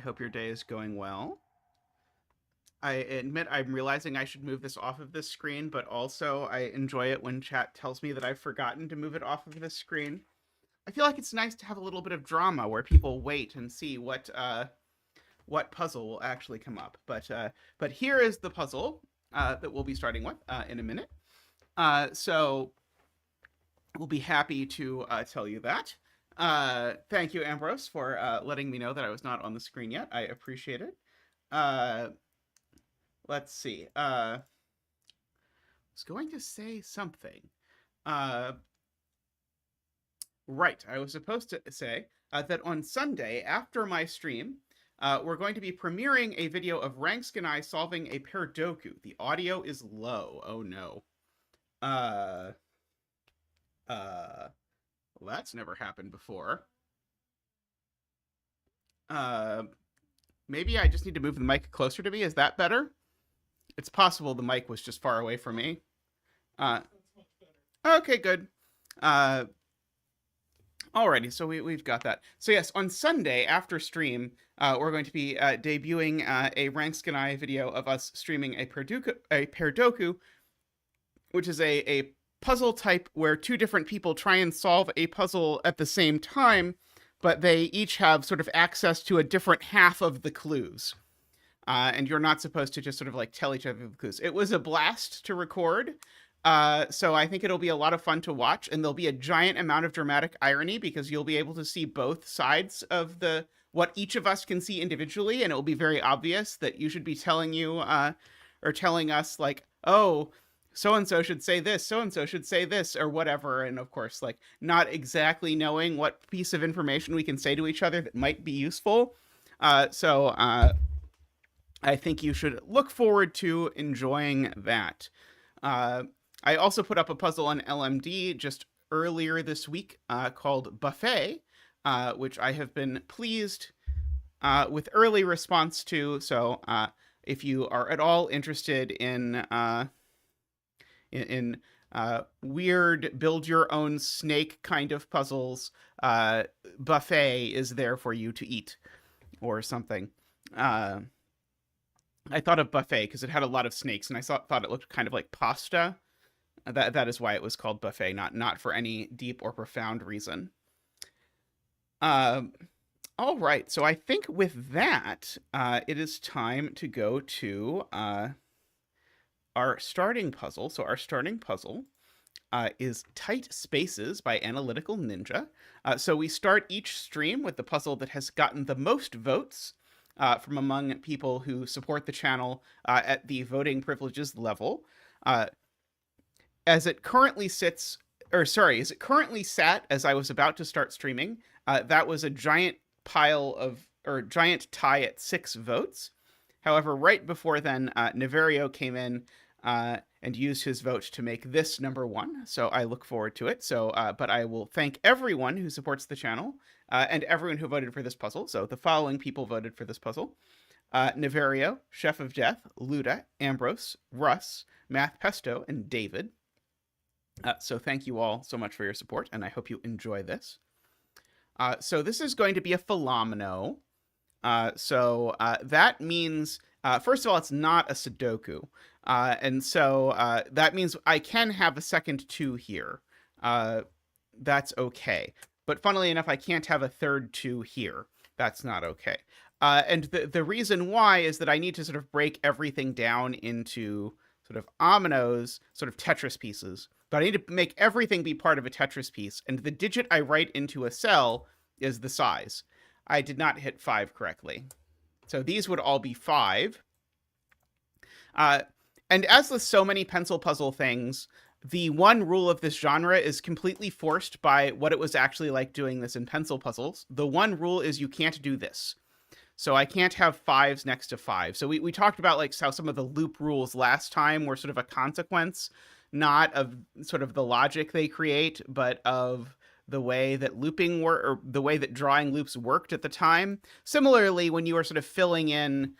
hope your day is going well. I admit I'm realizing I should move this off of this screen, but also I enjoy it when chat tells me that I've forgotten to move it off of this screen. I feel like it's nice to have a little bit of drama where people wait and see what puzzle will actually come up. But here is the puzzle that we'll be starting with in a minute. So we'll be happy to tell you that. Thank you, Ambrose, for letting me know that I was not on the screen yet. I appreciate it. Let's see. I was going to say something. Right, I was supposed to say that on Sunday, after my stream, we're going to be premiering a video of Rankskin and I solving a Sudoku. The audio is low. Oh, no. Well, that's never happened before. Maybe I just need to move the mic closer to me. Is that better? It's possible the mic was just far away from me. Okay, good. Alrighty, so we've got that. So yes, on Sunday after stream, we're going to be debuting a Rankskin video of us streaming a Sudoku, which is a puzzle type where two different people try and solve a puzzle at the same time, but they each have sort of access to a different half of the clues. And you're not supposed to just sort of like tell each other the clues. It was a blast to record. So I think it'll be a lot of fun to watch, and there'll be a giant amount of dramatic irony because you'll be able to see both sides of what each of us can see individually, and it will be very obvious that you should be telling you or telling us like, oh, so-and-so should say this, so-and-so should say this, or whatever. And of course, like not exactly knowing what piece of information we can say to each other that might be useful. So I think you should look forward to enjoying that. I also put up a puzzle on LMD just earlier this week called Buffet, which I have been pleased with early response to. So if you are at all interested in weird build your own snake kind of puzzles, Buffet is there for you to eat or something. I thought of Buffet because it had a lot of snakes, and I thought it looked kind of like pasta. That is why it was called Buffet, not for any deep or profound reason. All right, so I think with that, it is time to go to our starting puzzle. So our starting puzzle is Tight Spaces by AnalyticalNinja. So we start each stream with the puzzle that has gotten the most votes from among people who support the channel at the voting privileges level. As it currently sat as I was about to start streaming, that was a giant tie at 6 votes. However, right before then, Niverio came in and used his vote to make this number 1. So I look forward to it. So, but I will thank everyone who supports the channel and everyone who voted for this puzzle. So the following people voted for this puzzle: Niverio, Chef of Death, Luda, Ambrose, Russ, Math Pesto, and David. So thank you all so much for your support, and I hope you enjoy this. So this is going to be a Fillomino. So that means, first of all, it's not a Sudoku. And so that means I can have a second 2 here. That's okay. But funnily enough, I can't have a third 2 here. That's not okay. And the reason why is that I need to sort of break everything down into sort of ominoes, sort of Tetris pieces. But I need to make everything be part of a Tetris piece. And the digit I write into a cell is the size. I did not hit 5 correctly. So these would all be 5. And as with so many pencil puzzle things, the one rule of this genre is completely forced by what it was actually like doing this in pencil puzzles. The one rule is you can't do this. So I can't have 5s next to 5. So we talked about like how some of the loop rules last time were sort of a consequence, not of sort of the logic they create, but of the way that looping or the way that drawing loops worked at the time. Similarly, when you were sort of filling in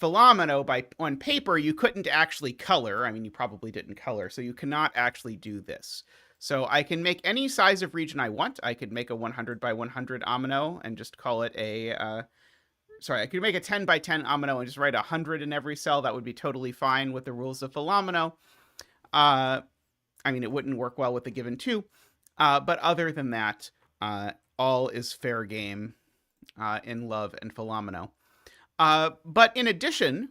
Fillomino on paper, you couldn't actually color. I mean, you probably didn't color, so you cannot actually do this. So I can make any size of region I want. I could make a 100 by 100 amino and just call it a, sorry, I could make a 10 by 10 amino and just write 100 in every cell. That would be totally fine with the rules of Fillomino. I mean, it wouldn't work well with the given 2. But other than that, all is fair game in love and Fillomino. But in addition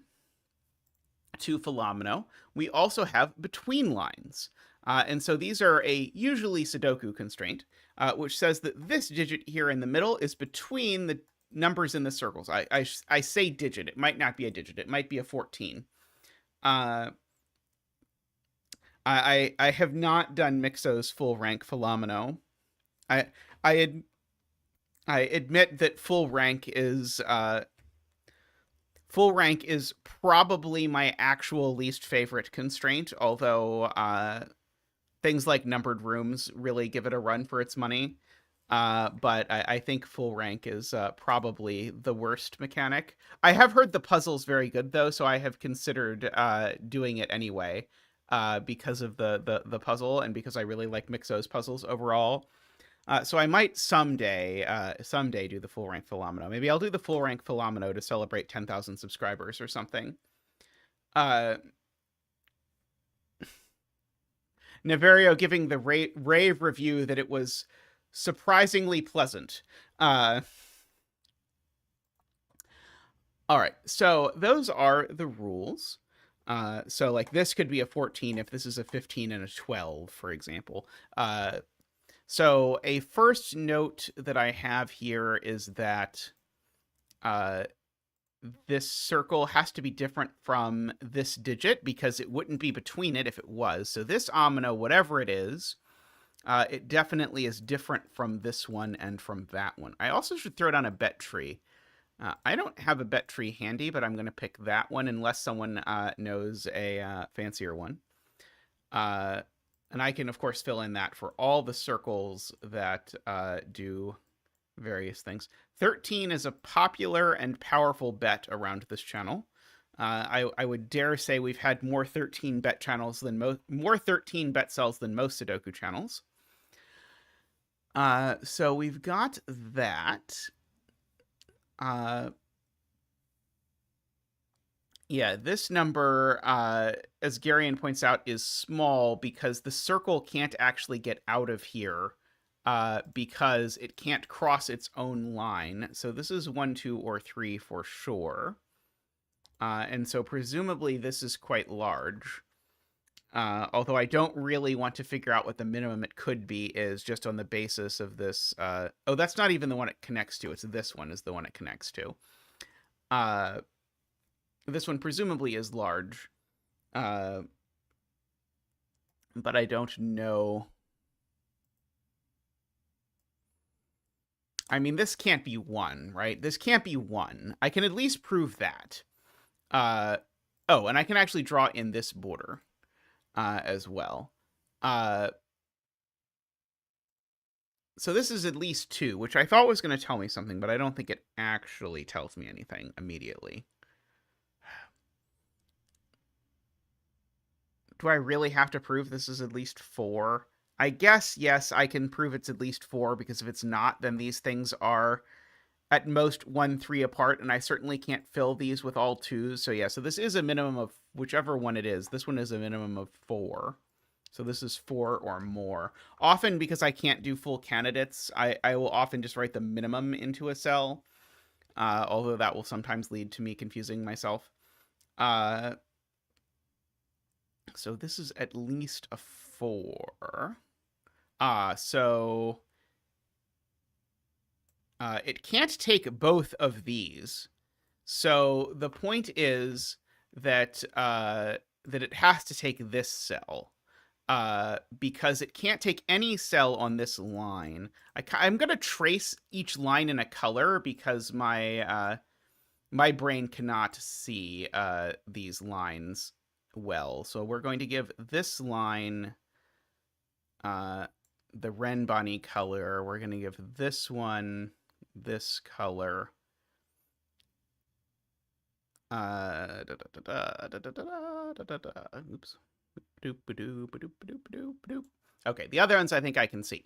to Fillomino, we also have between lines. And so these are a usually Sudoku constraint, which says that this digit here in the middle is between the numbers in the circles. I say digit. It might not be a digit. It might be a 14. I have not done Mixo's full rank Fillomino. I admit that full rank is probably my actual least favorite constraint, although things like numbered rooms really give it a run for its money. But I think full rank is probably the worst mechanic. I have heard the puzzle's very good, though, so I have considered doing it anyway because of the puzzle and because I really like Mixo's puzzles overall. So I might someday do the full rank Fillomino. Maybe I'll do the full rank Fillomino to celebrate 10,000 subscribers or something. Niverio giving the rave review that it was surprisingly pleasant. All right, so those are the rules. So like this could be a 14 if this is a 15 and a 12, for example. So a first note that I have here is that this circle has to be different from this digit because it wouldn't be between it if it was. So this amino, whatever it is, it definitely is different from this one and from that one. I also should throw down a bet tree. I don't have a bet tree handy, but I'm going to pick that one unless someone knows a fancier one. And I can, of course, fill in that for all the circles that do various things. 13 is a popular and powerful bet around this channel. I would dare say we've had more 13 bet channels than more 13 bet cells than most Sudoku channels. So we've got that. Yeah, this number, as Garion points out, is small because the circle can't actually get out of here because it can't cross its own line. So this is 1, 2, or 3 for sure. And so presumably this is quite large. Although I don't really want to figure out what the minimum it could be is just on the basis of this. Oh, that's not even the one it connects to. It's this one is the one it connects to. This one presumably is large, but I don't know. I mean, this can't be 1, right? This can't be 1. I can at least prove that. Oh, and I can actually draw in this border as well. So this is at least 2, which I thought was going to tell me something, but I don't think it actually tells me anything immediately. Do I really have to prove this is at least 4? I guess, yes, I can prove it's at least 4, because if it's not, then these things are at most 1, 3 apart, and I certainly can't fill these with all 2s. So yeah, so this is a minimum of whichever one it is. This one is a minimum of 4. So this is 4 or more. Often, because I can't do full candidates, I will often just write the minimum into a cell, although that will sometimes lead to me confusing myself. So this is at least a 4. So it can't take both of these. So the point is that that it has to take this cell. Because it can't take any cell on this line. I'm going to trace each line in a color because my brain cannot see these lines well. So we're going to give this line the Renbani color. We're going to give this one this color. Oops. Okay, the other ones I think I can see.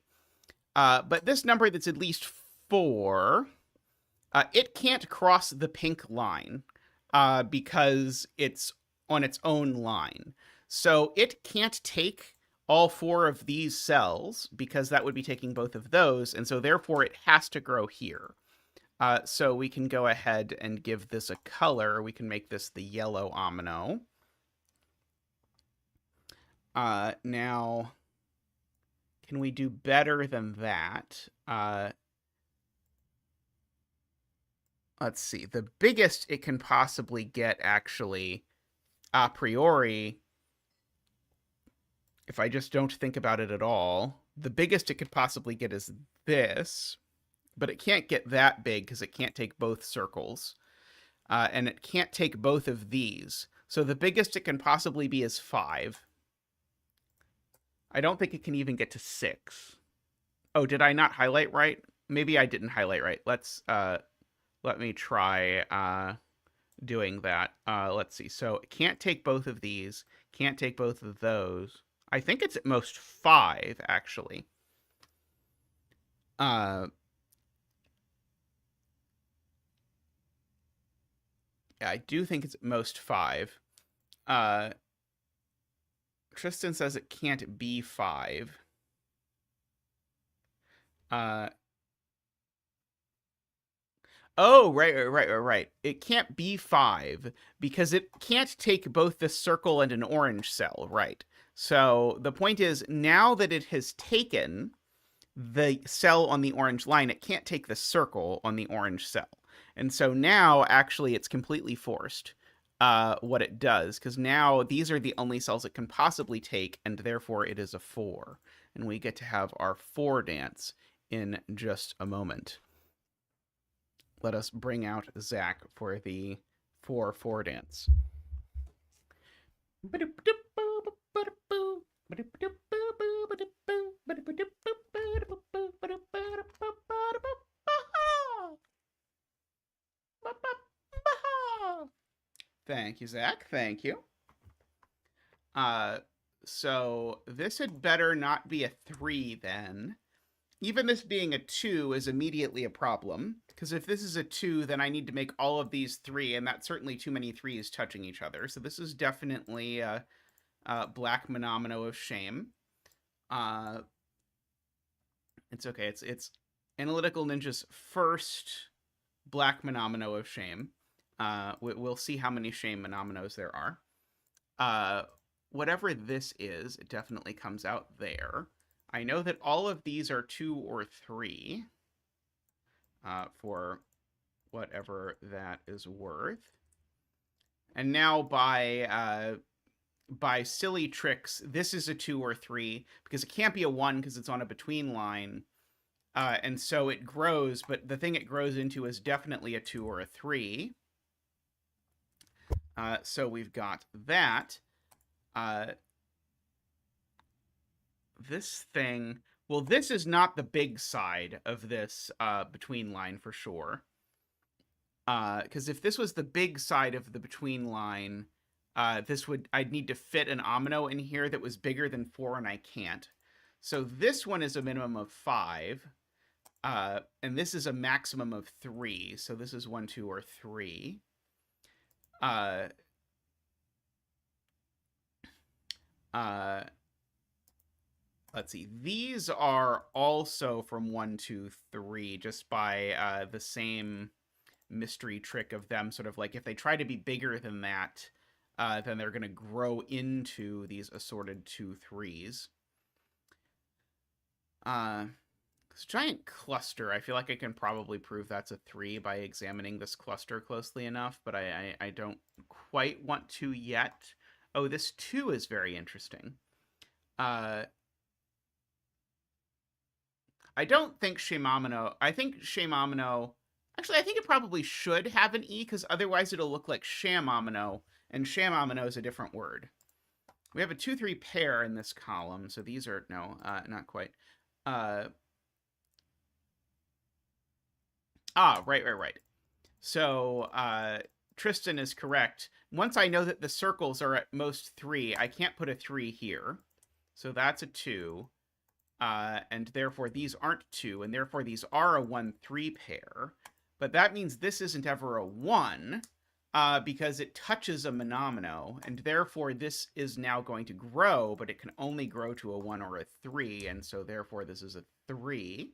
But this number that's at least 4, it can't cross the pink line because it's on its own line. So it can't take all 4 of these cells because that would be taking both of those. And so therefore it has to grow here. So we can go ahead and give this a color. We can make this the yellow omino. Now, can we do better than that? Let's see. The biggest it can possibly get, actually, a priori, if I just don't think about it at all, the biggest it could possibly get is this, but it can't get that big because it can't take both circles, and it can't take both of these. So the biggest it can possibly be is 5. I don't think it can even get to 6. Oh, did I not highlight right? Maybe I didn't highlight right. Let me try doing that. Let's see. So it can't take both of these. Can't take both of those. I think it's at most 5, actually. Yeah, I do think it's at most 5. Tristan says it can't be 5. Oh, right. It can't be 5 because it can't take both the circle and an orange cell, right? So the point is, now that it has taken the cell on the orange line, it can't take the circle on the orange cell. And so now, actually, it's completely forced what it does, because now these are the only cells it can possibly take, and therefore it is a 4. And we get to have our 4 dance in just a moment. Let us bring out Zach for the 4-4 dance. Thank you, Zach. Thank you. So this had better not be a 3 then. Even this being a 2 is immediately a problem, because if this is a 2, then I need to make all of these 3, and that's certainly too many 3s touching each other. So this is definitely a black monomino of shame. It's okay. It's Analytical Ninja's first black monomino of shame. We'll see how many shame monominos there are. Whatever this is, it definitely comes out there. I know that all of these are 2 or 3 for whatever that is worth. And now by silly tricks, this is a 2 or 3 because it can't be a 1 because it's on a between line. And so it grows, but the thing it grows into is definitely a 2 or a 3. So we've got that. This thing, well, this is not the big side of this between line for sure. Because if this was the big side of the between line, I'd need to fit an omino in here that was bigger than 4, and I can't. So this one is a minimum of 5, and this is a maximum of 3. So this is 1, 2, or 3. Let's see. These are also from 1, 2, 3, just by the same mystery trick of them sort of like if they try to be bigger than that, then they're going to grow into these assorted 2, 3s. This giant cluster, I feel like I can probably prove that's a 3 by examining this cluster closely enough, but I don't quite want to yet. Oh, this 2 is very interesting. I don't think Shemamino. I think Shemamino. Actually, I think it probably should have an E because otherwise it'll look like Shamamino, and Shamamino is a different word. We have a 2-3 pair in this column, so these are no, not quite. Right. So Tristan is correct. Once I know that the circles are at most 3, I can't put a 3 here, so that's a 2. and therefore these aren't 2, and therefore these are a 1-3 pair. But that means this isn't ever a 1, because it touches a monomino, and therefore this is now going to grow, but it can only grow to a 1 or a 3, and so therefore this is a 3.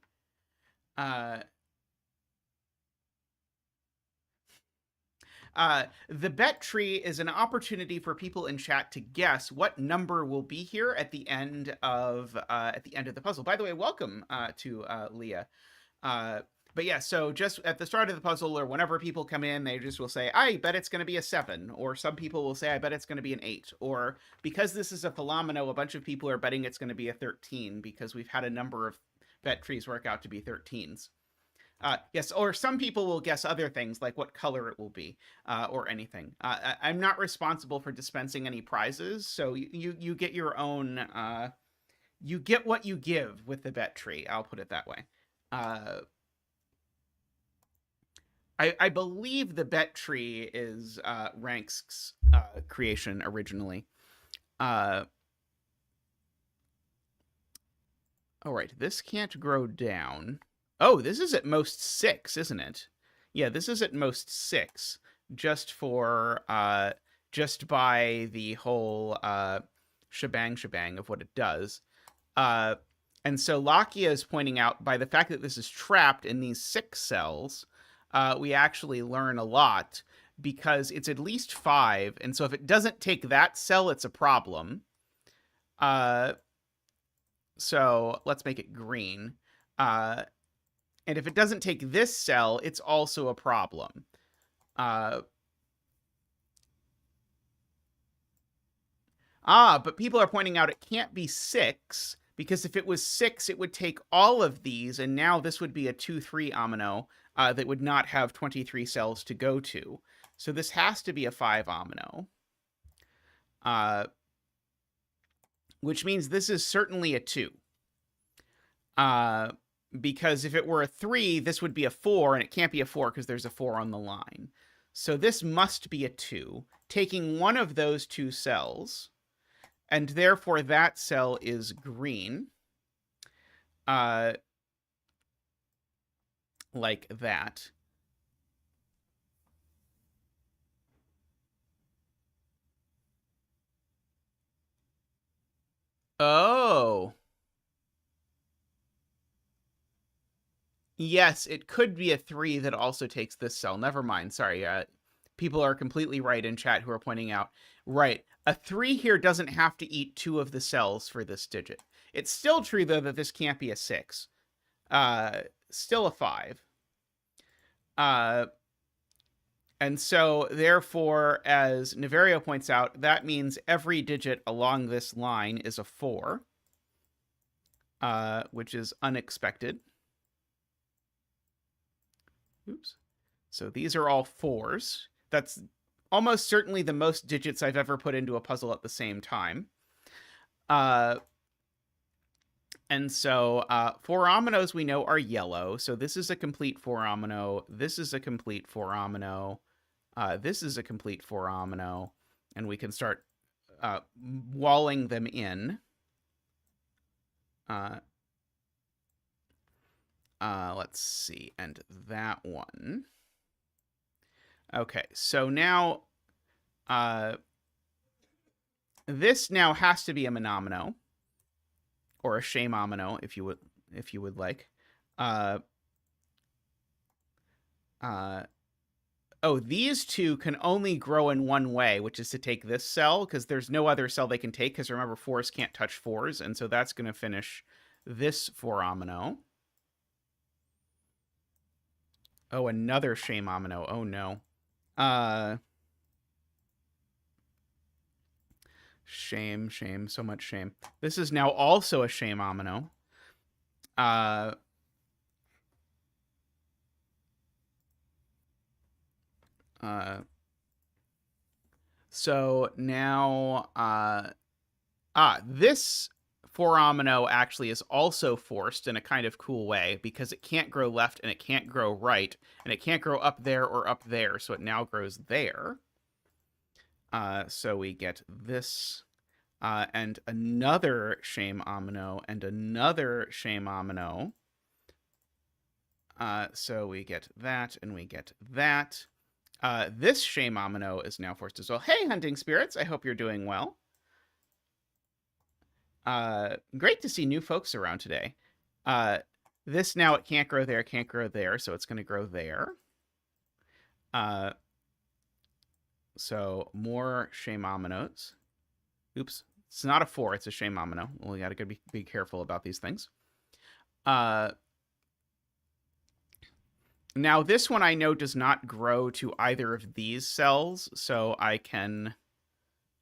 The bet tree is an opportunity for people in chat to guess what number will be here at the end of the puzzle. By the way, welcome to Leah. But yeah, so just at the start of the puzzle, or whenever people come in, they just will say, I bet it's going to be a 7. Or some people will say, I bet it's going to be an 8. Or because this is a Fillomino, a bunch of people are betting it's going to be a 13, because we've had a number of bet trees work out to be 13s. Yes, or some people will guess other things, like what color it will be, or anything. I'm not responsible for dispensing any prizes, so you get your own, you get what you give with the bet tree, I'll put it that way. I believe the bet tree is Rank's creation originally. All right, this can't grow down. Oh, this is at most 6, isn't it? Yeah, this is at most 6, just for just by the whole shebang of what it does. And so Lakia is pointing out, by the fact that this is trapped in these 6 cells, we actually learn a lot, because it's at least 5, and so if it doesn't take that cell, it's a problem. So let's make it green. And if it doesn't take this cell, it's also a problem. But people are pointing out it can't be 6, because if it was 6, it would take all of these, and now this would be a 2-3 omino that would not have 23 cells to go to. So this has to be a 5 omino. Which means this is certainly a 2. Because if it were a 3, this would be a 4, and it can't be a 4 because there's a 4 on the line. So this must be a 2, taking one of those 2 cells, and therefore that cell is green. Like that. Oh. Yes, it could be a 3 that also takes this cell. Never mind. Sorry. People are completely right in chat who are pointing out. Right. A 3 here doesn't have to eat 2 of the cells for this digit. It's still true, though, that this can't be a 6. Still a 5. And so, therefore, as Niverio points out, that means every digit along this line is a 4, which is unexpected. Oops. So these are all 4s. That's almost certainly the most digits I've ever put into a puzzle at the same time. And so 4 ominoes we know are yellow. So this is a complete 4 omino. This is a complete 4 omino. This is a complete 4 omino. And we can start walling them in. Let's see. And that one. Okay, so now this now has to be a monomino, or a shamomino, if you would like. Oh, these 2 can only grow in one way, which is to take this cell, because there's no other cell they can take, because remember, 4s can't touch 4s, and so that's going to finish this 4 omino. Oh, another shamomino. Oh, no. Shame, so much shame. This is now also a shamomino. So now, this 4 omino actually is also forced in a kind of cool way, because it can't grow left and it can't grow right, and it can't grow up there or up there, so it now grows there. So we get this and another shame omino, and another shame omino. So we get that, and we get that. This shame omino is now forced as well. Hey, hunting spirits, I hope you're doing well. Great to see new folks around today. This now, it can't grow there, so it's going to grow there. So more shame ominos. Oops, it's not a 4, it's a shame omino. Well, we got to be careful about these things. Now, this one I know does not grow to either of these cells, so I can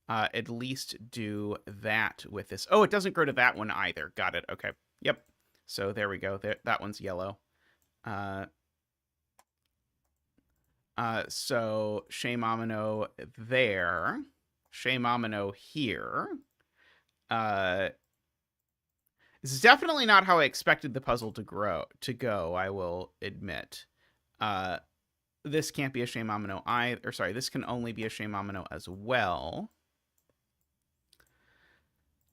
at least do that with this. Oh, it doesn't grow to that one either. Got it. Okay. Yep. So there we go. That one's yellow. So shame omino there. Shame omino here. This is definitely not how I expected the puzzle to go, I will admit. This can't be a shame omino either. Or sorry, this can only be a shame omino as well.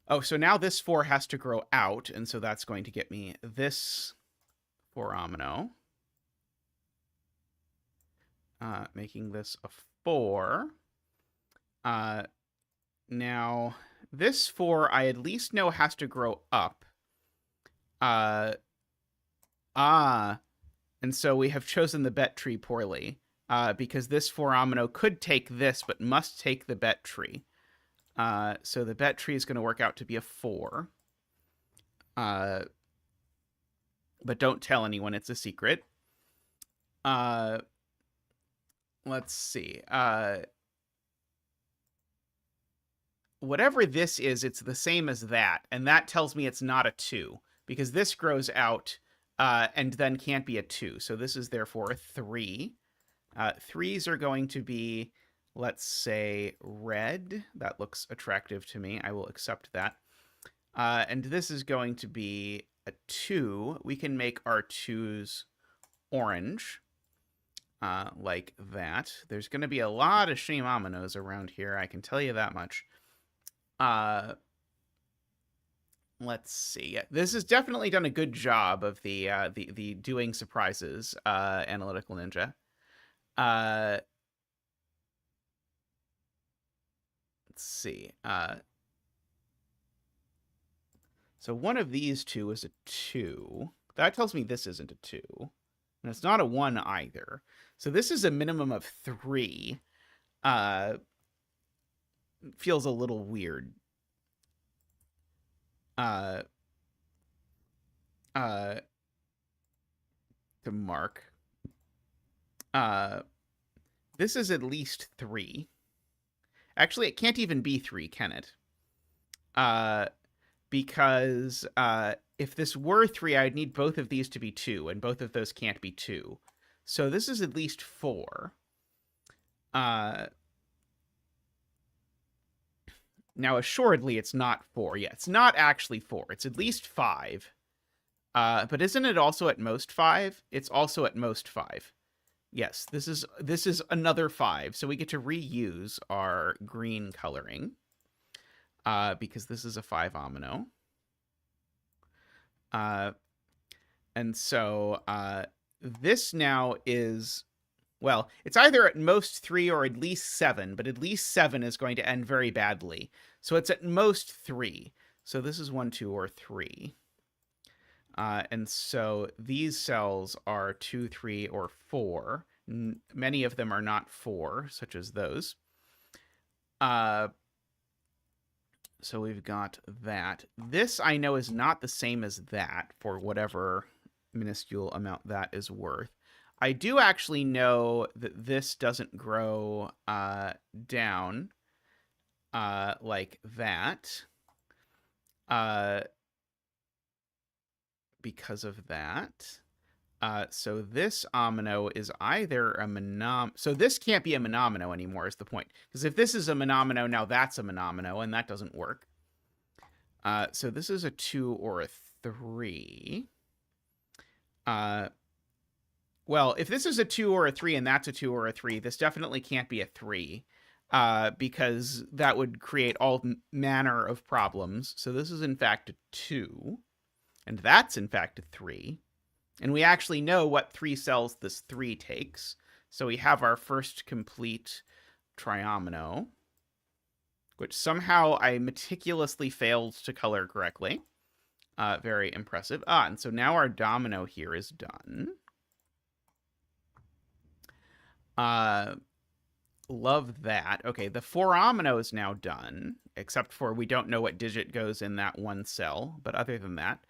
Oh, so now this 4 has to grow out, and so that's going to get me this 4 omino. Making this a 4. Now, this 4 I at least know has to grow up. And so we have chosen the bet tree poorly, because this 4 omino could take this, but must take the bet tree. So the bet tree is going to work out to be a 4. But don't tell anyone, it's a secret. Let's see. Whatever this is, it's the same as that, and that tells me it's not a 2, because this grows out and then can't be a 2. So this is therefore a 3. 3s are going to be, let's say, red. That looks attractive to me. I will accept that. And this is going to be a 2. We can make our 2s orange, like that. There's going to be a lot of shame ominos around here, I can tell you that much. Let's see. This has definitely done a good job of the doing surprises, Analytical Ninja. Let's see. So one of these 2 is a 2. That tells me this isn't a 2. And it's not a 1 either. So this is a minimum of 3. Feels a little weird. To mark. This is at least 3. Actually, it can't even be 3, can it? Because if this were 3, I'd need both of these to be 2, and both of those can't be 2. So this is at least 4. Now, assuredly, it's not 4. Yeah, it's not actually 4. It's at least 5. But isn't it also at most 5? It's also at most 5. Yes, this is another 5. So we get to reuse our green coloring, because this is a 5 omino. And so this now is, well, it's either at most 3 or at least 7, but at least 7 is going to end very badly. So it's at most 3. So this is 1, 2, or 3. And so these cells are 2, 3, or 4. Many of them are not 4, such as those. So we've got that. This I know is not the same as that, for whatever minuscule amount that is worth. I do actually know that this doesn't grow down like that, because of that. So this omino is either a monom... So this can't be a monomino anymore, is the point. Because if this is a monomino, now that's a monomino, and that doesn't work. So this is a 2 or a 3. Well, if this is a 2 or a 3 and that's a 2 or a 3, this definitely can't be a 3. because that would create all manner of problems. So this is in fact a 2, and that's in fact a 3. And we actually know what 3 cells this 3 takes. So we have our first complete triomino, which somehow I meticulously failed to color correctly. Very impressive. And so now our domino here is done. Love that. Okay, the foramino is now done, except for we don't know what digit goes in that one cell. But other than that,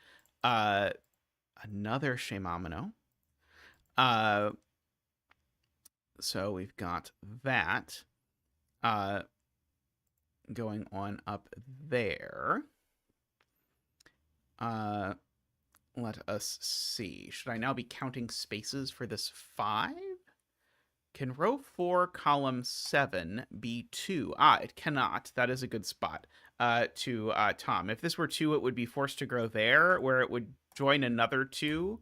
another shamamino. So we've got that going on up there. Let us see. Should I now be counting spaces for this 5? Can row 4, column 7 be 2? It cannot. That is a good spot to Tom. If this were 2, it would be forced to grow there, where it would join another 2,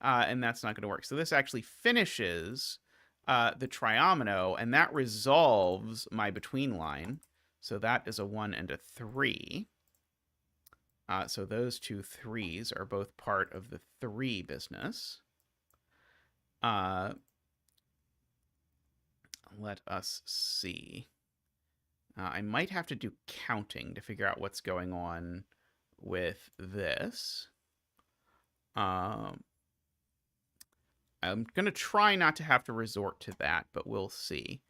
and that's not going to work. So this actually finishes the triomino, and that resolves my between line. So that is a 1 and a 3. So those 2 3s are both part of the 3 business. Let us see. I might have to do counting to figure out what's going on with this. I'm going to try not to have to resort to that, but we'll see.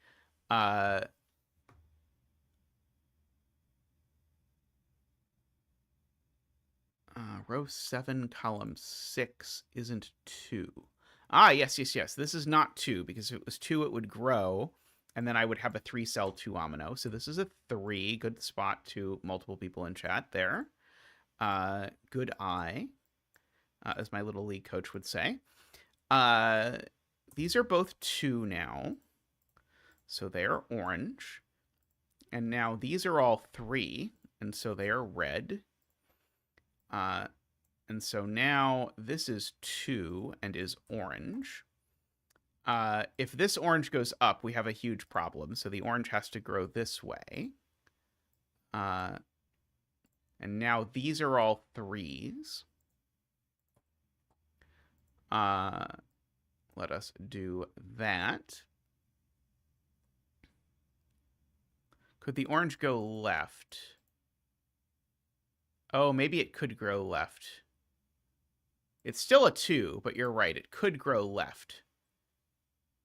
Row 7, column 6 isn't 2. Yes. This is not 2, because if it was 2, it would grow, and then I would have a 3-cell tuomino. So this is a 3. Good spot to multiple people in chat there. Good eye, as my little league coach would say. These are both 2 now. So they are orange. And now these are all 3, and so they are red. And so now this is 2 and is orange. If this orange goes up, we have a huge problem. So the orange has to grow this way. And now these are all 3s. Let us do that. Could the orange go left? Oh, maybe it could grow left. It's still a 2, but you're right. It could grow left.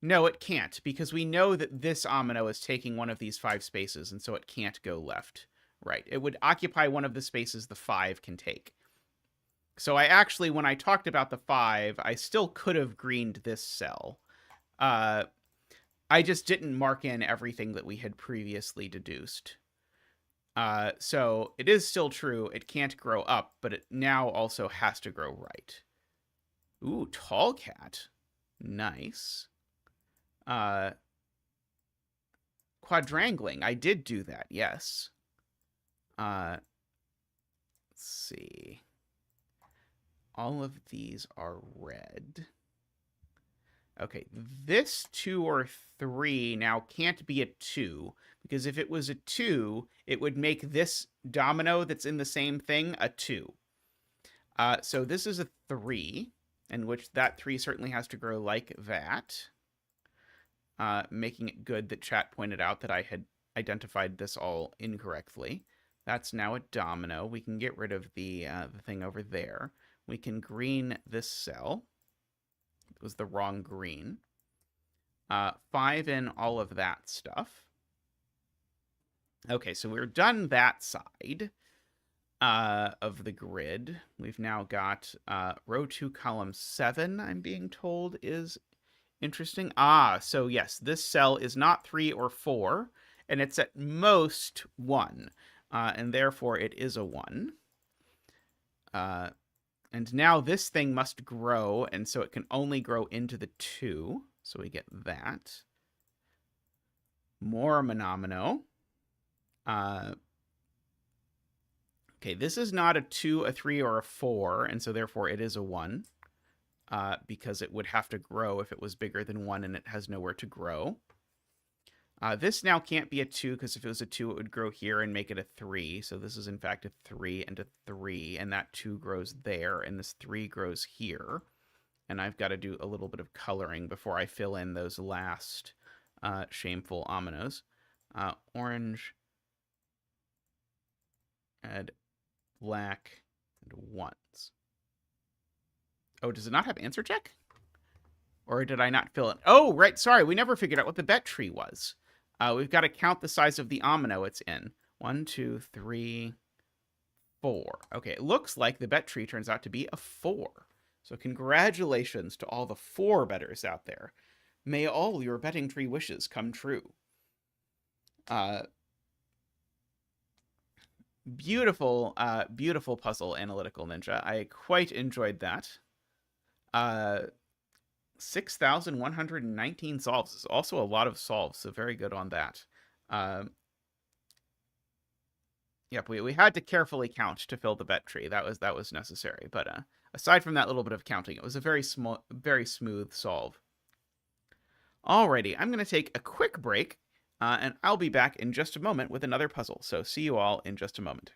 No, it can't, because we know that this omino is taking one of these 5 spaces, and so it can't go left. Right. It would occupy one of the spaces the 5 can take. So I actually, when I talked about the 5, I still could have greened this cell. I just didn't mark in everything that we had previously deduced. So it is still true. It can't grow up, but it now also has to grow right. Ooh, tall cat. Nice. Quadrangling. I did do that, yes. Let's see. All of these are red. Okay, this 2 or 3 now can't be a 2, because if it was a 2, it would make this domino that's in the same thing a 2. So this is a 3, in which that 3 certainly has to grow like that, making it good that chat pointed out that I had identified this all incorrectly. That's now a domino. We can get rid of the thing over there. We can green this cell. It was the wrong green. 5 in all of that stuff. Okay, so we're done that side of the grid. We've now got row 2, column 7, I'm being told, is interesting. So yes, this cell is not 3 or 4, and it's at most 1, and therefore it is a 1. And now this thing must grow, and so it can only grow into the 2. So we get that. More monomino. Okay, this is not a 2, a 3, or a 4, and so therefore it is a 1. Because it would have to grow if it was bigger than 1, and it has nowhere to grow. This now can't be a 2 because if it was a 2, it would grow here and make it a 3. So this is in fact a 3 and a 3, and that 2 grows there, and this 3 grows here. And I've got to do a little bit of coloring before I fill in those last shameful ominoes. Orange, add black, and ones. Oh, does it not have answer check? Or did I not fill it? Oh, right. Sorry, we never figured out what the bet tree was. We've got to count the size of the omino it's in. 1, 2, 3, 4. Okay, it looks like the bet tree turns out to be a 4. So congratulations to all the 4 bettors out there. May all your betting tree wishes come true. Beautiful, beautiful puzzle, Analytical Ninja. I quite enjoyed that. 6,119 solves is also a lot of solves, so very good on that. Yep, we had to carefully count to fill the bet tree. That was necessary. But aside from that little bit of counting, it was a very smooth solve. Alrighty, I'm going to take a quick break, and I'll be back in just a moment with another puzzle. So see you all in just a moment.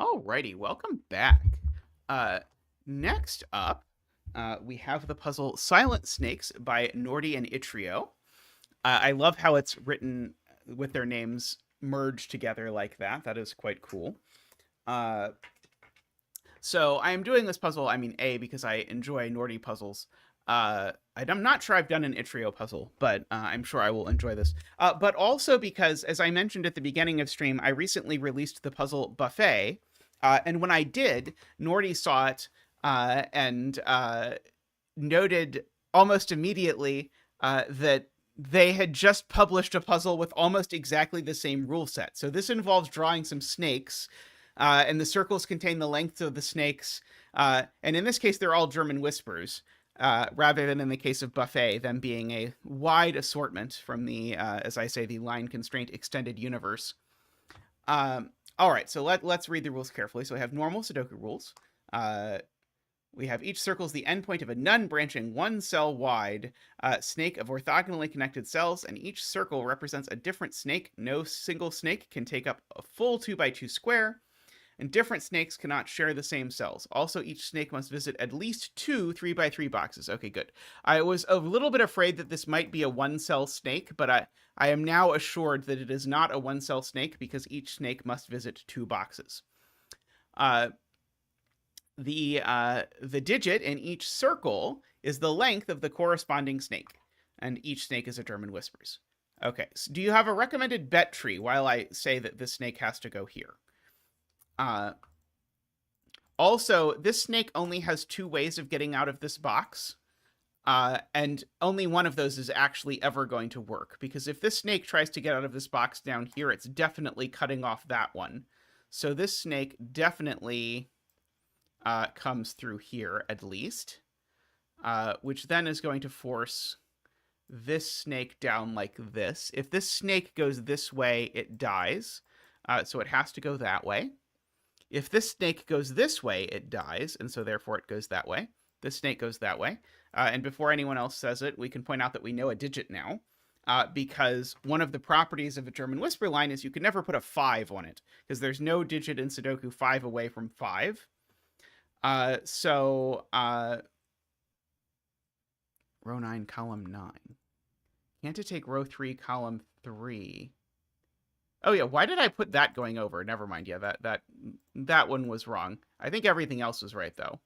Alrighty, welcome back. Next up, we have the puzzle Silent Snakes by Nordyttrio. I love how it's written with their names merged together like that. That is quite cool. So I am doing this puzzle, A, because I enjoy Nordy puzzles. I'm not sure I've done an Itrio puzzle, but I'm sure I will enjoy this. But also because, as I mentioned at the beginning of stream, I recently released the puzzle Buffet. And when I did, Nordy saw it and noted almost immediately that they had just published a puzzle with almost exactly the same rule set. So this involves drawing some snakes, and the circles contain the lengths of the snakes. And in this case, they're all German whispers, rather than in the case of Buffet, them being a wide assortment from the, as I say, the line constraint extended universe. All right, so let's read the rules carefully. So we have normal Sudoku rules. We have each circle is the endpoint of a nonbranching 1-cell wide snake of orthogonally connected cells, and each circle represents a different snake. No single snake can take up a full 2x2 square, and different snakes cannot share the same cells. Also, each snake must visit at least 2 3x3 boxes. Okay, good. I was a little bit afraid that this might be a 1-cell snake, but I am now assured that it is not a 1-cell snake because each snake must visit 2 boxes. The digit in each circle is the length of the corresponding snake. and each snake is a German Whispers. Okay, so do you have a recommended bet tree while I say that this snake has to go here? Also, this snake only has 2 ways of getting out of this box. And only one of those is actually ever going to work, because if this snake tries to get out of this box down here, it's definitely cutting off that one. So this snake definitely comes through here, at least, which then is going to force this snake down like this. If this snake goes this way, it dies, so it has to go that way. If this snake goes this way, it dies, and so therefore it goes that way. This snake goes that way. And before anyone else says it, we can point out that we know a digit now, because one of the properties of a German Whisper line is you can never put a 5 on it, because there's no digit in Sudoku 5 away from 5. So row 9, column 9. Can't it take row 3, column 3? Oh yeah, why did I put that going over? Never mind. Yeah, that one was wrong. I think everything else was right though.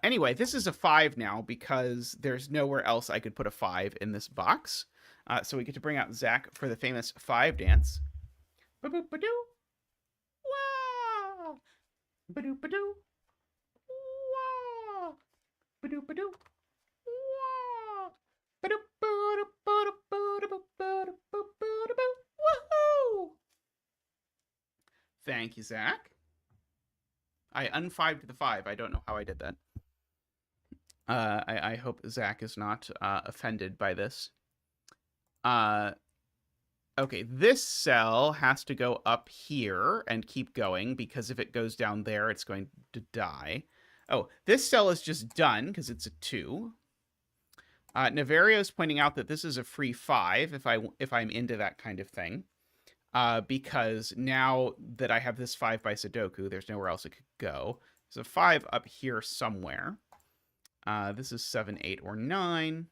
Anyway, this is a 5 now because there's nowhere else I could put a 5 in this box. So we get to bring out Zach for the famous 5 dance. Ba-boop-ba-doo. Wah! Ba-doop-ba-doo. Wah! Ba-doop-ba-doo. Wah! Ba-doop-ba-doop-ba-doop-ba-doop-ba-doop-ba-doop-ba-doop. Woohoo! Thank you, Zach. I unfived the 5. I don't know how I did that. I hope Zach is not offended by this. Okay, this cell has to go up here and keep going, because if it goes down there, it's going to die. Oh, this cell is just done because it's a 2. Niverio is pointing out that this is a free 5 if I'm into that kind of thing. Because now that I have this 5 by Sudoku, there's nowhere else it could go. There's a 5 up here somewhere. This is 7, 8, or 9.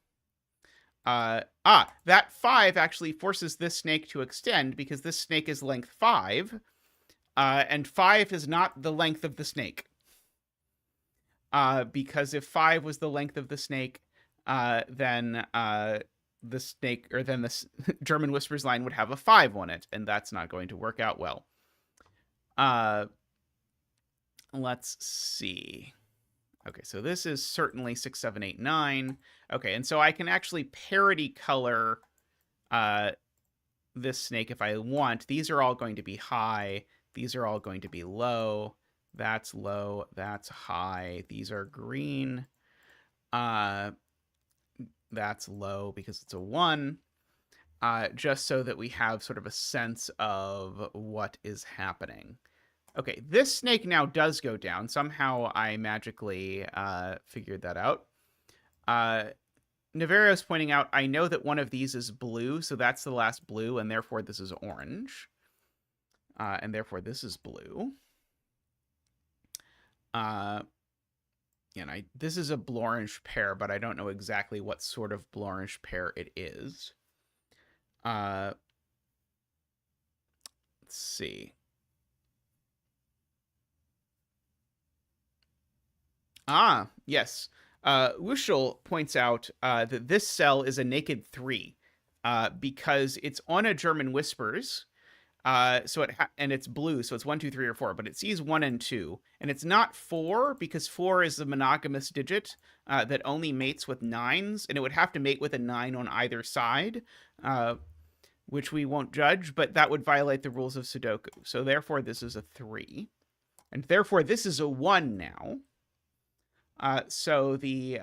That 5 actually forces this snake to extend, because this snake is length 5. And 5 is not the length of the snake. Because if 5 was the length of the snake, then the snake, or then the German Whispers line would have a 5 on it, and that's not going to work out well. Let's see. Okay, so this is certainly 6, 7, 8, 9. Okay, and so I can actually parity color this snake if I want. These are all going to be high. These are all going to be low. That's low. That's high. These are green. That's low because it's a 1. Just so that we have sort of a sense of what is happening. Okay, this snake now does go down. Somehow I magically figured that out. Niverio's pointing out, I know that one of these is blue, so that's the last blue, and therefore this is orange. And therefore this is blue. And this is a blue-orange pair, but I don't know exactly what sort of blue-orange pair it is. Let's see. Yes. Wushel points out that this cell is a naked 3 because it's on a German Whispers. So and it's blue, so it's 1, 2, 3, or 4, but it sees 1 and 2, and it's not 4 because 4 is a monogamous digit that only mates with 9s, and it would have to mate with a 9 on either side, which we won't judge, but that would violate the rules of Sudoku. So therefore, this is a 3, and therefore this is a 1 now. So the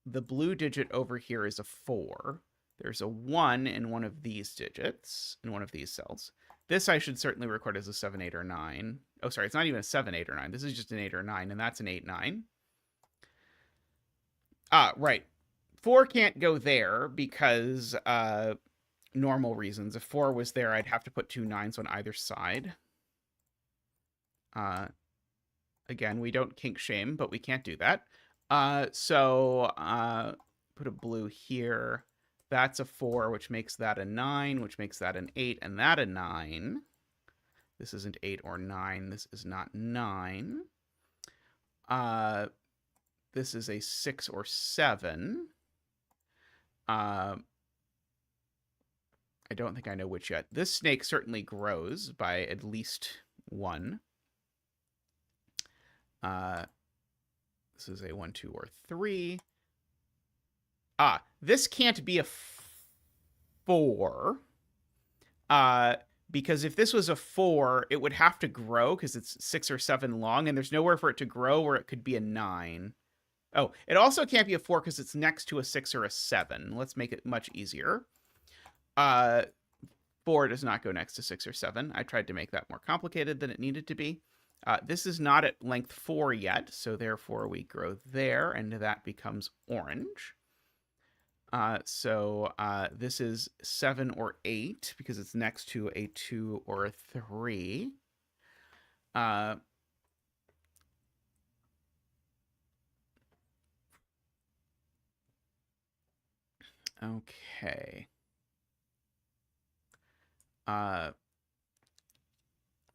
blue digit over here is a 4. There's a 1 in one of these digits, in one of these cells. This I should certainly record as a 7, 8, or 9. Oh, sorry, it's not even a 7, 8, or 9. This is just an 8 or 9, and that's an 8, 9. Right. 4 can't go there because normal reasons. If 4 was there, I'd have to put 2 9s on either side. Again, we don't kink shame, but we can't do that. So put a blue here. That's a 4, which makes that a 9, which makes that an 8, and that a 9. This isn't 8 or 9. This is not 9. This is a 6 or 7. I don't think I know which yet. This snake certainly grows by at least one. This is a 1, 2, or 3. This can't be a 4. Because if this was a 4, it would have to grow because it's 6 or 7 long, and there's nowhere for it to grow where it could be a 9. Oh, it also can't be a 4 because it's next to a 6 or a 7. Let's make it much easier. 4 does not go next to 6 or 7. I tried to make that more complicated than it needed to be. This is not at length 4 yet, so therefore we grow there, and that becomes orange. So this is 7 or 8 because it's next to a 2 or a 3. Okay.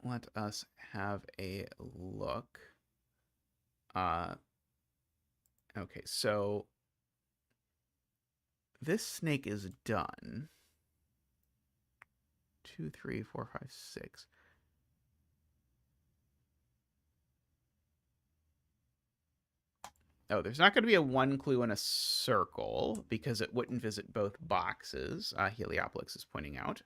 Let us have a look. Okay, so this snake is done. 2, 3, 4, 5, 6. Oh, there's not going to be a 1 clue in a circle because it wouldn't visit both boxes. Heliopolix is pointing out.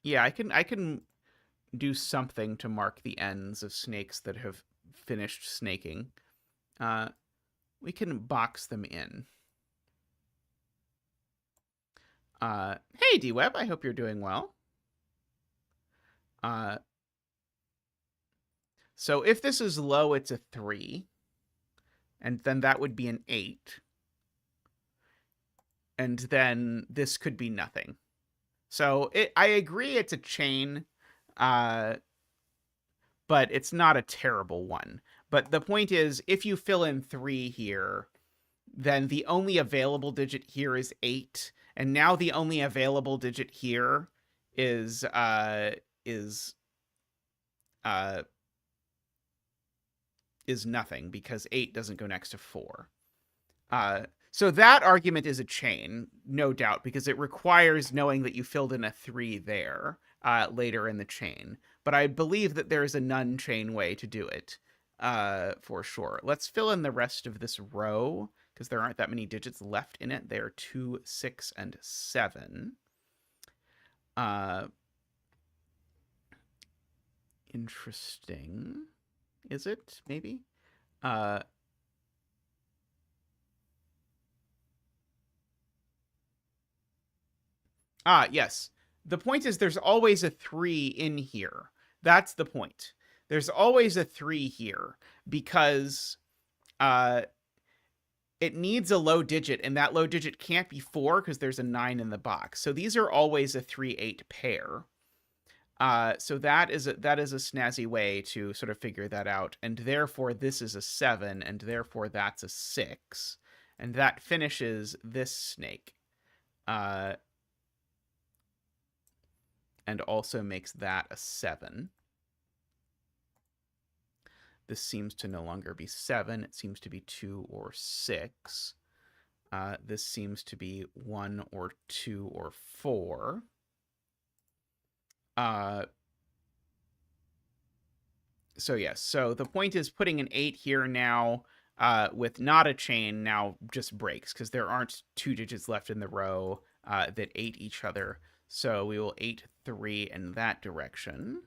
Yeah, I can do something to mark the ends of snakes that have finished snaking. We can box them in. Hey, D-Web, I hope you're doing well. So if this is low, it's a 3. And then that would be an 8. And then this could be nothing. So I agree it's a chain, but it's not a terrible one. But the point is, if you fill in 3 here, then the only available digit here is 8. And now the only available digit here is nothing because 8 doesn't go next to 4. So that argument is a chain, no doubt, because it requires knowing that you filled in a 3 there later in the chain. But I believe that there is a non-chain way to do it for sure. Let's fill in the rest of this row because there aren't that many digits left in it. They're 2, 6, and 7. Interesting. Is it? Maybe? Yes. The point is there's always a 3 in here. That's the point. There's always a 3 here because it needs a low digit, and that low digit can't be 4 because there's a 9 in the box. So these are always a 3-8 pair. So that is a snazzy way to sort of figure that out. And therefore, this is a 7, and therefore that's a 6. And that finishes this snake. And also makes that a 7. This seems to no longer be 7. It seems to be 2 or 6. This seems to be 1 or 2 or 4. So yes, so the point is putting an 8 here now with not a chain now just breaks because there aren't 2 digits left in the row that 8 each other. So we will 8, 3 in that direction.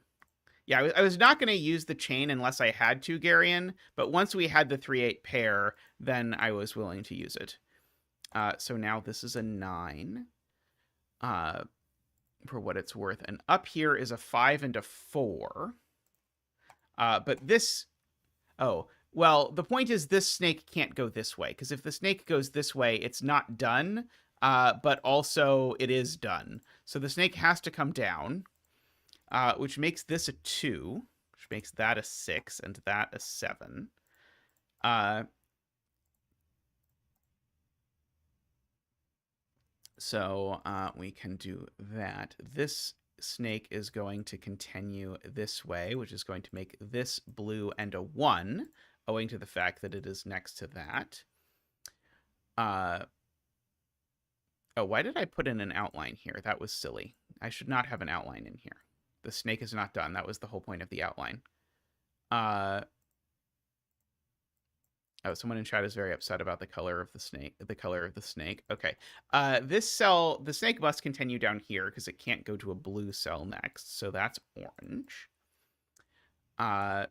Yeah, I was not going to use the chain unless I had to, Garion, but once we had the 3-8 pair, then I was willing to use it. So now this is a 9 for what it's worth. And up here is a 5 and a 4. But this... Oh, well, the point is this snake can't go this way, because if the snake goes this way, it's not done, but also it is done. So the snake has to come down, which makes this a 2, which makes that a 6, and that a 7. So we can do that. This snake is going to continue this way, which is going to make this blue and a 1. owing to the fact that it is next to that. Oh, why did I put in an outline here? That was silly. I should not have an outline in here. The snake is not done. That was the whole point of the outline. Oh, someone in chat is very upset about the color of the snake. The color of the snake. Okay. This cell, the snake must continue down here because it can't go to a blue cell next. So that's orange.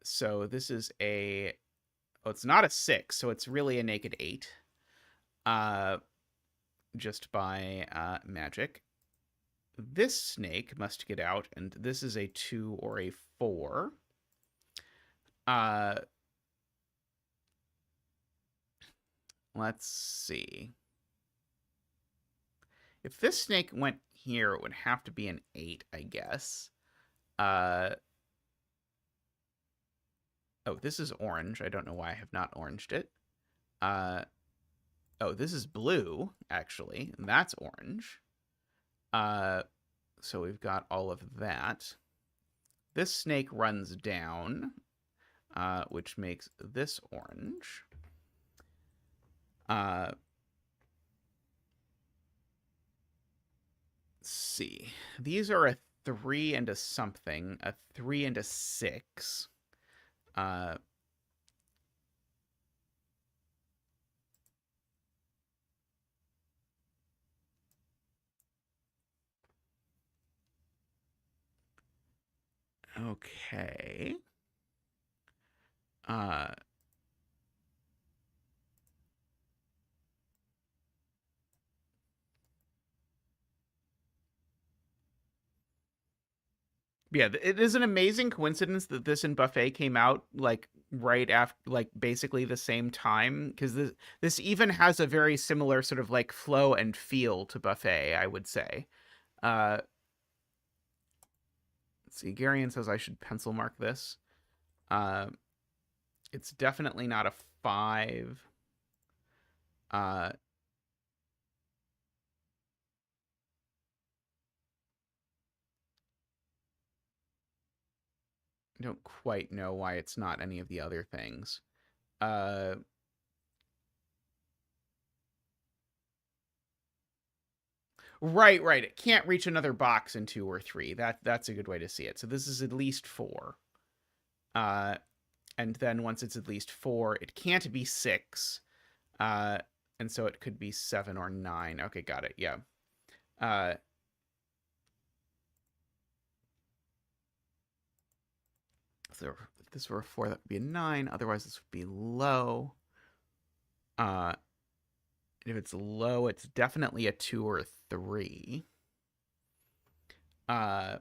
So this is a, oh, it's not a 6, so it's really a naked 8. Just by magic. This snake must get out, and this is a 2 or a 4. Let's see. If this snake went here, it would have to be an 8, I guess. Oh, this is orange. I don't know why I have not oranged it. Oh, this is blue, actually. And that's orange. So we've got all of that. This snake runs down, which makes this orange. Let's see. These are a 3 and a something, a 3 and a 6. Okay. Yeah, it is an amazing coincidence that this and Buffet came out like right after, like basically the same time, because this even has a very similar sort of like flow and feel to Buffet, I would say. Let's see. Garion says I should pencil mark this. It's definitely not a 5. I don't quite know why it's not any of the other things. Right. It can't reach another box in 2 or 3. That's a good way to see it. So this is at least 4. And then once it's at least 4, it can't be 6. And so it could be 7 or 9. Okay, got it. Yeah. So if this were a 4, that would be a 9. Otherwise, this would be low. If it's low, it's definitely a 2 or a 3. I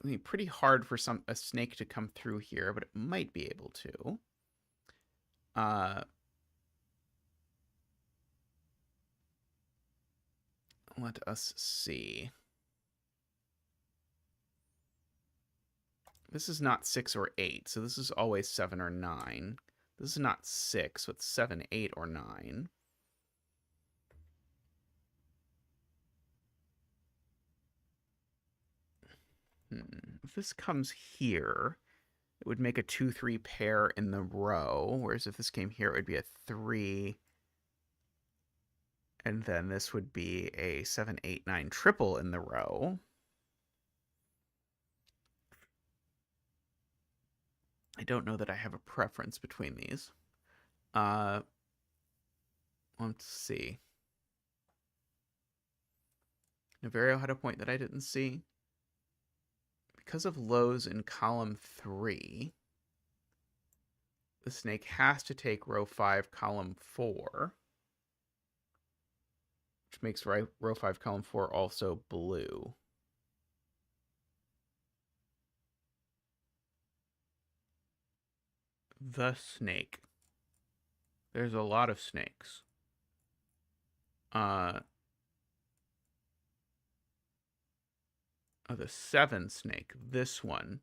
mean, pretty hard for a snake to come through here, but it might be able to. Let us see. This is not 6 or 8, so this is always 7 or 9. This is not 6, so it's 7, 8, or 9. If this comes here, it would make a 2-3 pair in the row, whereas if this came here, it would be a 3. And then this would be a 7, 8, 9 triple in the row. I don't know that I have a preference between these. Let's see. Niverio had a point that I didn't see. Because of lows in column 3, the snake has to take row 5, column 4, which makes row 5, column 4 also blue. The snake. There's a lot of snakes. Oh, the 7 snake. This one.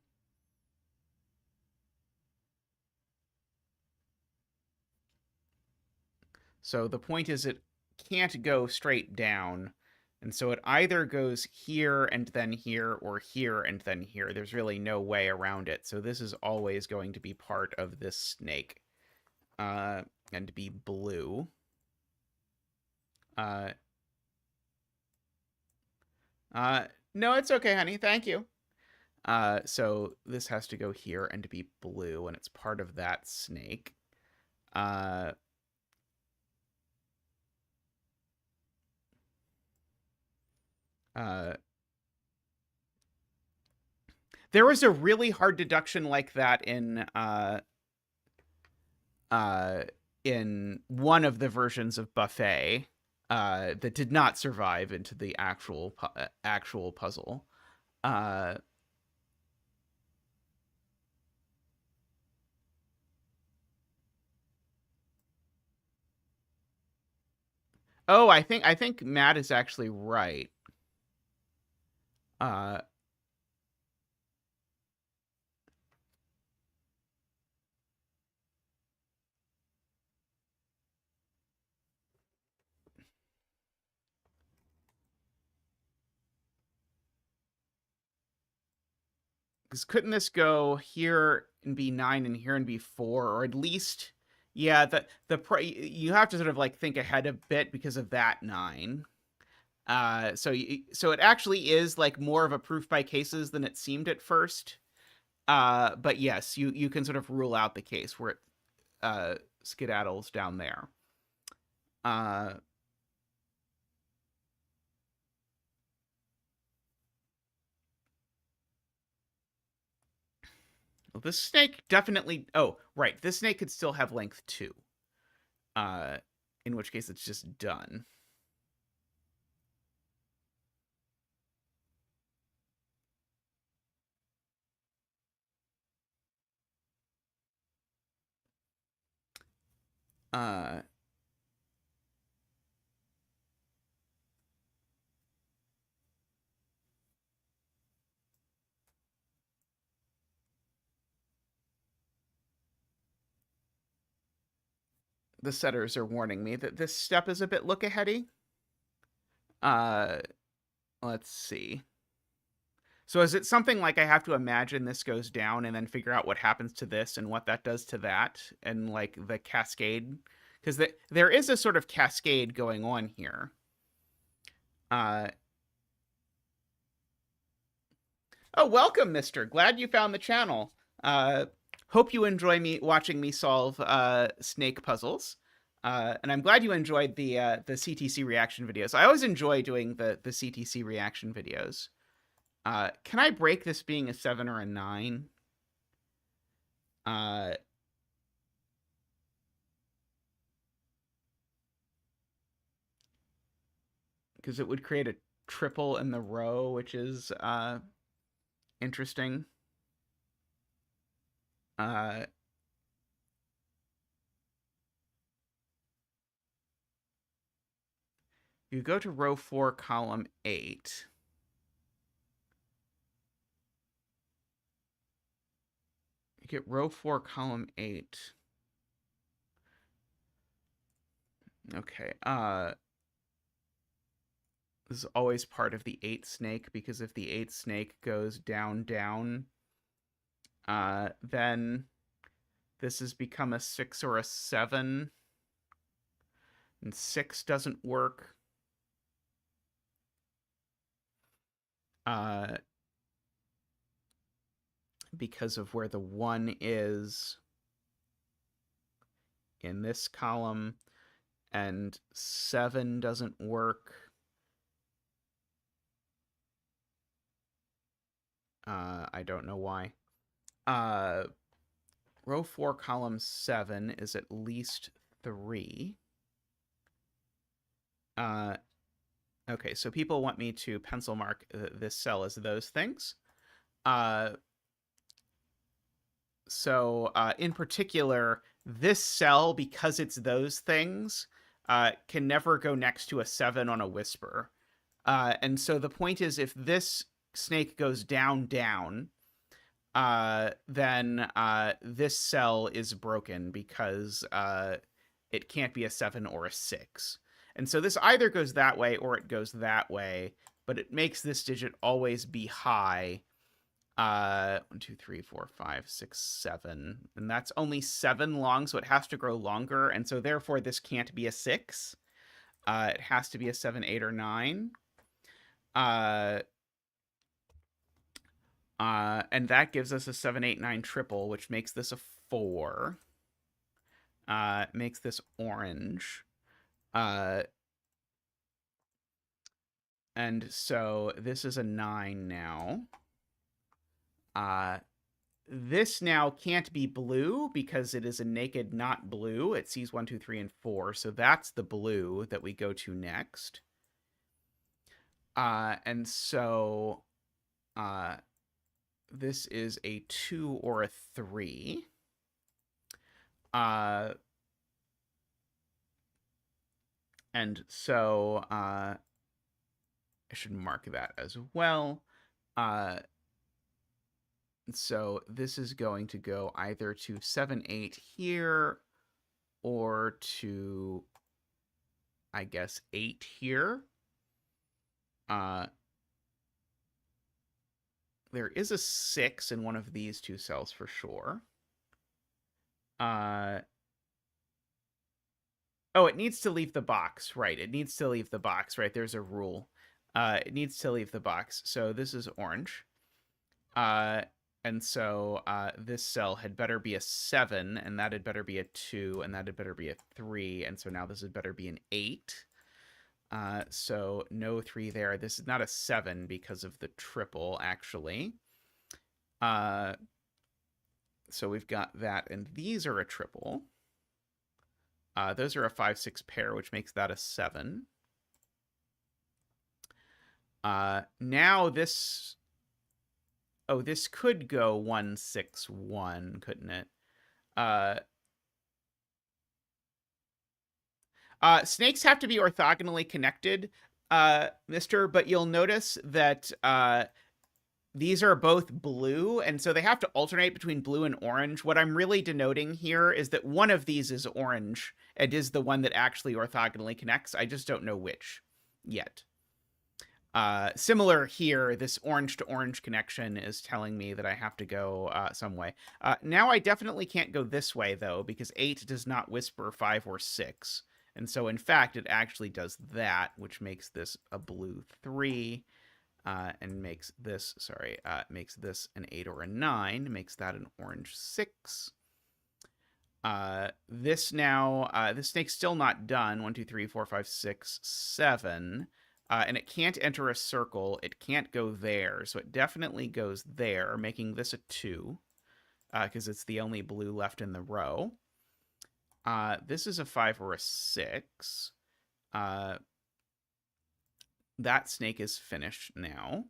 So the point is it can't go straight down And so it either goes here and then here, or here and then here. There's really no way around it. So this is always going to be part of this snake, and be blue. Uh, no, it's okay, honey. Thank you. So this has to go here and be blue, and it's part of that snake. Uh, there was a really hard deduction like that in one of the versions of Buffet, that did not survive into the actual puzzle. Uh, oh, I think Matt is actually right. Uh, because couldn't this go here and be 9 and here and be 4, or at least, yeah, you have to sort of like think ahead a bit because of that 9. So it actually is like more of a proof by cases than it seemed at first. But yes, you can sort of rule out the case where it skedaddles down there. Uh, well, this snake definitely. Oh, right. This snake could still have length 2. Uh, in which case it's just done. Uh, the setters are warning me that this step is a bit look-aheady. Uh, let's see. So is it something like I have to imagine this goes down and then figure out what happens to this and what that does to that, and like the cascade? Because there is a sort of cascade going on here. Uh, oh, welcome, Mister. Glad you found the channel. Uh, hope you enjoy me watching me solve snake puzzles. And I'm glad you enjoyed the CTC reaction videos. I always enjoy doing the CTC reaction videos. Can I break this being a 7 or a 9? Because it would create a triple in the row, which is interesting. You go to row 4, column 8. You get row 4, column 8. Okay. This is always part of the 8 snake, because if the 8 snake goes down, down, then this has become a 6 or a 7. And 6 doesn't work. Because of where the 1 is in this column, and 7 doesn't work. I don't know why. Row 4, column 7 is at least 3. Okay, so people want me to pencil mark this cell as those things. So in particular, this cell, because it's those things, can never go next to a 7 on a whisper. And so the point is, if this snake goes down, down, then this cell is broken, because it can't be a 7 or a 6. And so this either goes that way or it goes that way, but it makes this digit always be high. 1, 2, 3, 4, 5, 6, 7. And that's only 7 long, so it has to grow longer. And so therefore this can't be a 6. It has to be a 7, 8, or 9. And that gives us a 7, 8, 9 triple, which makes this a 4. Makes this orange. And so this is a 9 now. This now can't be blue because it is a naked not blue. It sees 1, 2, 3, and 4. So that's the blue that we go to next. And so this is a 2 or a 3. And so I should mark that as well. So this is going to go either to 7, 8 here or to, I guess, 8 here. There is a 6 in one of these two cells for sure. Oh, it needs to leave the box, right? It needs to leave the box, right? There's a rule. It needs to leave the box. So this is orange. And so this cell had better be a 7, and that had better be a 2, and that had better be a 3, and so now this had better be an 8. So no 3 there. This is not a 7 because of the triple, actually. So we've got that, and these are a triple. Those are a 5, 6 pair, which makes that a 7. Now this... Oh, this could go 1, 6, 1, couldn't it? Snakes have to be orthogonally connected, mister, but you'll notice that these are both blue, and so they have to alternate between blue and orange. What I'm really denoting here is that one of these is orange and is the one that actually orthogonally connects. I just don't know which yet. Similar here, this orange to orange connection is telling me that I have to go some way. Now I definitely can't go this way, though, because 8 does not whisper 5 or 6. And so, in fact, it actually does that, which makes this a blue 3, and makes this, makes this an 8 or a 9, makes that an orange 6. This snake's still not done. 1, 2, 3, 4, 5, 6, 7. And it can't enter a circle. It can't go there. So it definitely goes there, making this a 2, because it's the only blue left in the row. This is a 5 or a 6. That snake is finished now.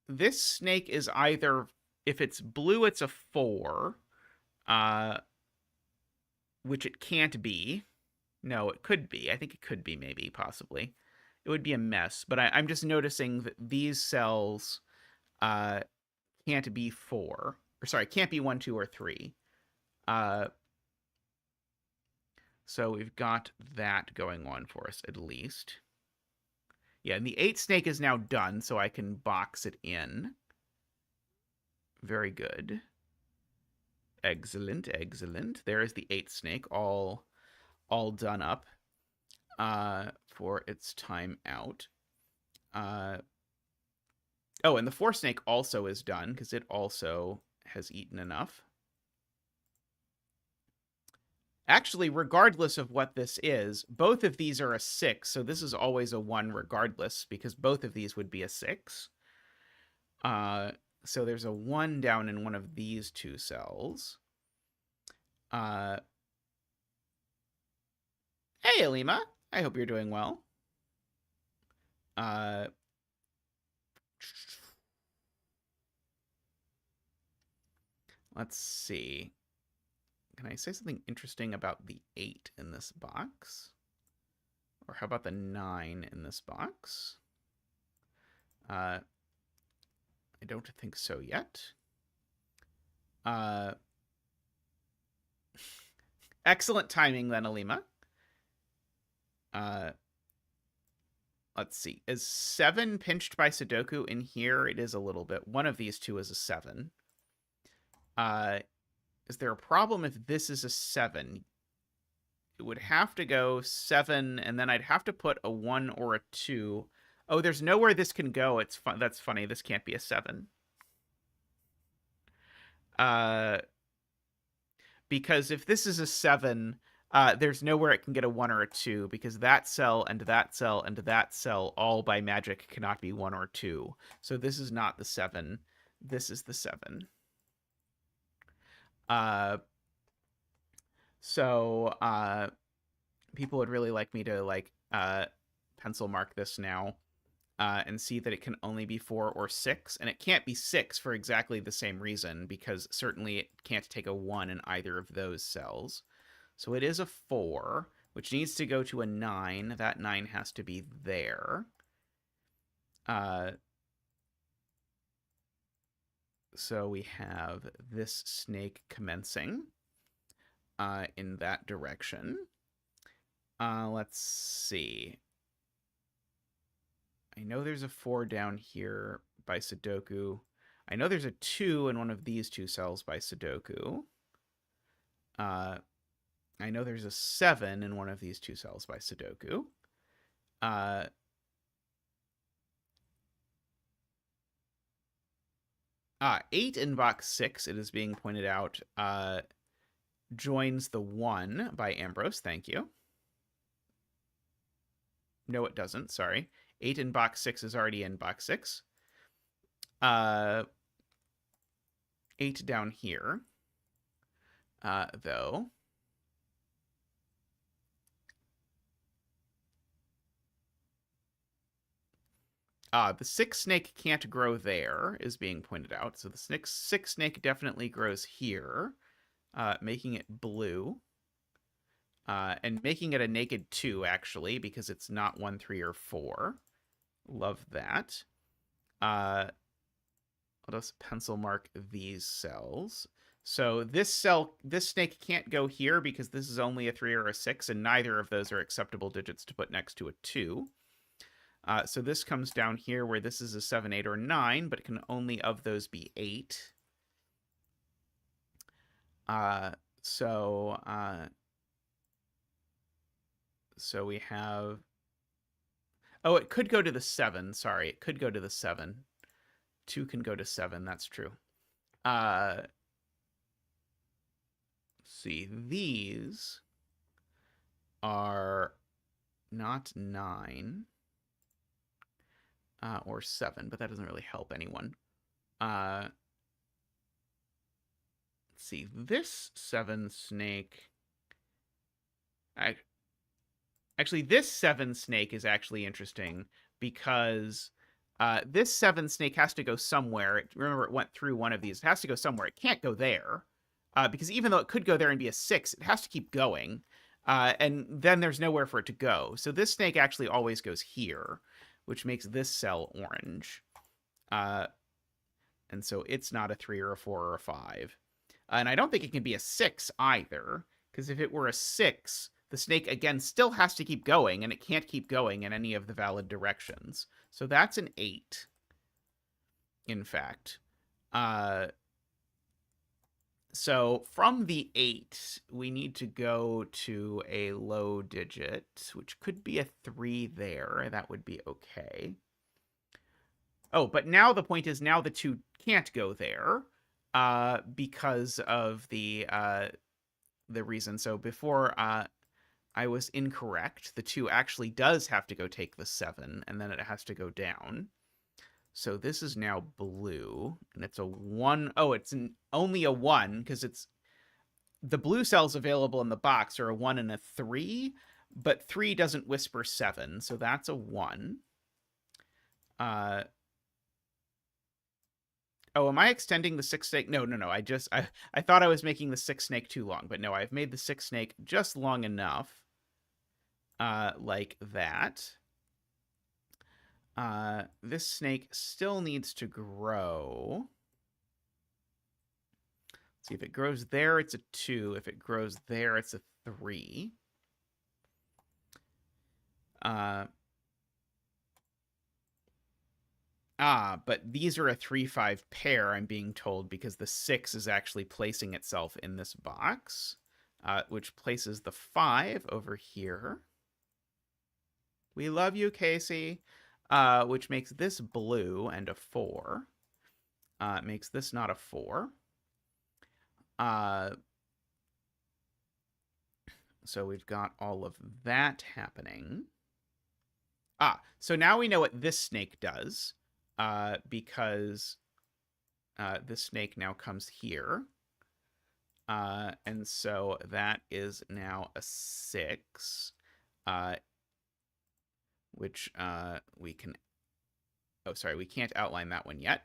This snake is either, if it's blue, it's a 4, which it can't be. No, it could be. I think it could be, maybe, possibly. It would be a mess, but I'm just noticing that these cells can't be 4. Or sorry, can't be 1, 2, or 3. So we've got that going on for us, at least. Yeah, and the 8 snake is now done, so I can box it in. Very good. Excellent, excellent. There is the 8 snake, all done up for its time out. Oh, and the 4 snake also is done because it also has eaten enough. Actually, regardless of what this is, both of these are a 6, so this is always a 1 regardless, because both of these would be a 6. So there's a 1 down in one of these two cells. Hey, Alima. I hope you're doing well. Let's see. Can I say something interesting about the 8 in this box? Or how about the 9 in this box? I don't think so yet. Excellent timing then, Alima. Let's see. Is 7 pinched by Sudoku in here? It is a little bit. One of these two is a 7. Is there a problem if this is a 7? It would have to go 7, and then I'd have to put a 1 or a 2. Oh, there's nowhere this can go. It's fun. That's funny. This can't be a 7. Because if this is a 7, there's nowhere it can get a 1 or a 2, because that cell and that cell and that cell all by magic cannot be 1 or 2. So this is not the 7. This is the 7. So people would really like me to like pencil mark this now and see that it can only be 4 or 6, and it can't be 6 for exactly the same reason, because certainly it can't take a 1 in either of those cells. So it is a 4, which needs to go to a 9. That 9 has to be there. So we have this snake commencing in that direction. Let's see. I know there's a 4 down here by Sudoku. I know there's a 2 in one of these two cells by Sudoku. I know there's a 7 in one of these two cells by Sudoku. 8 in box 6, it is being pointed out, joins the 1 by Ambrose. Thank you. No, it doesn't. Sorry. 8 in box 6 is already in box 6. 8 down here, though. The 6 snake can't grow there, is being pointed out. So the 6 snake definitely grows here, making it blue. And making it a naked 2, actually, because it's not 1, 3, or 4. Love that. Let us pencil mark these cells. So this snake can't go here because this is only a 3 or a 6, and neither of those are acceptable digits to put next to a 2. So this comes down here where this is a 7, 8, or 9, but it can only of those be 8. So we have... Oh, it could go to the 7. Sorry, it could go to the 7. 2 can go to 7. That's true. See, these are not 9 or 7, but that doesn't really help anyone. Let's see, this 7 snake... Actually, this 7 snake is actually interesting because this 7 snake has to go somewhere. Remember, it went through one of these. It has to go somewhere. It can't go there because even though it could go there and be a 6, it has to keep going. And then there's nowhere for it to go. So this snake actually always goes here, which makes this cell orange. And so it's not a 3 or a 4 or a 5. And I don't think it can be a 6 either, because if it were a 6... the snake, again, still has to keep going, and it can't keep going in any of the valid directions. So that's an 8, in fact. So from the 8, we need to go to a low digit, which could be a 3 there. That would be okay. Oh, but now the point is now the 2 can't go there because of the reason. So before... I was incorrect. The 2 actually does have to go take the 7, and then it has to go down. So this is now blue, and it's a 1. Oh, it's only a 1, because it's... the blue cells available in the box are a 1 and a 3, but 3 doesn't whisper 7, so that's a 1. Oh, am I extending the 6 snake? No. I thought I was making the 6 snake too long, but no, I've made the 6 snake just long enough. Like that. This snake still needs to grow. Let's see, if it grows there, it's a 2. If it grows there, it's a 3. Uh, but these are a 3-5 pair, I'm being told, because the 6 is actually placing itself in this box, which places the 5 over here. We love you, Casey. Which makes this blue and a 4. Makes this not a 4. So we've got all of that happening. So now we know what this snake does, because this snake now comes here. And so that is now a 6, which we can... Oh, sorry, we can't outline that one yet.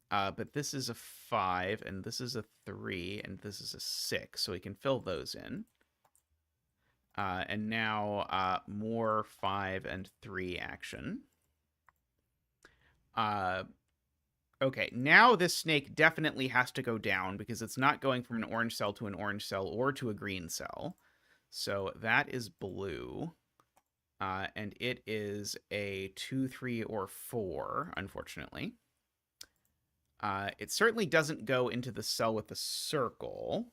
But this is a 5, and this is a 3, and this is a 6, so we can fill those in. And now more 5 and 3 action. Okay, now this snake definitely has to go down because it's not going from an orange cell to an orange cell or to a green cell. So that is blue. And it is a 2, 3, or 4, unfortunately. It certainly doesn't go into the cell with the circle.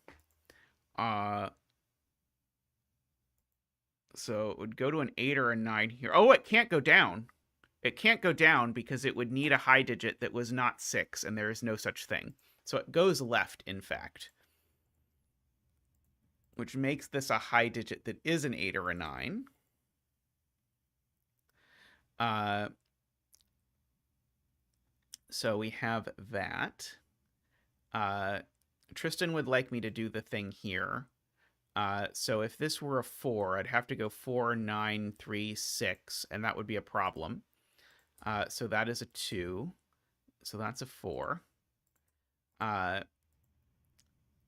So it would go to an 8 or a 9 here. Oh, it can't go down. It can't go down because it would need a high digit that was not 6, and there is no such thing. So it goes left, in fact. Which makes this a high digit that is an 8 or a 9. So we have that. Tristan would like me to do the thing here. So if this were a 4, I'd have to go 4, 9, 3, 6, and that would be a problem. So that is a 2. So that's a 4.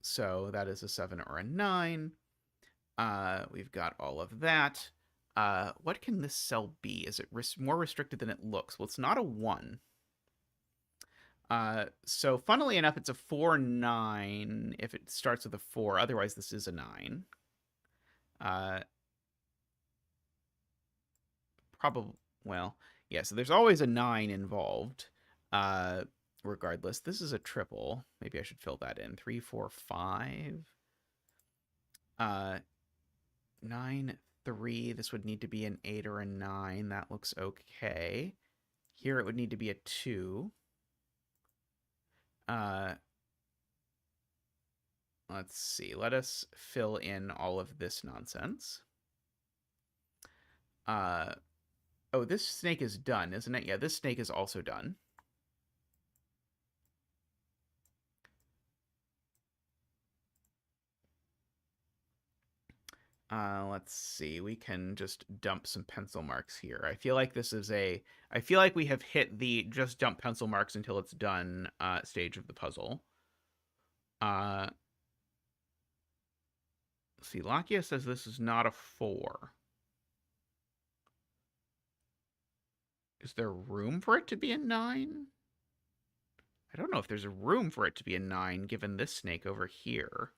So that is a 7 or a 9. We've got all of that. What can this cell be? Is it more restricted than it looks? Well, it's not a 1. So funnily enough, it's a 4, 9 if it starts with a 4. Otherwise, this is a 9. Probably, well, yeah, so there's always a 9 involved. Regardless, this is a triple. Maybe I should fill that in. 3, 4, 5. 9, 3. This would need to be an 8 or a 9. That looks okay. Here it would need to be a 2. Let's see. Let us fill in all of this nonsense. Oh, this snake is done, isn't it? Yeah, this snake is also done. Let's see. We can just dump some pencil marks here. I feel like this is a... I feel like we have hit the just dump pencil marks until it's done stage of the puzzle. See, Lakia says this is not a 4. Is there room for it to be a 9? I don't know if there's a room for it to be a 9, given this snake over here.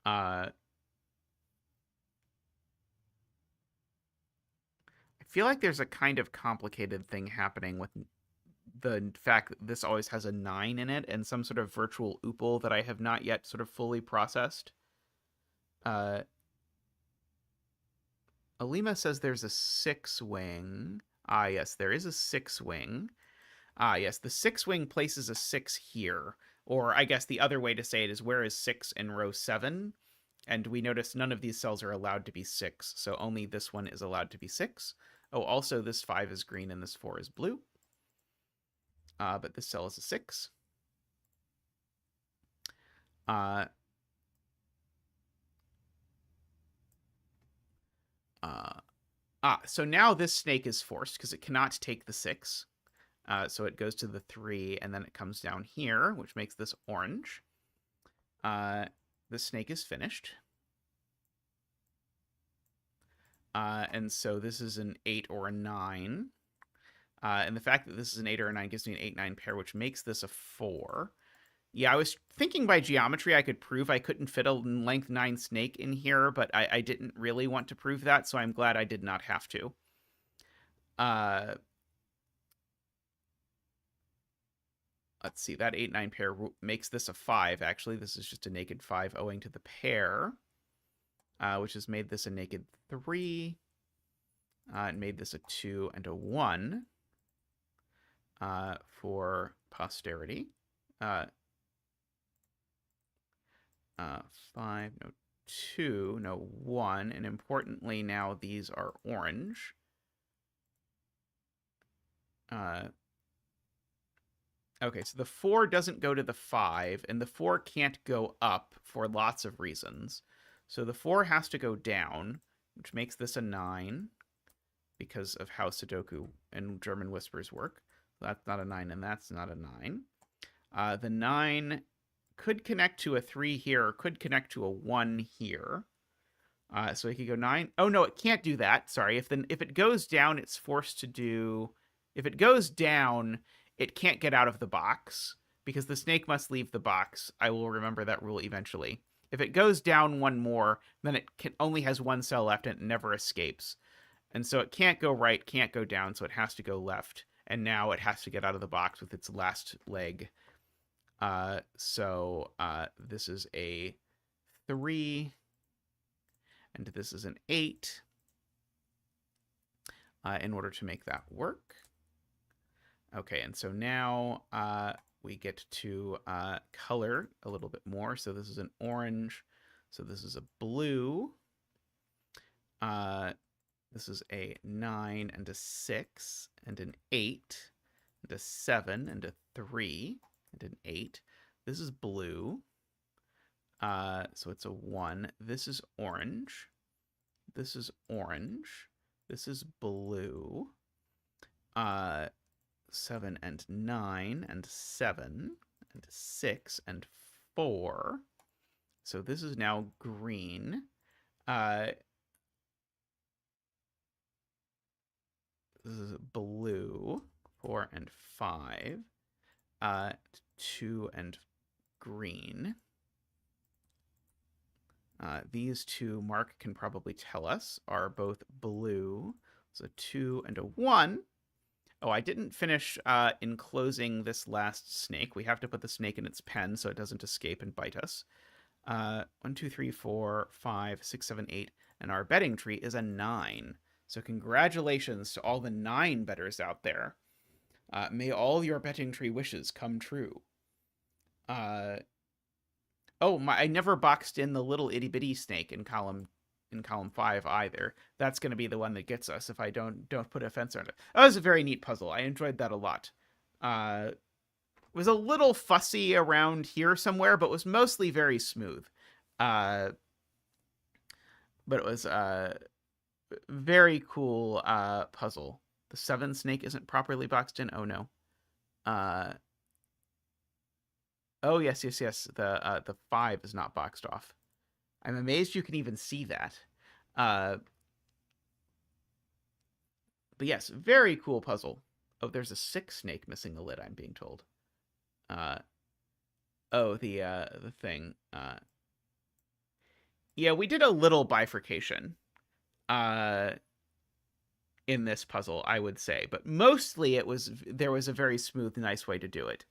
I feel like there's a kind of complicated thing happening with the fact that this always has a 9 in it and some sort of virtual oople that I have not yet sort of fully processed. Alima says there's a 6-wing. Ah, yes, there is a 6-wing. Ah, yes, the 6-wing places a 6 here. Or I guess the other way to say it is where is 6 in row 7? And we notice none of these cells are allowed to be 6, so only this one is allowed to be 6. Oh, also this 5 is green and this 4 is blue. But this cell is a 6. So now this snake is forced because it cannot take the 6. So it goes to the 3, and then it comes down here, which makes this orange. The snake is finished. And so this is an 8 or a 9. And the fact that this is an 8 or a 9 gives me an 8-9 pair, which makes this a 4. Yeah, I was thinking by geometry I could prove I couldn't fit a length 9 snake in here, but I didn't really want to prove that, so I'm glad I did not have to. let's see, that 8-9 pair makes this a 5, actually. This is just a naked 5 owing to the pair, which has made this a naked 3, and made this a 2 and a 1 for posterity. 5, no 2, no 1, and importantly now these are orange. Okay, so the 4 doesn't go to the 5, and the 4 can't go up for lots of reasons. So the 4 has to go down, which makes this a 9 because of how Sudoku and German whispers work. That's not a 9, and that's not a 9. The 9 could connect to a 3 here, or could connect to a 1 here. So it could go 9. Oh, no, it can't do that. Sorry. If it goes down, it's forced to do... If it goes down, it can't get out of the box, because the snake must leave the box. I will remember that rule eventually. If it goes down one more, then it only has one cell left, and it never escapes. And so it can't go right, can't go down, so it has to go left. And now it has to get out of the box with its last leg. So this is a 3, and this is an 8, in order to make that work. Okay, and so now we get to color a little bit more. So this is an orange. So this is a blue. This is a 9 and a 6 and an 8 and a 7 and a 3 and an 8. This is blue. So it's a 1. This is orange. This is orange. This is blue. 7 and 9 and 7 and 6 and 4. So this is now green. This is blue. 4 and 5. 2 and green. These two, Mark can probably tell us, are both blue. So 2 and a 1. Oh, I didn't finish enclosing this last snake. We have to put the snake in its pen so it doesn't escape and bite us. 1, 2, 3, 4, 5, 6, 7, 8. And our betting tree is a 9. So congratulations to all the 9 bettors out there. May all your betting tree wishes come true. I never boxed in the little itty-bitty snake in column 5 either. That's going to be the one that gets us if I don't put a fence around it. That was a very neat puzzle. I enjoyed that a lot. It was a little fussy around here somewhere, but was mostly very smooth. But it was a very cool puzzle. The 7 snake isn't properly boxed in. Oh no. Oh yes. The 5 is not boxed off. I'm amazed you can even see that. But yes, very cool puzzle. Oh, there's a 6 snake missing the lid, I'm being told. The thing. Yeah, we did a little bifurcation in this puzzle, I would say. But mostly there was a very smooth, nice way to do it.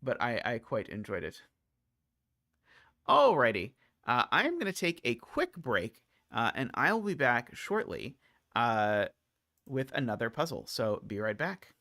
But I quite enjoyed it. Alrighty. I'm going to take a quick break, and I'll be back shortly with another puzzle. So be right back.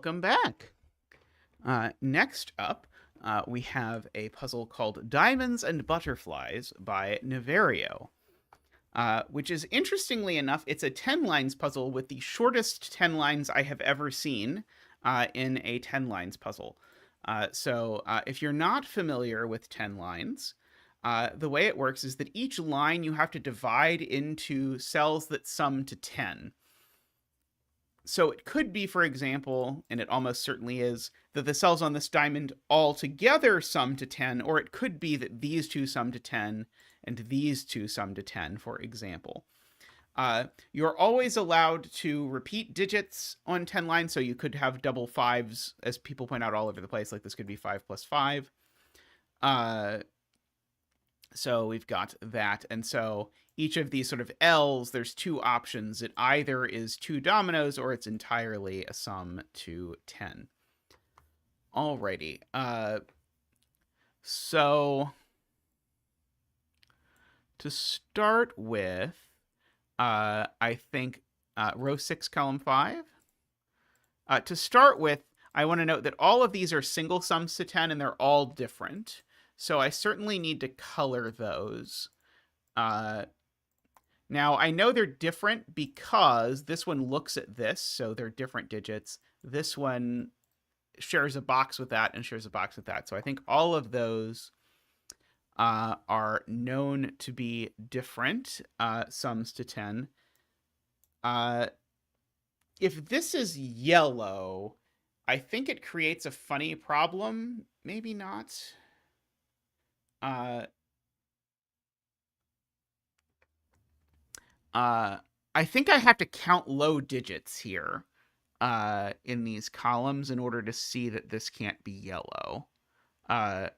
Welcome back. Next up, we have a puzzle called Diamonds and Butterflies by Niverio, which is, interestingly enough, it's a 10 lines puzzle with the shortest 10 lines I have ever seen in a 10 lines puzzle. So if you're not familiar with 10 lines, the way it works is that each line you have to divide into cells that sum to 10. So it could be, for example, and it almost certainly is, that the cells on this diamond all together sum to 10, or it could be that these two sum to 10 and these two sum to 10, for example. You're always allowed to repeat digits on 10 lines, so you could have double fives, as people point out all over the place, like this could be 5 plus 5. So we've got that, and so each of these sort of L's, there's two options. It either is 2 dominoes or it's entirely a sum to 10. Alrighty. So to start with, I think row 6, column 5. To start with, I want to note that all of these are single sums to 10 and they're all different. So I certainly need to color those. Now, I know they're different because this one looks at this, so they're different digits. This one shares a box with that and shares a box with that. So I think all of those are known to be different sums to 10. If this is yellow, I think it creates a funny problem. Maybe not. I think I have to count low digits here in these columns in order to see that this can't be yellow. I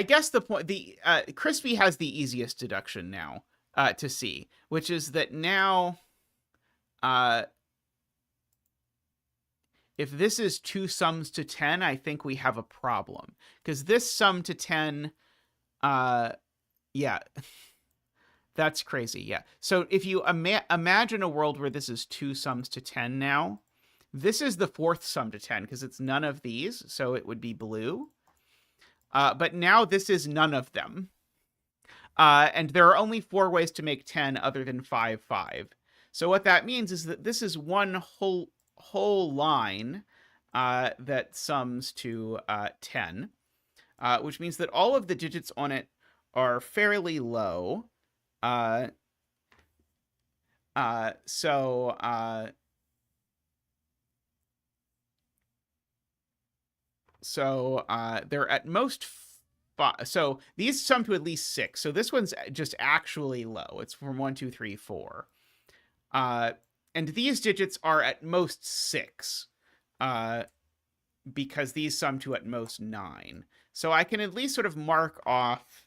guess the point, Crispy has the easiest deduction now to see, which is that now, if this is 2 sums to 10, I think we have a problem, because this sum to 10, yeah, that's crazy. Yeah. So if you imagine a world where this is 2 sums to 10 now, this is the 4th sum to 10 because it's none of these. So it would be blue. But now this is none of them. And there are only 4 ways to make 10 other than 5, 5. So what that means is that this is one whole line that sums to 10. Which means that all of the digits on it are fairly low. So they're at most 5. So these sum to at least 6. So this one's just actually low. It's from 1, 2, 3, 4. And these digits are at most 6. Because these sum to at most 9. So I can at least sort of mark off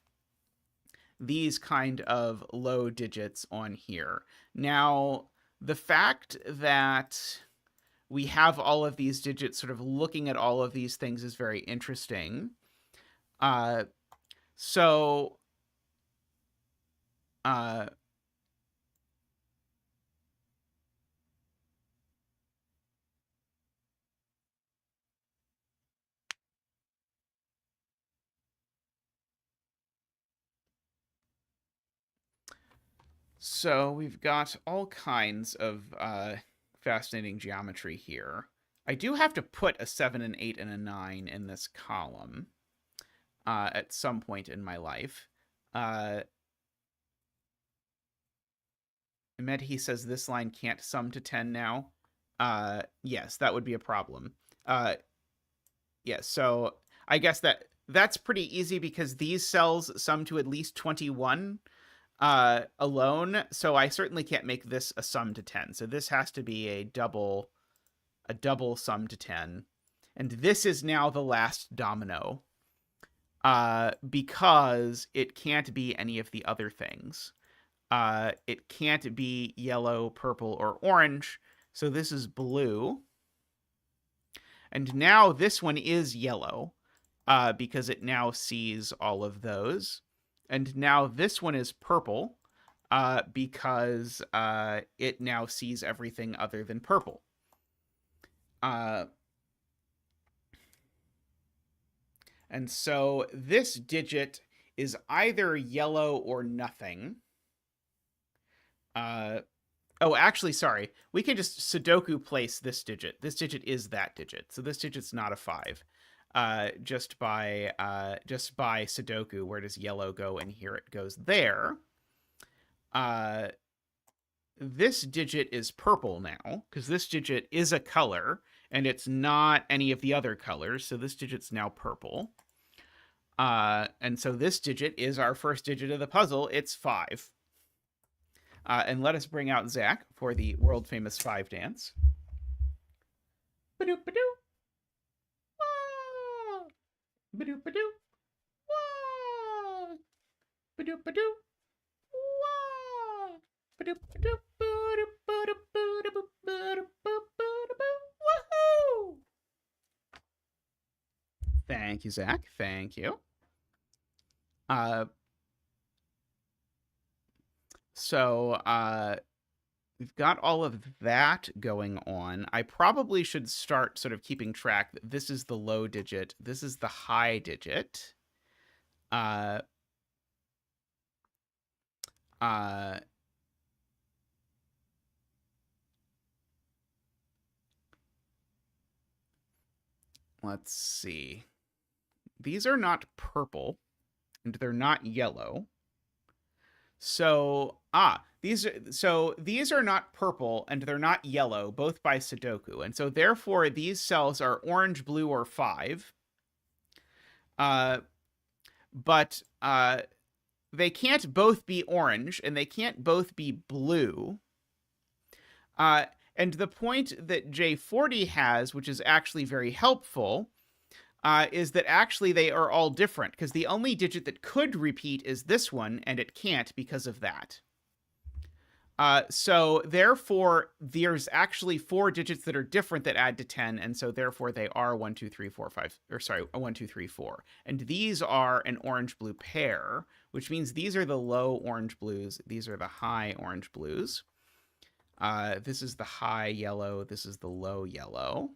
these kind of low digits on here. Now, the fact that we have all of these digits sort of looking at all of these things is very interesting. So we've got all kinds of fascinating geometry here. I do have to put a 7, an 8, and a 9 in this column at some point in my life. Medhi says this line can't sum to 10 now. Yes, that would be a problem. Yes, so I guess that's pretty easy because these cells sum to at least 21 alone, so I certainly can't make this a sum to 10. So this has to be a double sum to 10. And this is now the last domino because it can't be any of the other things. It can't be yellow, purple, or orange, so this is blue. And now this one is yellow because it now sees all of those. And now this one is purple because it now sees everything other than purple. And so this digit is either yellow or nothing. Oh, actually, sorry. We can just Sudoku place this digit. This digit is that digit. So this digit's not a 5. Just by Sudoku, where does yellow go? And here it goes there. This digit is purple now, because this digit is a color, and it's not any of the other colors, so this digit's now purple. And so this digit is our first digit of the puzzle. It's 5. And let us bring out Zach for the world-famous 5 dance. Ba-doop-ba-doo. Wah! Ba-doop-ba-doo. Wah! Ba-doop-ba-doo. Wah! Ba-doop-ba-doo. Woohoo! Thank you, Zach. Thank you. So we've got all of that going on. I probably should start sort of keeping track that this is the low digit, this is the high digit. Let's see. These are not purple, and they're not yellow. So, these are not purple and they're not yellow, both by Sudoku. And so therefore these cells are orange, blue, or 5. But they can't both be orange and they can't both be blue. And the point that J40 has, which is actually very helpful, is that actually they are all different, because the only digit that could repeat is this one, and it can't because of that. So therefore, there's actually 4 digits that are different that add to 10, and so therefore they are 1, 2, 3, 4, 5, or sorry, 1, 2, 3, 4. And these are an orange-blue pair, which means these are the low orange blues, these are the high orange blues. This is the high yellow, this is the low yellow.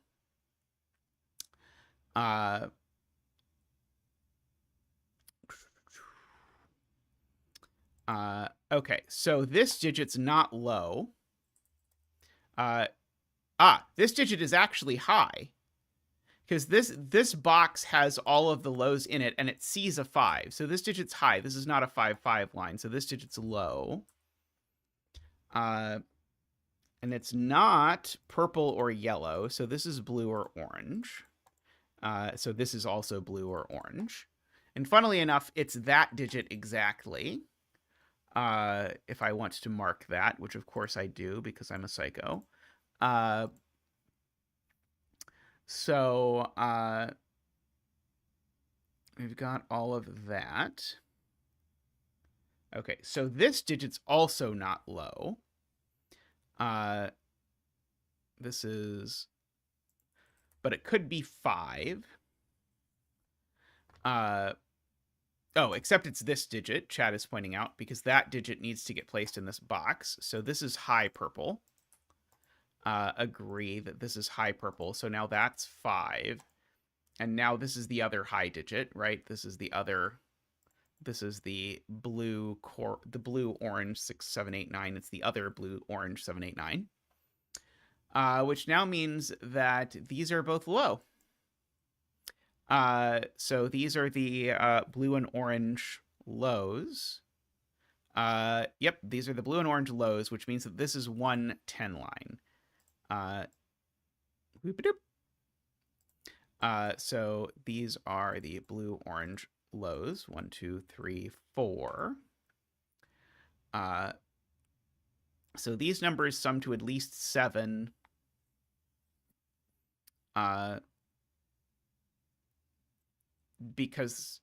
Okay, so this digit's not low. This digit is actually high, because this box has all of the lows in it, and it sees a 5. So this digit's high. This is not a 5-5 line, so this digit's low. And it's not purple or yellow, so this is blue or orange. So this is also blue or orange. And funnily enough, it's that digit exactly. If I want to mark that, which of course I do because I'm a psycho. So we've got all of that. Okay, so this digit's also not low. This is, but it could be 5. Oh, except it's this digit, Chad is pointing out, because that digit needs to get placed in this box. So this is high purple. Agree that this is high purple. So now that's 5. And now this is the other high digit, right? This is the other, this is the blue core, the blue orange 6, 7, 8, 9. It's the other blue orange 7, 8, 9. Which now means that these are both low. So these are the blue and orange lows. Yep, these are the blue and orange lows, which means that this is 1 10 line. So these are the blue orange lows. 1, 2, 3, 4. So these numbers sum to at least 7. Because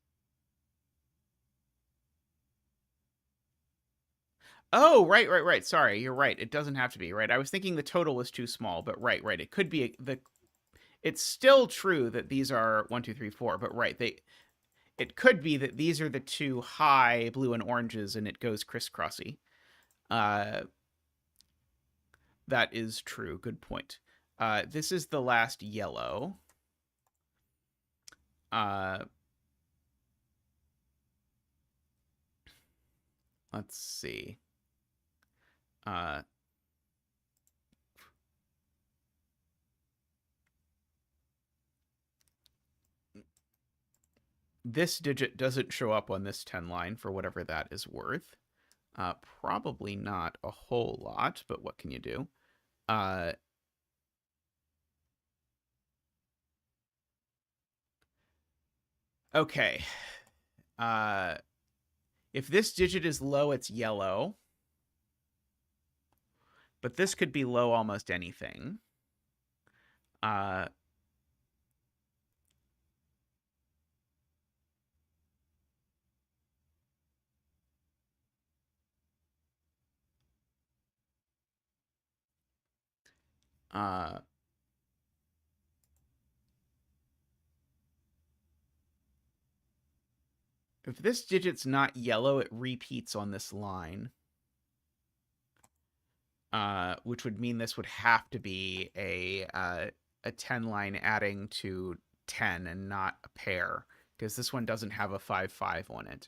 oh, right. Sorry, you're right. It doesn't have to be, right? I was thinking the total was too small, but right. It could be it's still true that these are 1, 2, 3, 4, but right. It could be that these are the 2 high blue and oranges and it goes crisscrossy. That is true. Good point. This is the last yellow. Let's see. This digit doesn't show up on this 10 line for whatever that is worth. Probably not a whole lot, but what can you do? Okay. If this digit is low, it's yellow. But this could be low almost anything. If this digit's not yellow, it repeats on this line. Which would mean this would have to be a 10 line adding to 10 and not a pair, because this one doesn't have a 5-5 on it.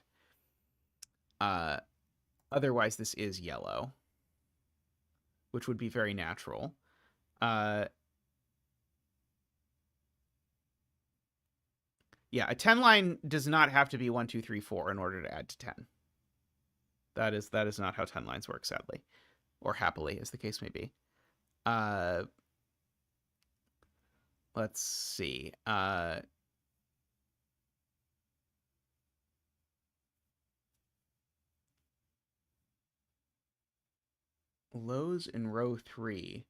Otherwise, this is yellow, which would be very natural. Yeah, a 10 line does not have to be 1, 2, 3, 4 in order to add to 10. That is not how 10 lines work, sadly. Or happily, as the case may be. Let's see. Lows in row 3.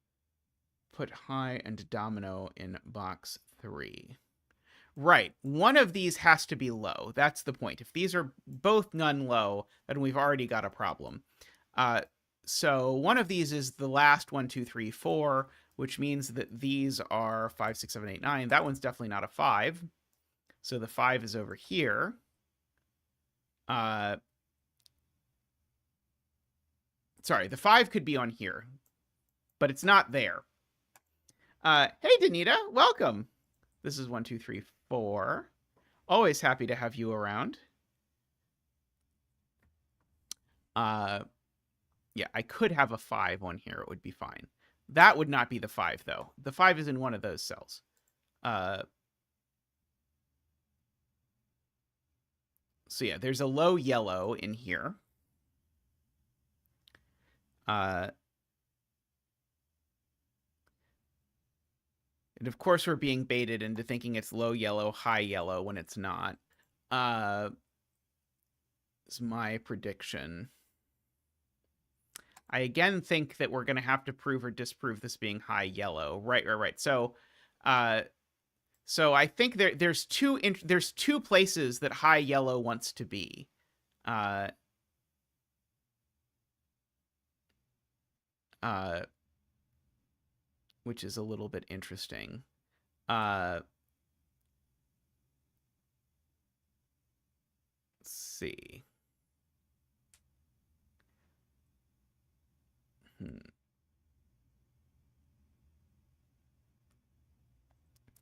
Put high and domino in box 3. Right. One of these has to be low. That's the point. If these are both none low, then we've already got a problem. So one of these is the last 1, 2, 3, 4, which means that these are 5, 6, 7, 8, 9. That one's definitely not a 5. So the 5 is over here. Sorry, the 5 could be on here, but it's not there. Hey, Danita, welcome. This is 1, 2, 3, 4. Always happy to have you around. Yeah, I could have a 5 on here. It would be fine. That would not be the 5, though. The 5 is in one of those cells. So yeah, there's a low yellow in here. And of course, we're being baited into thinking it's low yellow, high yellow when it's not. Is my prediction. I again think that we're going to have to prove or disprove this being high yellow. Right. So I think there's two places that high yellow wants to be. Which is a little bit interesting. Let's see.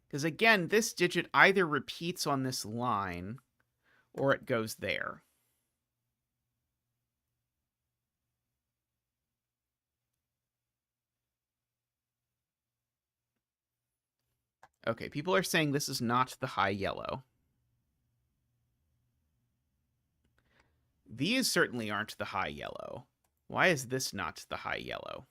Because again, this digit either repeats on this line or it goes there. Okay, people are saying this is not the high yellow. These certainly aren't the high yellow. Why is this not the high yellow?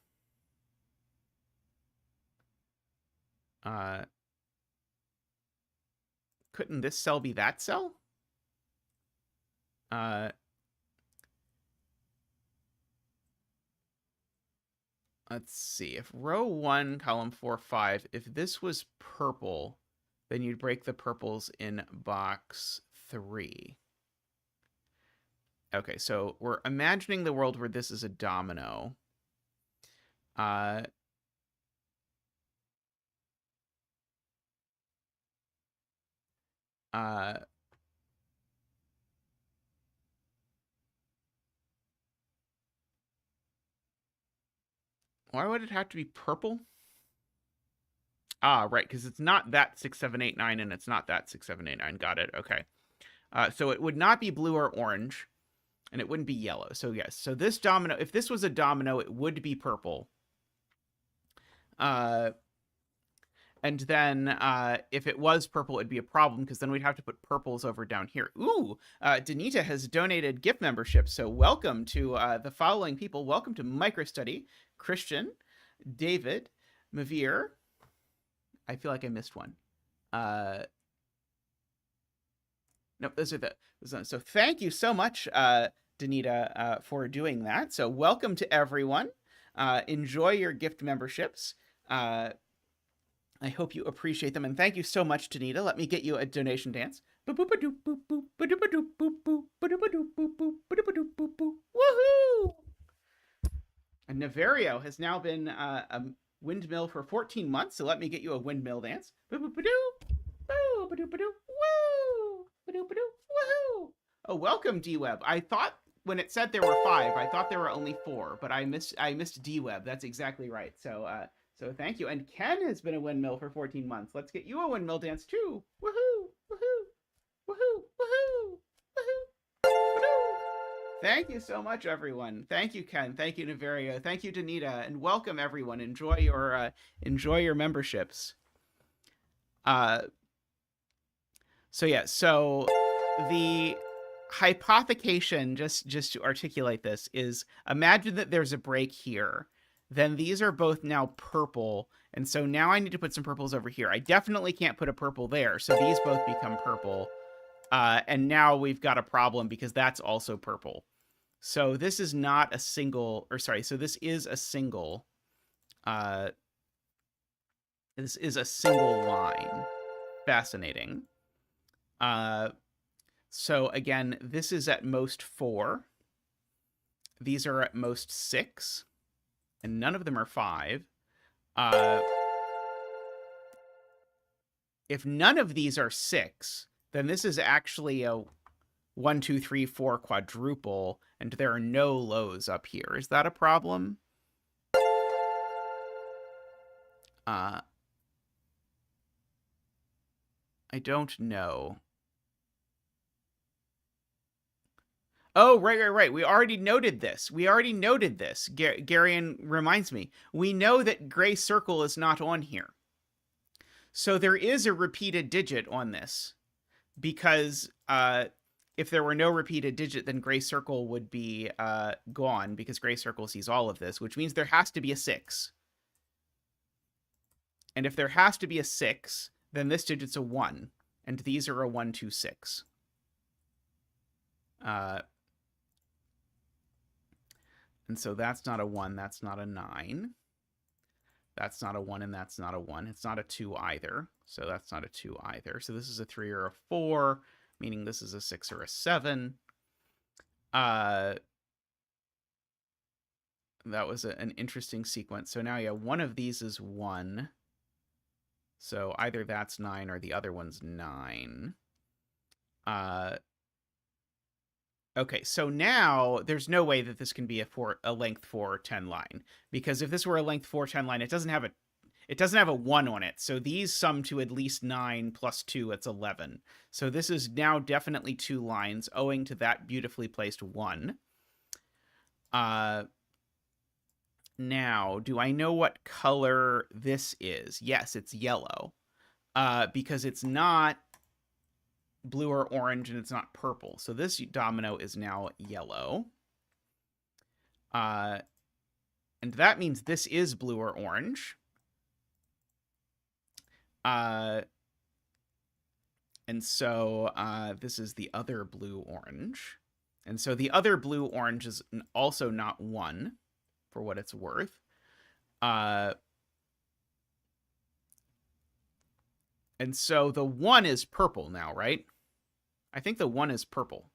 Couldn't this cell be that cell? Let's see. If row 1, column 4, 5, if this was purple, then you'd break the purples in box 3. Okay, so we're imagining the world where this is a domino. Why would it have to be purple? Ah, right, because it's not that 6, 7, 8, 9, and it's not that 6, 7, 8, 9. Got it. Okay. So it would not be blue or orange, and it wouldn't be yellow. So yes. So this domino, if this was a domino, it would be purple. And then if it was purple, it'd be a problem because then we'd have to put purples over down here. Ooh, Danita has donated gift membership. So welcome to the following people. Welcome to Microstudy, Christian, David, Mavir. I feel like I missed one. Nope, those are the. So thank you so much, Danita, for doing that. So welcome to everyone. Enjoy your gift memberships. I hope you appreciate them, and thank you so much, Danita. Let me get you a donation dance. Woohoo! And Niverio has now been a windmill for 14 months, so let me get you a windmill dance. Oh, welcome, D-Web. I thought when it said there were 5, I thought there were only 4, but I missed D-Web. That's exactly right. So thank you. And Ken has been a windmill for 14 months. Let's get you a windmill dance too. Woohoo! Woohoo! Woohoo! Woohoo! Woohoo! Woohoo! Thank you so much, everyone. Thank you, Ken. Thank you, Niverio. Thank you, Danita. And welcome, everyone. Enjoy your memberships. So the hypothecation, just to articulate this, is imagine that there's a break here. Then these are both now purple, and so now I need to put some purples over here. I definitely can't put a purple there, so these both become purple. And now we've got a problem because that's also purple. So this is not a single, or sorry, so this is a single, this is a single line. Fascinating. So again, this is at most 4. These are at most 6. And none of them are 5. If none of these are 6, then this is actually a 1, 2, 3, 4 quadruple, and there are no lows up here. Is that a problem? I don't know. Oh, right. We already noted this. Garion reminds me. We know that gray circle is not on here. So there is a repeated digit on this. Because if there were no repeated digit, then gray circle would be gone, because gray circle sees all of this, which means there has to be a 6. And if there has to be a 6, then this digit's a 1. And these are a 1, 2, 6. And so that's not a 1, that's not a 9. That's not a 1, and that's not a 1. It's not a 2 either, so that's not a 2 either. So this is a 3 or a 4, meaning this is a 6 or a 7. That was an interesting sequence. So now, one of these is 1. So either that's 9 or the other one's 9. Okay, so now there's no way that this can be a length 410 line, because if this were a length 410 line, it doesn't have a 1 on it. So these sum to at least 9 plus 2, it's 11. So this is now definitely 2 lines owing to that beautifully placed 1. Now, do I know what color this is? Yes, it's yellow. Because it's not blue or orange, and it's not purple. So this domino is now yellow. And that means this is blue or orange. And so this is the other blue-orange. And so the other blue-orange is also not 1, for what it's worth. And so the 1 is purple now, right? I think the 1 is purple.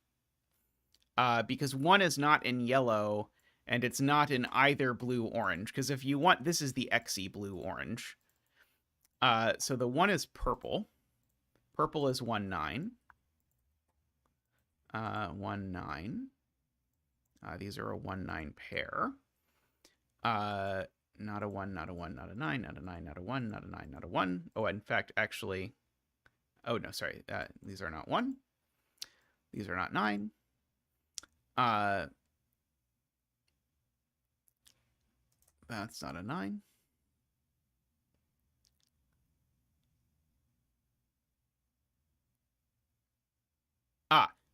Because 1 is not in yellow, and it's not in either blue-orange. Because if you want, this is the XE blue-orange. So the 1 is purple. Purple is 1, 9. 1, 9. These are a 1, 9 pair. not a 1, not a 1, not a 9, not a 9, not a 1, not a 9, not a 1. Oh, in fact, actually, oh no, sorry, these are not 1. These are not 9. That's not a 9.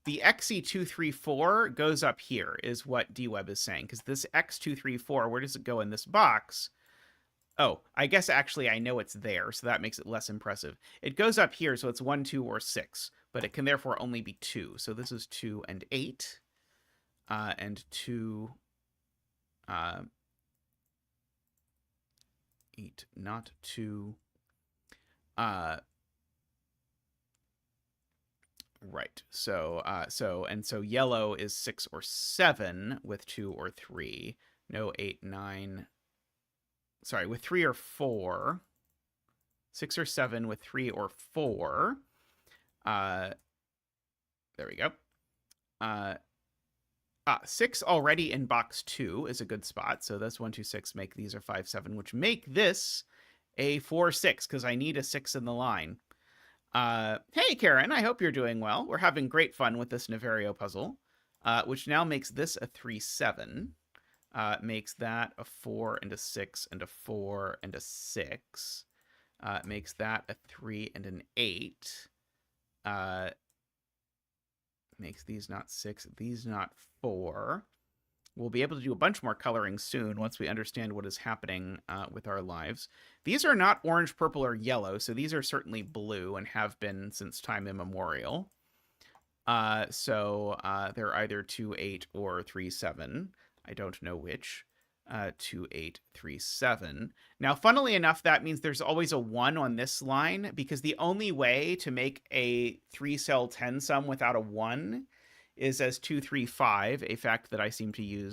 The XE234 goes up here, is what DWeb is saying, because this X234, where does it go in this box? Oh, I guess actually I know it's there, so that makes it less impressive. It goes up here, so it's 1, 2, or 6, but it can therefore only be 2. So this is 2 and 8, and 2, 8, not 2. Right. So yellow is 6 or 7 with 2 or 3. No 8, 9. Sorry, with 3 or 4. 6 or 7 with 3 or 4. There we go. 6 already in box 2 is a good spot. So that's 1, 2, 6. Make these are 5, 7, which make this a 4, 6, because I need a 6 in the line. Hey, Karen, I hope you're doing well. We're having great fun with this Niverio puzzle, which now makes this a 3, 7. Makes that a 4 and a 6 and a 4 and a 6. Makes that a 3 and an 8. Makes these not 6, these not 4. We'll be able to do a bunch more coloring soon once we understand what is happening with our lives. These are not orange, purple, or yellow, so these are certainly blue and have been since time immemorial. So they're either 2, 8 or 3, 7. I don't know which. 2, 8, 3, 7. Now, funnily enough, that means there's always a 1 on this line, because the only way to make a 3-cell 10 sum without a 1 is as 2, 3, 5, a fact that I seem to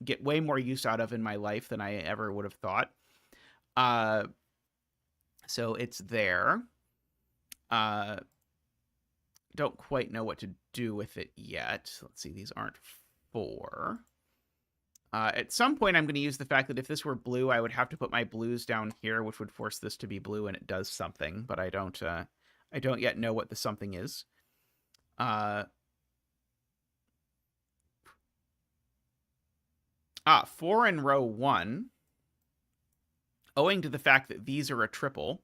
get way more use out of in my life than I ever would have thought. So it's there. Don't quite know what to do with it yet. Let's see, these aren't 4. At some point, I'm going to use the fact that if this were blue, I would have to put my blues down here, which would force this to be blue, and it does something, but I don't yet know what the something is. 4 in row 1, owing to the fact that these are a triple,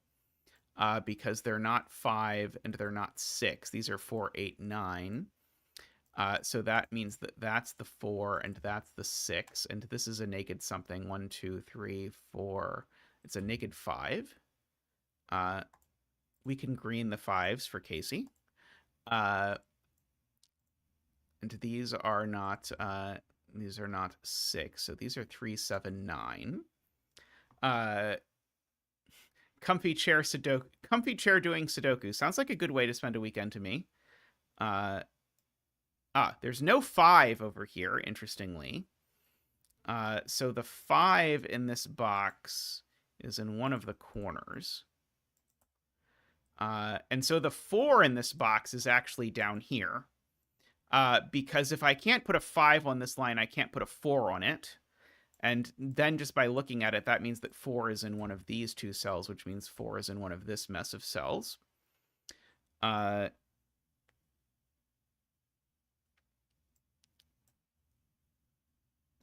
because they're not 5 and they're not 6. These are 4, 8, 9. So that means that that's the 4 and that's the 6. And this is a naked something. 1, 2, 3, 4. It's a naked 5. We can green the 5s for Casey. And these are not 6. So these are 3, 7, 9. Comfy chair doing Sudoku. Sounds like a good way to spend a weekend to me. There's no 5 over here, interestingly. So the 5 in this box is in one of the corners. And so the 4 in this box is actually down here. Because if I can't put a 5 on this line, I can't put a 4 on it. And then just by looking at it, that means that 4 is in one of these 2 cells, which means 4 is in one of this mess of cells.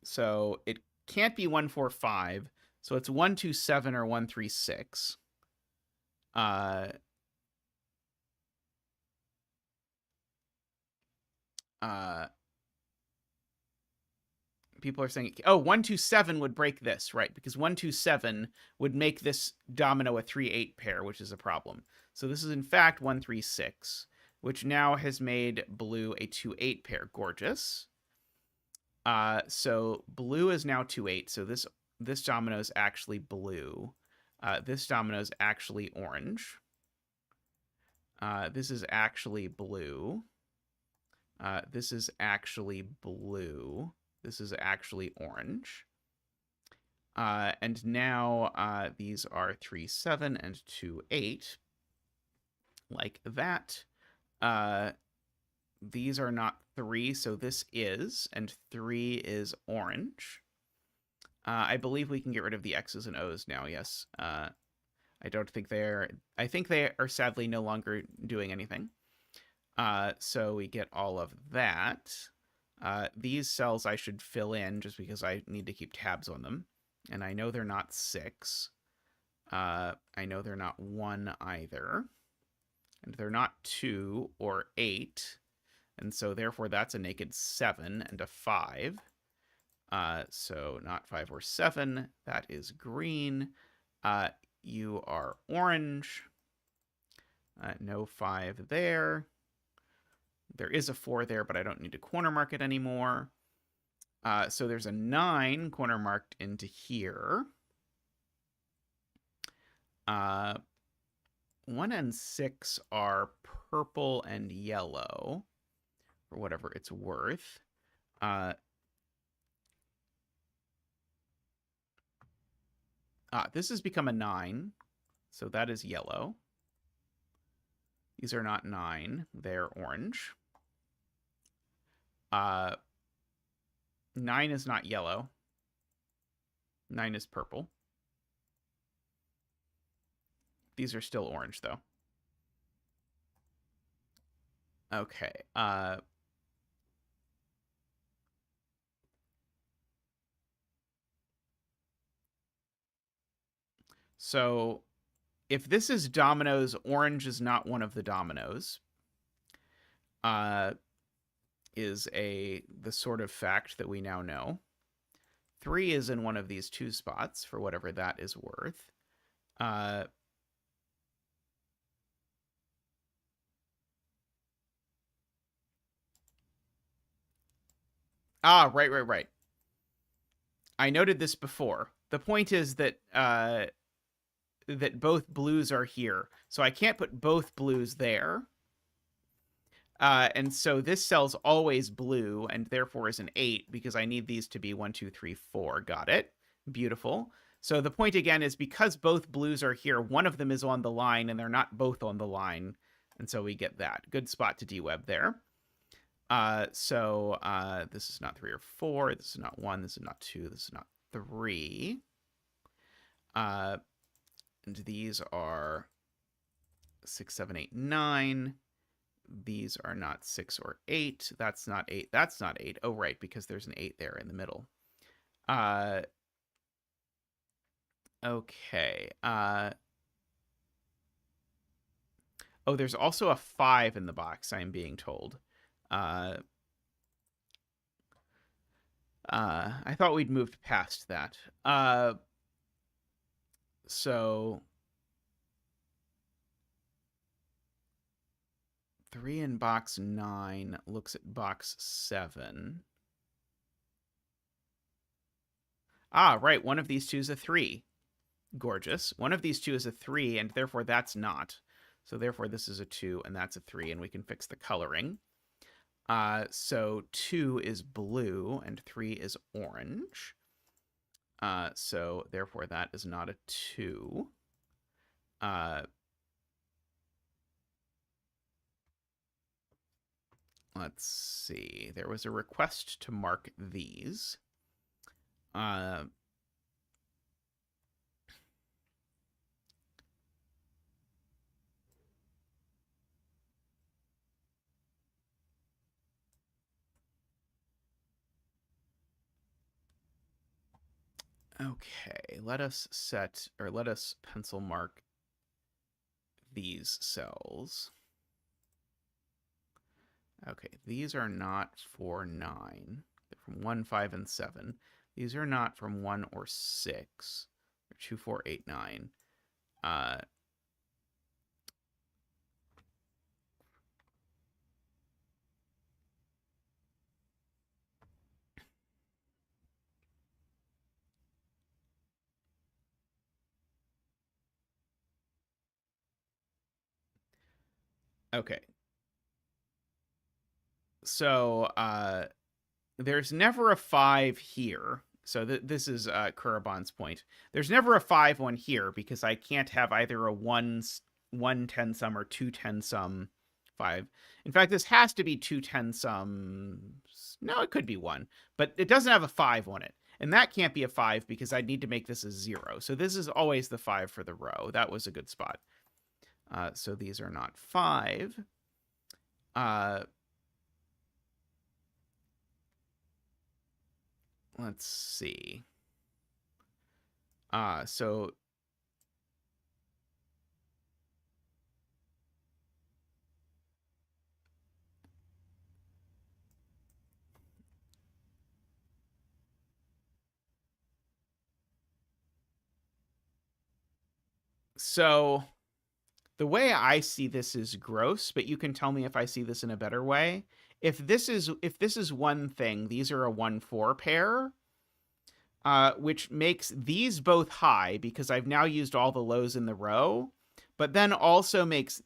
So it can't be 1, 4, 5. So it's 1, 2, 7 or 1, 3, 6. People are saying, oh, 1, 2, 7 would break this, right? Because 1, 2, 7 would make this domino a 3, 8 pair, which is a problem. So this is in fact 1, 3, 6, which now has made blue a 2, 8 pair. Gorgeous. So blue is now 2, 8. So this domino is actually blue. This domino is actually orange. This is actually blue. This is actually blue. This is actually orange. And now these are 3, 7 and 2, 8. Like that. These are not 3, so this is, and 3 is orange. I believe we can get rid of the X's and O's now, yes. I don't think I think they are sadly no longer doing anything. So we get all of that. These cells I should fill in just because I need to keep tabs on them. And I know they're not 6. I know they're not 1 either. And they're not 2 or 8. And so therefore that's a naked 7 and a 5. So not 5 or 7. That is green. You are orange. No 5 there. There is a 4 there, but I don't need to corner mark it anymore. So there's a 9 corner marked into here. 1 and 6 are purple and yellow, for whatever it's worth. This has become a 9, so that is yellow. These are not 9, they're orange. 9 is not yellow. 9 is purple. These are still orange, though. Okay. So if this is dominoes, orange is not one of the dominoes. Is the sort of fact that we now know. 3 is in one of these 2 spots, for whatever that is worth. Right. I noted this before. The point is that that both blues are here. So I can't put both blues there. And so this cell's always blue and therefore is an 8 because I need these to be 1, 2, 3, 4. Got it. Beautiful. So the point again is because both blues are here, one of them is on the line and they're not both on the line. And so we get that. Good spot to deweb there. So this is not 3 or 4. This is not 1. This is not 2. This is not 3. And these are 6, 7, 8, 9. These are not 6 or 8. That's not 8. That's not 8. Oh, right, because there's an 8 there in the middle. Okay. Oh, there's also a 5 in the box, I'm being told. I thought we'd moved past that. So 3 in box 9 looks at box 7. Right. One of these two is a 3. Gorgeous. One of these two is a 3, and therefore that's not. So therefore this is a 2, and that's a 3, and we can fix the coloring. So 2 is blue, and 3 is orange. So therefore that is not a 2. Let's see. There was a request to mark these. Okay, let us pencil mark these cells. Okay, these are not for 9. They're from 1, 5, and 7. These are not from 1 or 6. They're 2, 4, 8, 9. Okay. So, there's never a 5 here. So this is Kurabon's point. There's never a 5 one here because I can't have either a 1 10 sum or 2 10 sum 5. In fact, this has to be 2 10 sums. No, it could be 1, but it doesn't have a 5 on it. And that can't be a 5 because I'd need to make this a 0. So this is always the 5 for the row. That was a good spot. So these are not 5. Let's see. So the way I see this is gross, but you can tell me if I see this in a better way. If this is one thing, these are a 1-4 pair, which makes these both high because I've now used all the lows in the row, but then also makes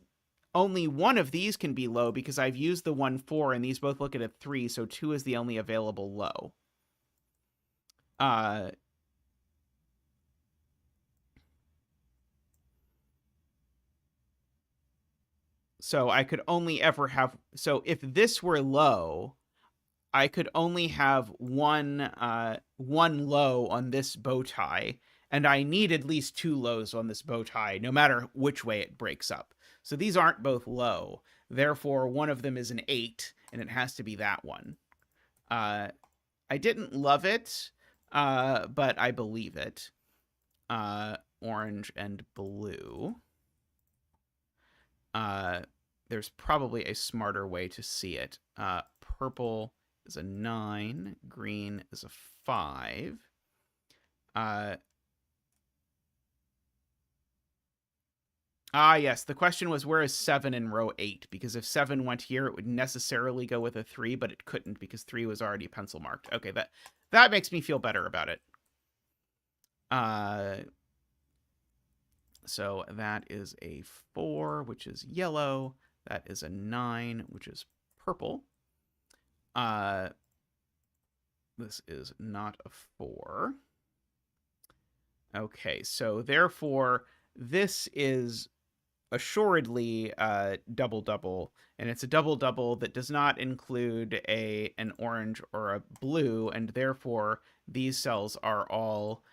only one of these can be low because I've used the 1-4 and these both look at a 3, so 2 is the only available low. So I could only ever have... So if this were low, I could only have one low on this bow tie, and I need at least 2 lows on this bow tie, no matter which way it breaks up. So these aren't both low. Therefore, one of them is an 8, and it has to be that one. I didn't love it, but I believe it. Orange and blue. There's probably a smarter way to see it. Purple is a 9. Green is a 5. Yes. The question was, where is 7 in row 8? Because if 7 went here, it would necessarily go with a 3, but it couldn't because 3 was already pencil marked. Okay, that makes me feel better about it. So that is a 4, which is yellow. That is a 9, which is purple. This is not a 4. Okay, so therefore, this is assuredly double-double, and it's a double-double that does not include an orange or a blue, and therefore these cells are all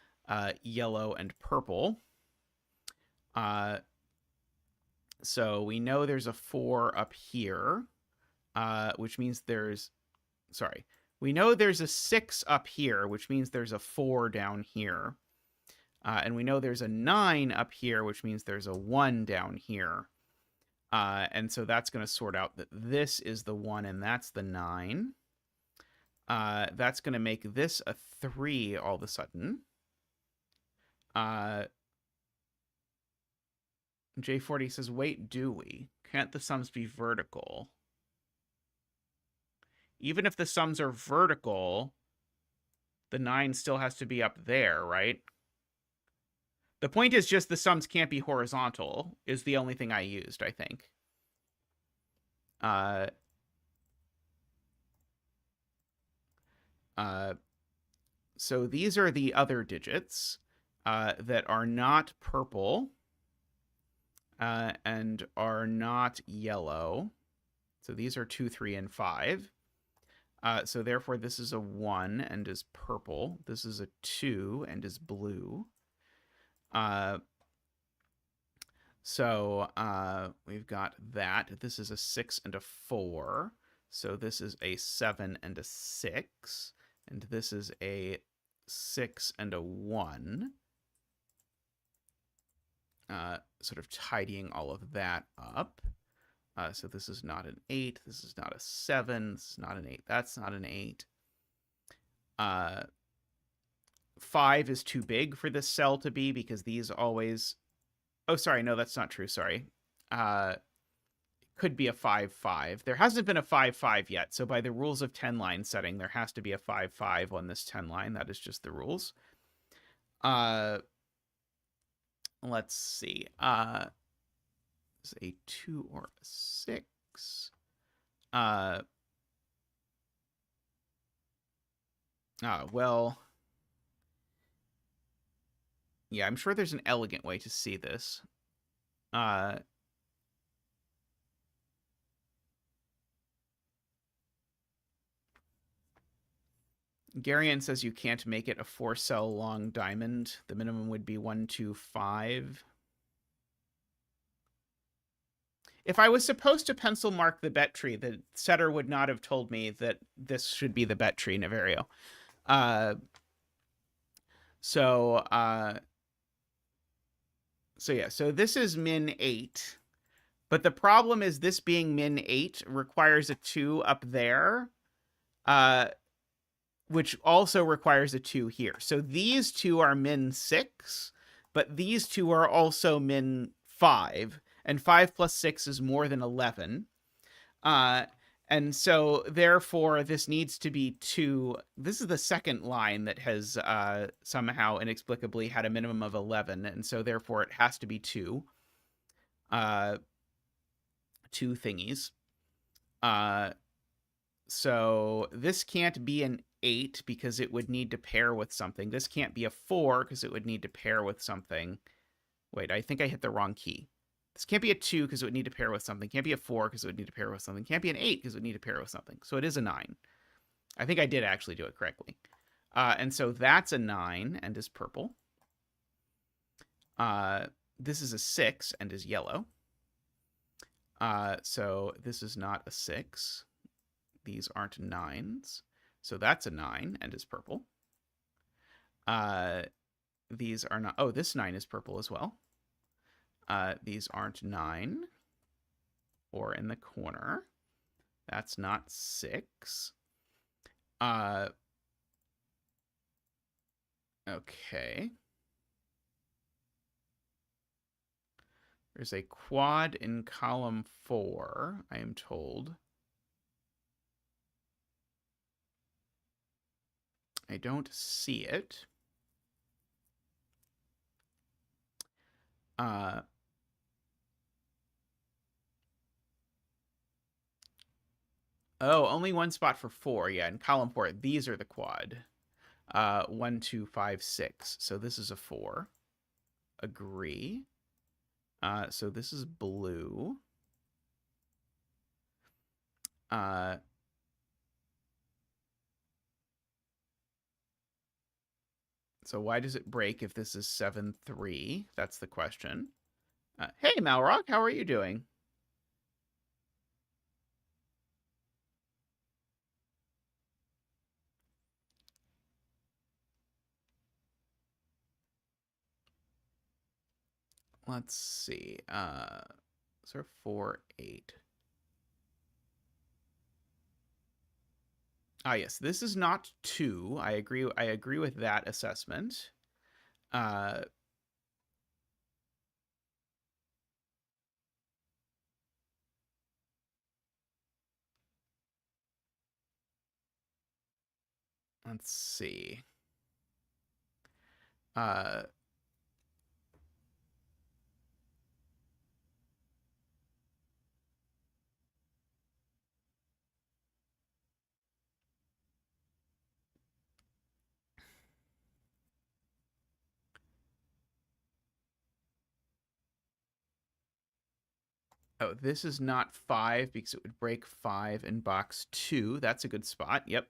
yellow and purple. So we know there's a 4 up here, which means there's... Sorry. We know there's a 6 up here, which means there's a 4 down here. And we know there's a 9 up here, which means there's a 1 down here. And so that's going to sort out that this is the 1 and that's the 9. That's going to make this a 3 all of a sudden. J40 says, wait, do we? Can't the sums be vertical? Even if the sums are vertical, the 9 still has to be up there, right? The point is just the sums can't be horizontal, is the only thing I used, I think. So these are the other digits that are not purple and are not yellow. So these are 2, 3, and 5. So therefore, this is a 1 and is purple. This is a 2 and is blue. So we've got that. This is a 6 and a 4. So this is a 7 and a 6. And this is a 6 and a 1. Sort of tidying all of that up. So this is not an 8. This is not a 7. This is not an 8. That's not an 8. 5 is too big for this cell to be because these always... Oh, sorry. No, that's not true. Sorry. It could be a 5, 5. There hasn't been a 5, 5 yet. So by the rules of 10 line setting, there has to be a 5, 5 on this 10 line. That is just the rules. Let's see. Is a 2 or a 6? Well, yeah, I'm sure there's an elegant way to see this. Garion says you can't make it a 4-cell long diamond. The minimum would be 1, 2, 5. If I was supposed to pencil mark the bet tree, the setter would not have told me that this should be the bet tree, Niverio. So yeah, so this is min 8. But the problem is this being min 8 requires a 2 up there, which also requires a 2 here. So these two are min 6, but these two are also min 5. And 5 plus 6 is more than 11. And so, therefore, this needs to be 2. This is the second line that has somehow inexplicably had a minimum of 11. And so, therefore, it has to be 2. 2 thingies. So this can't be an 8 because it would need to pair with something. This can't be a 4 because it would need to pair with something. Wait, I think I hit the wrong key. This can't be a 2 because it would need to pair with something. Can't be a 4 because it would need to pair with something. Can't be an 8 because it would need to pair with something. So it is a 9. I think I did actually do it correctly. And so that's a 9 and is purple. This is a 6 and is yellow. So this is not a 6. These aren't 9s. So that's a 9 and is purple. These are not... Oh, this 9 is purple as well. These aren't 9 or in the corner. That's not 6. Okay. There's a quad in column 4, I am told. I don't see it. Oh, only one spot for 4. Yeah, in column 4, these are the quad. 1, 2, 5, 6. So this is a 4. Agree. So this is blue. So why does it break if this is 7, 3? That's the question. Hey, Malrock, how are you doing? Let's see. So 4, 8. Ah, yes, this is not 2. I agree with that assessment. Let's see. Oh, this is not 5 because it would break 5 in box 2. That's a good spot. Yep.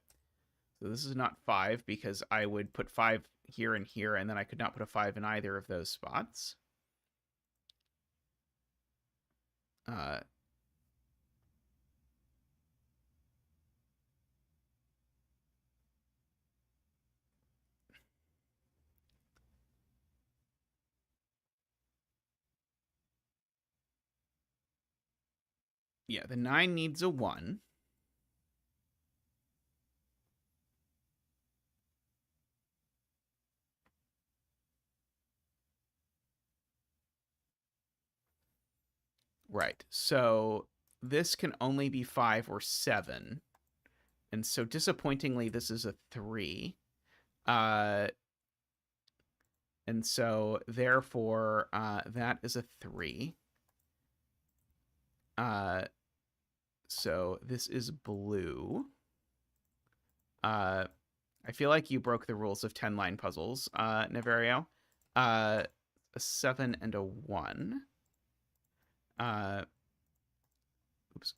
So this is not 5 because I would put 5 here and here, and then I could not put a 5 in either of those spots. Yeah, the 9 needs a 1. Right. So this can only be 5 or 7. And so disappointingly, this is a 3. And so therefore, that is a 3. So this is blue. I feel like you broke the rules of 10-line puzzles, Niverio. A 7 and a 1. Oops.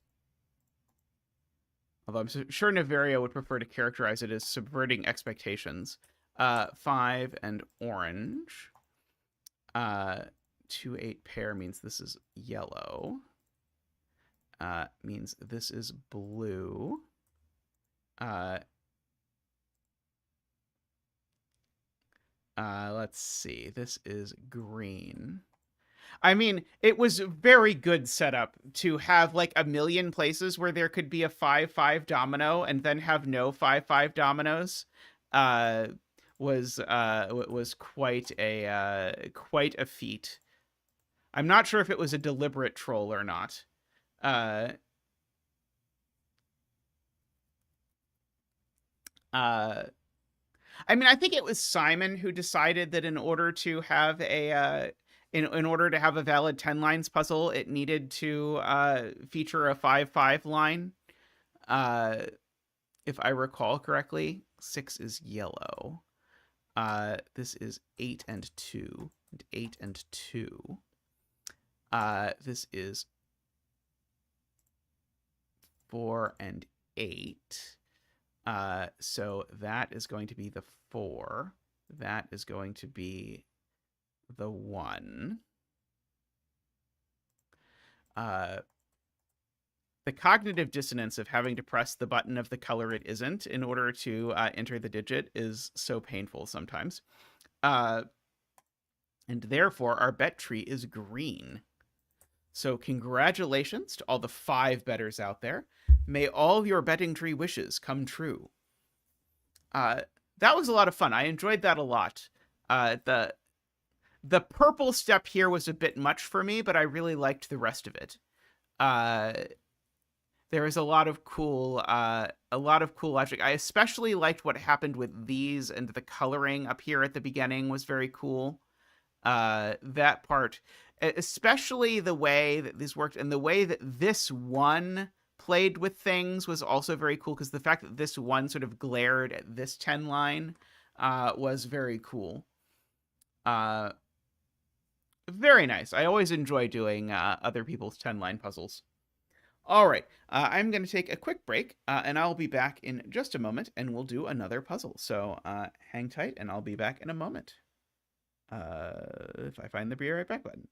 Although I'm sure Niverio would prefer to characterize it as subverting expectations. 5 and orange. 2-8 pair means this is yellow. Means this is blue. Let's see. This is green. I mean, it was a very good setup to have like a million places where there could be a 5-5 domino and then have no 5-5 dominoes. Was quite a feat. I'm not sure if it was a deliberate troll or not. I mean, I think it was Simon who decided that in order to have a in order to have a valid 10 lines puzzle, it needed to feature a 5-5 line. If I recall correctly, 6 is yellow. This is 8 and 2, and 8 and 2. This is 4 and 8. So that is going to be the 4. That is going to be the 1. The cognitive dissonance of having to press the button of the color it isn't in order to enter the digit is so painful sometimes. And therefore, our bet tree is green. So congratulations to all the 5 bettors out there. May all your betting tree wishes come true. That was a lot of fun. I enjoyed that a lot. The purple step here was a bit much for me, but I really liked the rest of it. There was a lot of cool logic. I especially liked what happened with these, and the coloring up here at the beginning was very cool. That part, especially the way that this worked and the way that this one played with things was also very cool, because the fact that this one sort of glared at this 10 line was very cool. Very nice. I always enjoy doing other people's 10 line puzzles. All right, I'm going to take a quick break, and I'll be back in just a moment, and we'll do another puzzle. So hang tight, and I'll be back in a moment. If I find the be right back button.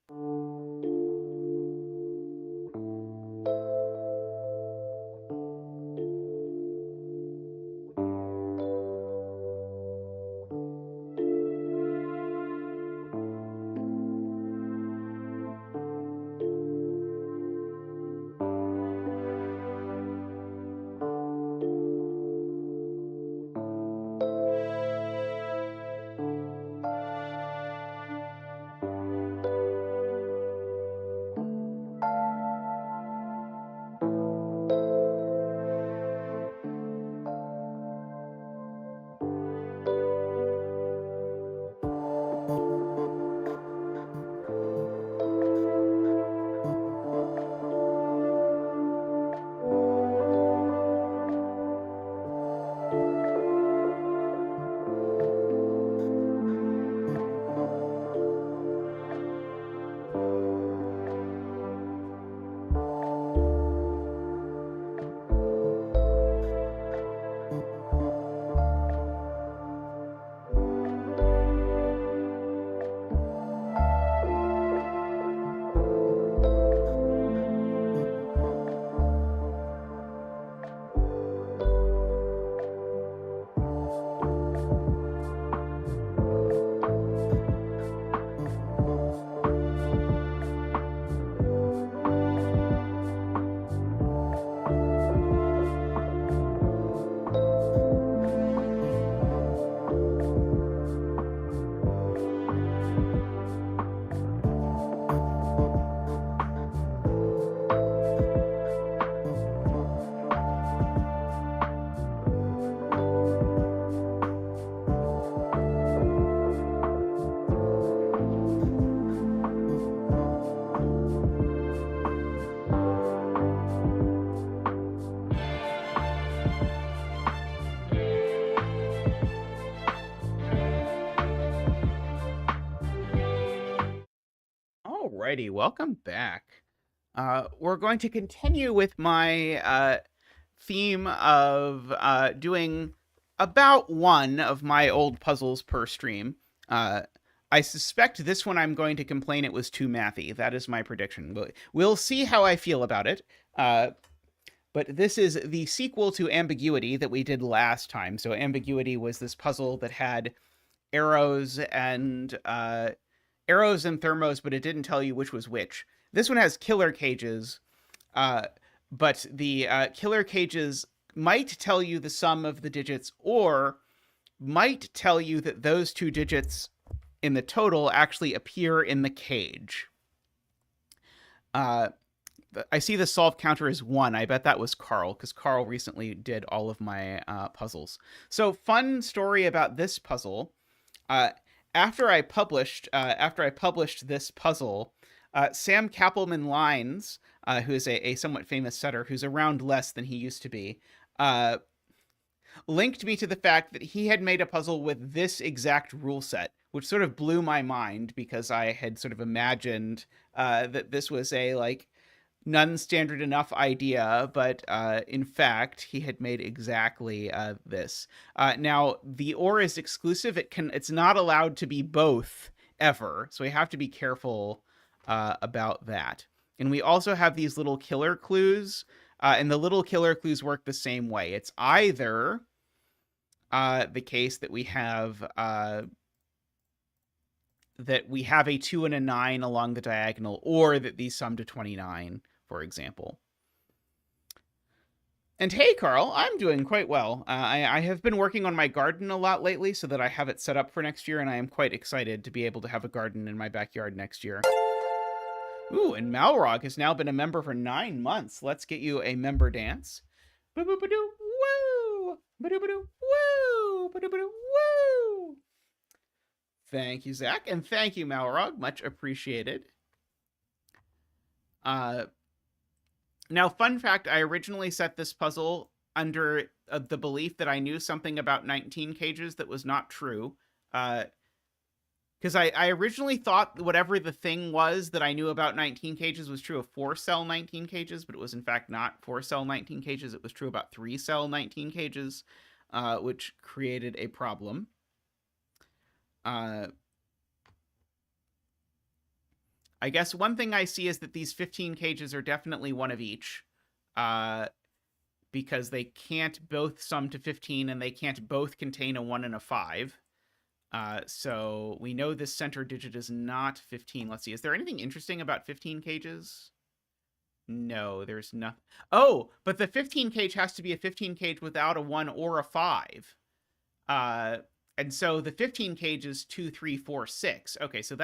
Alrighty, welcome back. We're going to continue with my theme of doing about one of my old puzzles per stream. I suspect this one I'm going to complain it was too mathy. That is my prediction. We'll see how I feel about it. But this is the sequel to Ambiguity that we did last time. So Ambiguity was this puzzle that had arrows and thermos, but it didn't tell you which was which. This one has killer cages, but the killer cages might tell you the sum of the digits, or might tell you that those two digits in the total actually appear in the cage. I see the solve counter is 1. I bet that was Carl, because Carl recently did all of my puzzles. So, fun story about this puzzle. After I published this puzzle, Sam Kappelman Lines, who is a somewhat famous setter who's around less than he used to be, linked me to the fact that he had made a puzzle with this exact rule set, which sort of blew my mind because I had sort of imagined that this was a non-standard enough idea, but in fact he had made exactly this. Now the OR is exclusive. It's not allowed to be both ever, so we have to be careful about that. And we also have these little killer clues, and the little killer clues work the same way. It's either the case that we have a 2 and a 9 along the diagonal, or that these sum to 29, for example. And hey, Carl, I'm doing quite well. I have been working on my garden a lot lately so that I have it set up for next year, and I am quite excited to be able to have a garden in my backyard next year. Ooh, and Malrog has now been a member for 9 months. Let's get you a member dance. Boo-boo-ba-doo, woo! Ba-doo-ba-doo, woo! Ba-doo-ba-doo, woo! Thank you, Zach, and thank you, Malrog. Much appreciated. Now, fun fact, I originally set this puzzle under the belief that I knew something about 19 cages that was not true. Because I originally thought whatever the thing was that I knew about 19 cages was true of 4-cell 19 cages, but it was in fact not 4-cell 19 cages. It was true about 3-cell 19 cages, which created a problem. I guess one thing I see is that these 15 cages are definitely one of each, because they can't both sum to 15 and they can't both contain a 1 and a 5. So we know this center digit is not 15. Let's see. Is there anything interesting about 15 cages? No, there's nothing. Oh, but the 15 cage has to be a 15 cage without a 1 or a 5. And so the 15 cage is 2, 3, 4, 6. Okay, so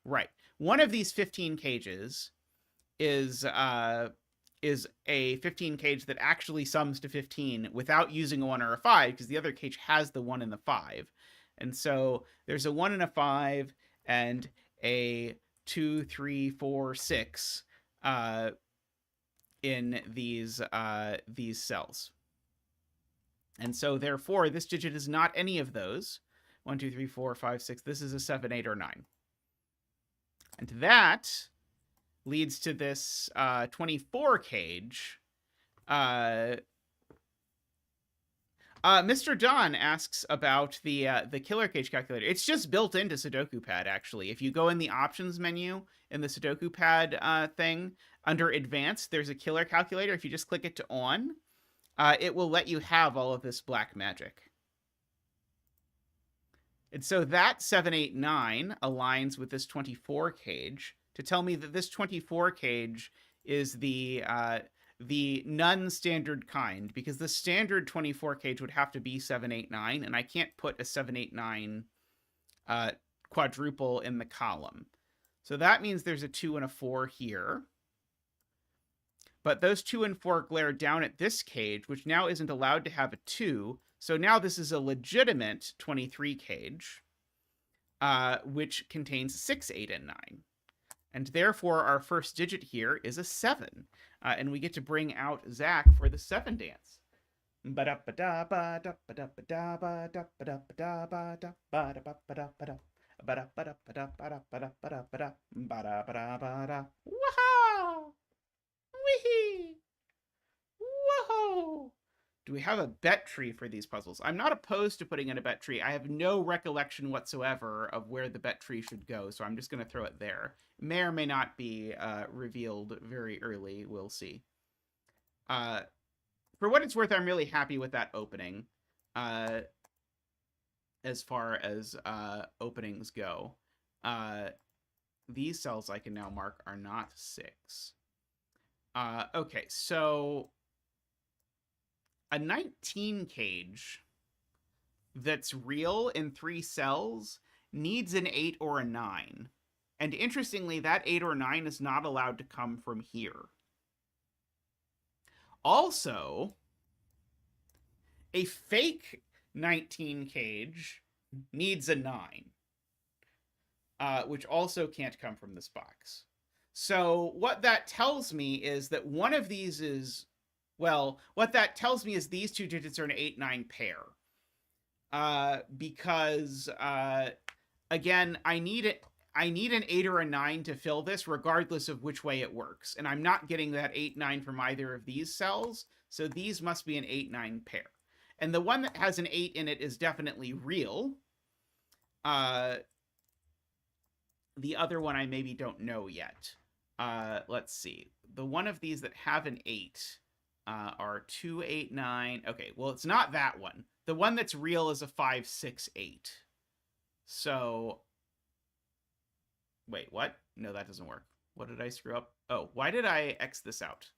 right. One of these 15 cages is a 15 cage that actually sums to 15 without using a 1 or a 5, because the other cage has the 1 and the 5. And so there's a 1 and a 5 and a 2, 3, 4, 6 in these cells. And so therefore this digit is not any of those. 1, 2, 3, 4, 5, 6. This is a 7, 8, or 9. And that leads to this 24 cage. Mr. Don asks about the killer cage calculator. It's just built into Sudoku Pad, actually. If you go in the options menu in the Sudoku Pad thing, under advanced, there's a killer calculator. If you just click it to on, it will let you have all of this black magic. And so that 7, 8, 9 aligns with this 24 cage to tell me that this 24 cage is the non-standard kind, because the standard 24 cage would have to be 7, 8, 9, and I can't put a 7, 8, 9 quadruple in the column. So that means there's a 2 and a 4 here. But those 2 and 4 glare down at this cage, which now isn't allowed to have a 2. So now this is a legitimate 23 cage, which contains 6, 8, and 9. And therefore, our first digit here is a 7. And we get to bring out Zach for the 7 dance. Wow! Wee! Do we have a bet tree for these puzzles? I'm not opposed to putting in a bet tree. I have no recollection whatsoever of where the bet tree should go, so I'm just going to throw it there. It may or may not be revealed very early. We'll see. For what it's worth, I'm really happy with that opening as far as openings go. These cells I can now mark are not 6. Okay, so a 19 cage that's real in 3 cells needs an 8 or a 9. And interestingly, that 8 or 9 is not allowed to come from here. Also, a fake 19 cage needs a 9, which also can't come from this box. So what that tells me is that one of these is, well, what that tells me is these two digits are an 8-9 pair. Because, again, I need an 8 or a 9 to fill this, regardless of which way it works. And I'm not getting that 8-9 from either of these cells, so these must be an 8-9 pair. And the one that has an 8 in it is definitely real. The other one I maybe don't know yet. Let's see. The one of these that have an 8 are 2, 8, 9. Okay, well, it's not that one. The one that's real is a 5, 6, 8. So, wait, what? No, that doesn't work. What did I screw up? Oh, why did I X this out?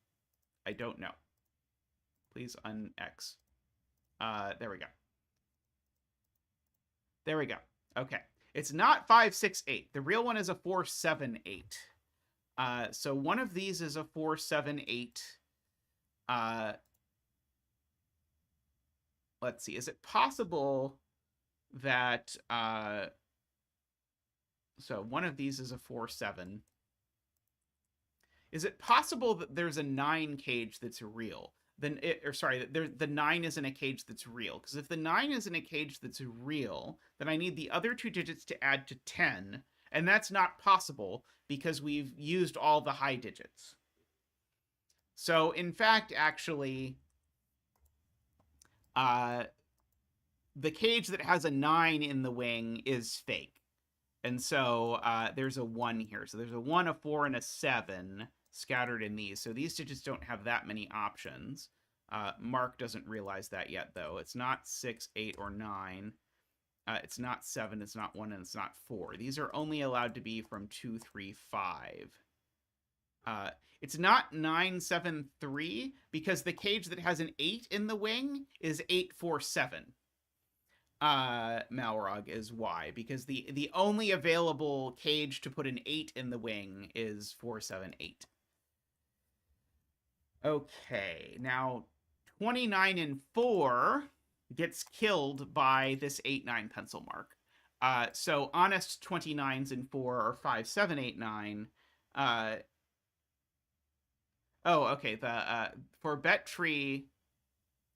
I don't know. Please un-X. There we go. There we go. Okay. It's not 5, 6, 8. The real one is a 4, 7, 8. So one of these is a 4, 7, 8. Let's see. Is it possible that... so one of these is a 4, 7. Is it possible that there's a 9 cage that's real? Then the 9 is in a cage that's real. Because if the 9 is in a cage that's real, then I need the other 2 digits to add to 10. And that's not possible because we've used all the high digits. So, in fact, actually, the cage that has a 9 in the wing is fake. And so there's a 1 here. So there's a 1, a 4, and a 7 scattered in these. So these digits don't have that many options. Mark doesn't realize that yet, though. It's not 6, 8, or 9. It's not 7, it's not 1, and it's not 4. These are only allowed to be from 2, 3, 5. It's not 9, 7, 3, because the cage that has an 8 in the wing is 8, 4, 7. Malrog is why, because the only available cage to put an 8 in the wing is 4, 7, 8. Okay, now 29 and 4 gets killed by this 8, 9 pencil mark. So honest 29s and 4 are 5, 7, 8, 9. Oh, okay. For bet tree,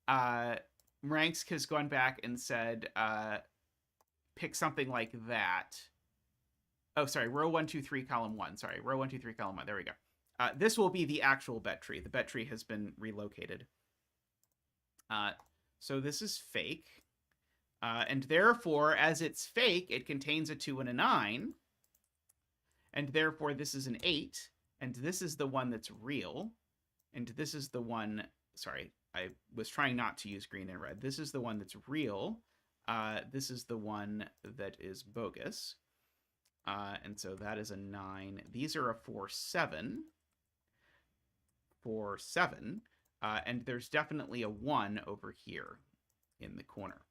Ranks has gone back and said, pick something like that. Oh, sorry, row 1, 2, 3, column 1. Sorry, row 1, 2, 3, column 1. There we go. This will be the actual bet tree. The bet tree has been relocated. So this is fake. And therefore, as it's fake, it contains a 2 and a 9. And therefore, this is an 8. And this is the one that's real. And this is the one... Sorry, I was trying not to use green and red. This is the one that's real. This is the one that is bogus. And so that is a 9. These are a 4, 7. 4, 7. And there's definitely a 1 over here in the corner.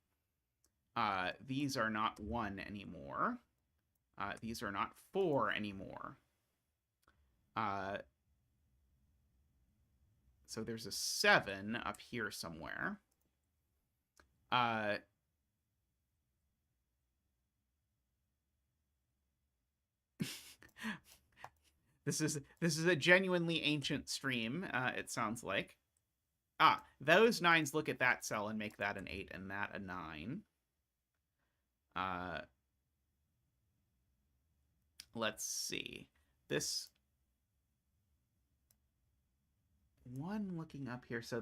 These are not 1 anymore. These are not 4 anymore. So there's a 7 up here somewhere. This is a genuinely ancient stream, it sounds like. Those 9s look at that cell and make that an 8 and that a 9. Let's see. This one looking up here. So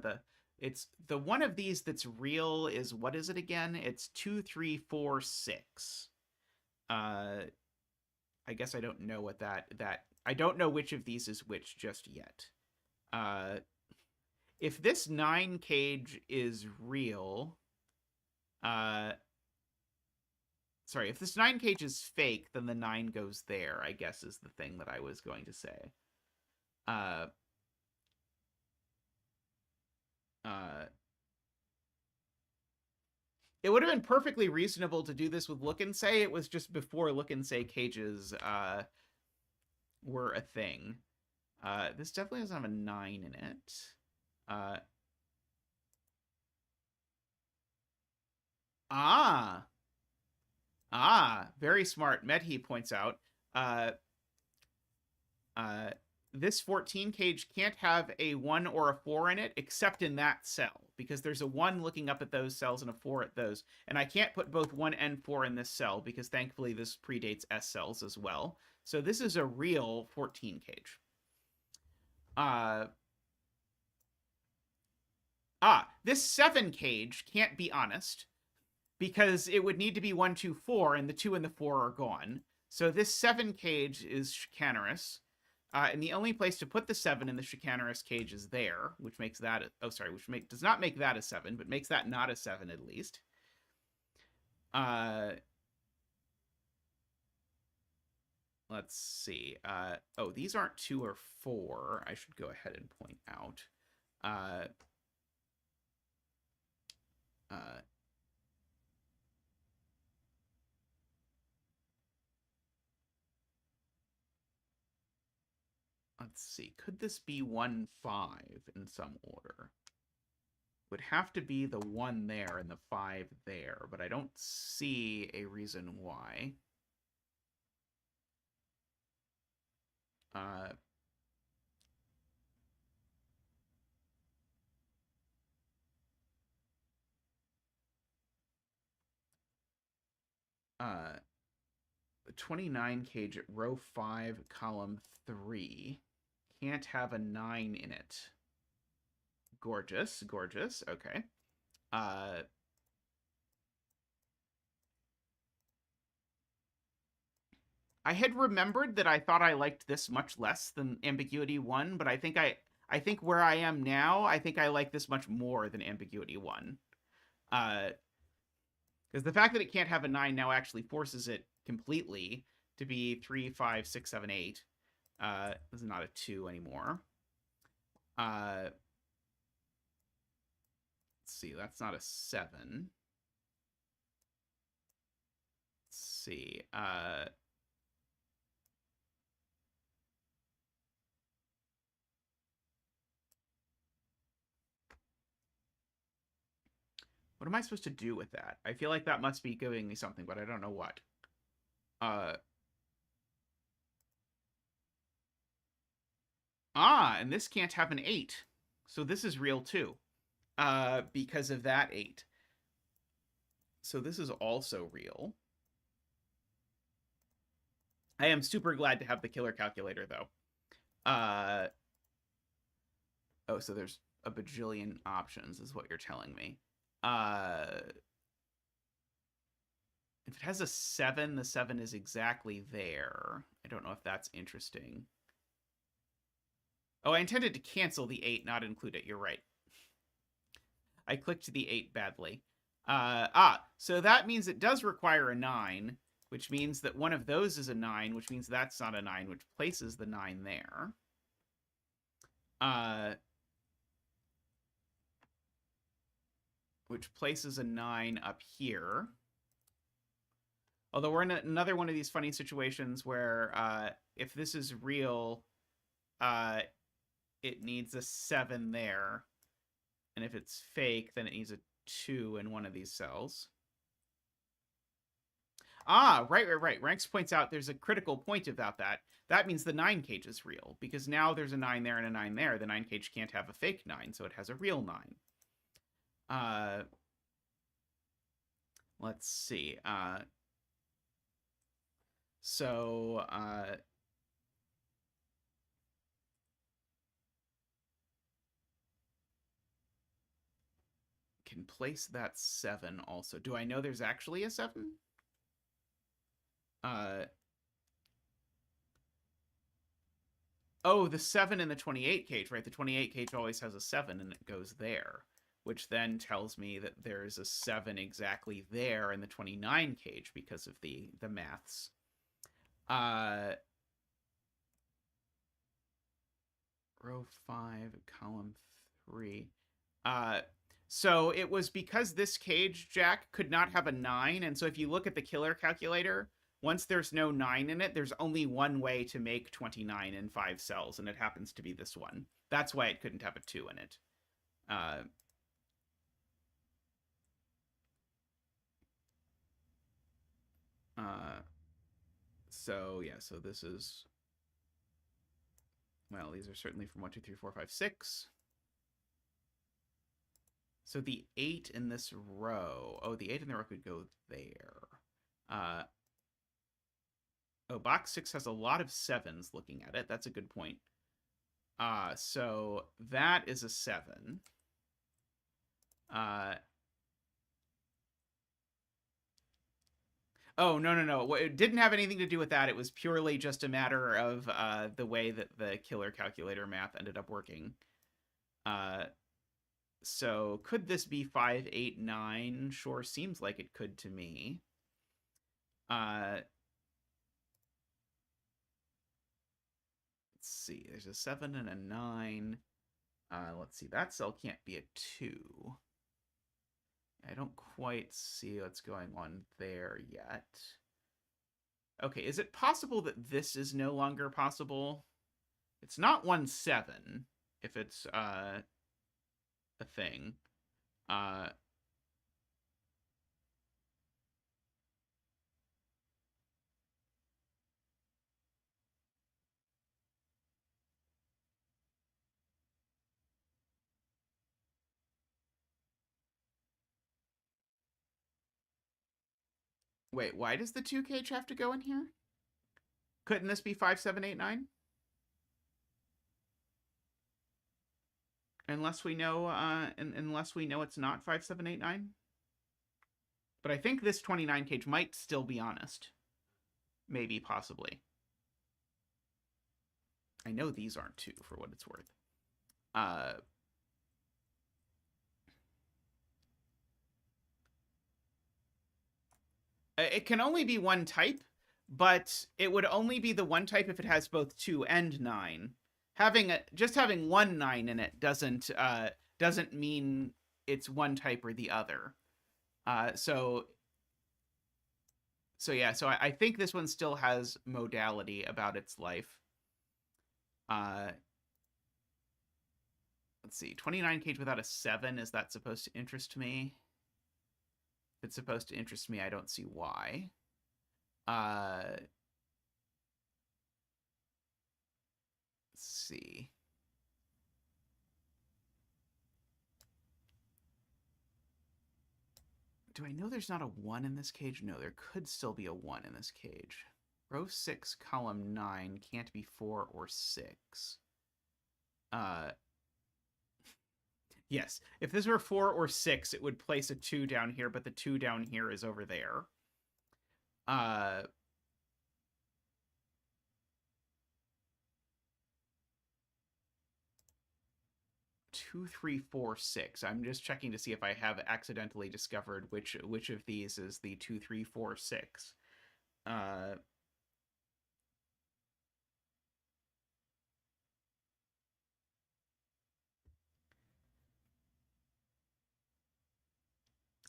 It's the one of these that's real is, what is it again? It's 2, 3, 4, 6. I guess I don't know what that I don't know which of these is which just yet. Uh, if this 9 cage is real, uh, sorry, if this 9 cage is fake, then the 9 goes there, I guess is the thing that I was going to say. Uh, it would have been perfectly reasonable to do this with Look and Say. It was just before Look and Say cages were a thing. This definitely doesn't have a 9 in it. Very smart. Medhi points out. This 14 cage can't have a 1 or a 4 in it, except in that cell, because there's a 1 looking up at those cells and a 4 at those. And I can't put both 1 and 4 in this cell, because thankfully this predates S cells as well. So this is a real 14 cage. This 7 cage can't be honest, because it would need to be 1, 2, 4, and the 2 and the 4 are gone. So this 7 cage is chicanerous. And the only place to put the 7 in the chicanerous cage is there, which makes that does not make that a 7, but makes that not a 7 at least. Let's see. These aren't 2 or 4. I should go ahead and point out. Let's see. Could this be 1, 5 in some order? Would have to be the 1 there and the 5 there, but I don't see a reason why. 29 cage at row 5, column 3. Can't have a 9 in it. Gorgeous, gorgeous. Okay. I had remembered that I thought I liked this much less than Ambiguity 1, but I think where I am now, I think I like this much more than Ambiguity 1. Because the fact that it can't have a 9 now actually forces it completely to be 3, 5, 6, 7, 8. This is not a 2 anymore. Let's see, that's not a 7. Let's see. What am I supposed to do with that? I feel like that must be giving me something, but I don't know what. And this can't have an 8. So this is real too. Because of that 8. So this is also real. I am super glad to have the killer calculator, though. So there's a bajillion options, is what you're telling me. If it has a 7, the 7 is exactly there. I don't know if that's interesting. Oh, I intended to cancel the 8, not include it. You're right. I clicked the 8 badly. So that means it does require a 9, which means that one of those is a 9, which means that's not a 9, which places the 9 there. Which places a 9 up here. Although we're in another one of these funny situations where if this is real, it needs a 7 there. And if it's fake, then it needs a 2 in one of these cells. Right. Ranks points out there's a critical point about that. That means the 9 cage is real, because now there's a 9 there and a 9 there. The 9 cage can't have a fake 9, so it has a real 9. Let's see. can place that 7 also. Do I know there's actually a 7? Oh, the 7 in the 28 cage, right? The 28 cage always has a 7 and it goes there, which then tells me that there's a 7 exactly there in the 29 cage because of the maths. Row 5, column 3. So it was because this cage, Jack, could not have a 9, and so if you look at the killer calculator, once there's no 9 in it, there's only one way to make 29 in 5 cells, and it happens to be this one. That's why it couldn't have a 2 in it. So, yeah, so this is... Well, these are certainly from 1, 2, 3, 4, 5, 6. So the 8 in this row... Oh, the 8 in the row could go there. Oh, box 6 has a lot of 7s looking at it. That's a good point. So that is a 7. Oh, no. It didn't have anything to do with that. It was purely just a matter of the way that the killer calculator math ended up working. So could this be 5, 8, 9? Sure, seems like it could to me. Let's see. There's a 7 and a 9. Let's see. That cell can't be a 2. I don't quite see what's going on there yet. Okay, is it possible that this is no longer possible? It's not 1, 7, if it's a thing. Wait, why does the 2 cage have to go in here? Couldn't this be 5, 7, 8, 9? Unless we know, unless we know it's not 5, 7, 8, 9. But I think this 29 cage might still be honest. Maybe, possibly. I know these aren't 2, for what it's worth. It can only be one type, but it would only be the one type if it has both 2 and 9. Just having one 9 in it doesn't mean it's one type or the other. So yeah, so I think this one still has modality about its life. Let's see, 29 cage without a 7, is that supposed to interest me? If it's supposed to interest me, I don't see why. Let's see. Do I know there's not a 1 in this cage? No, there could still be a 1 in this cage. Row 6, column 9 can't be 4 or 6. Yes, if this were 4 or 6, it would place a 2 down here, but the 2 down here is over there. 2, 3, 4, 6. I'm just checking to see if I have accidentally discovered which of these is the 2, 3, 4, 6.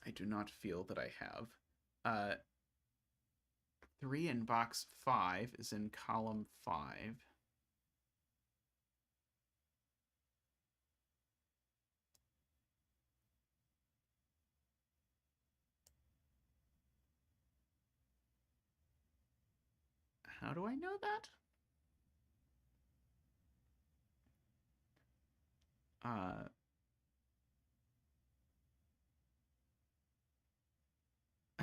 I do not feel that I have. 3 in box 5 is in column 5. How do I know that?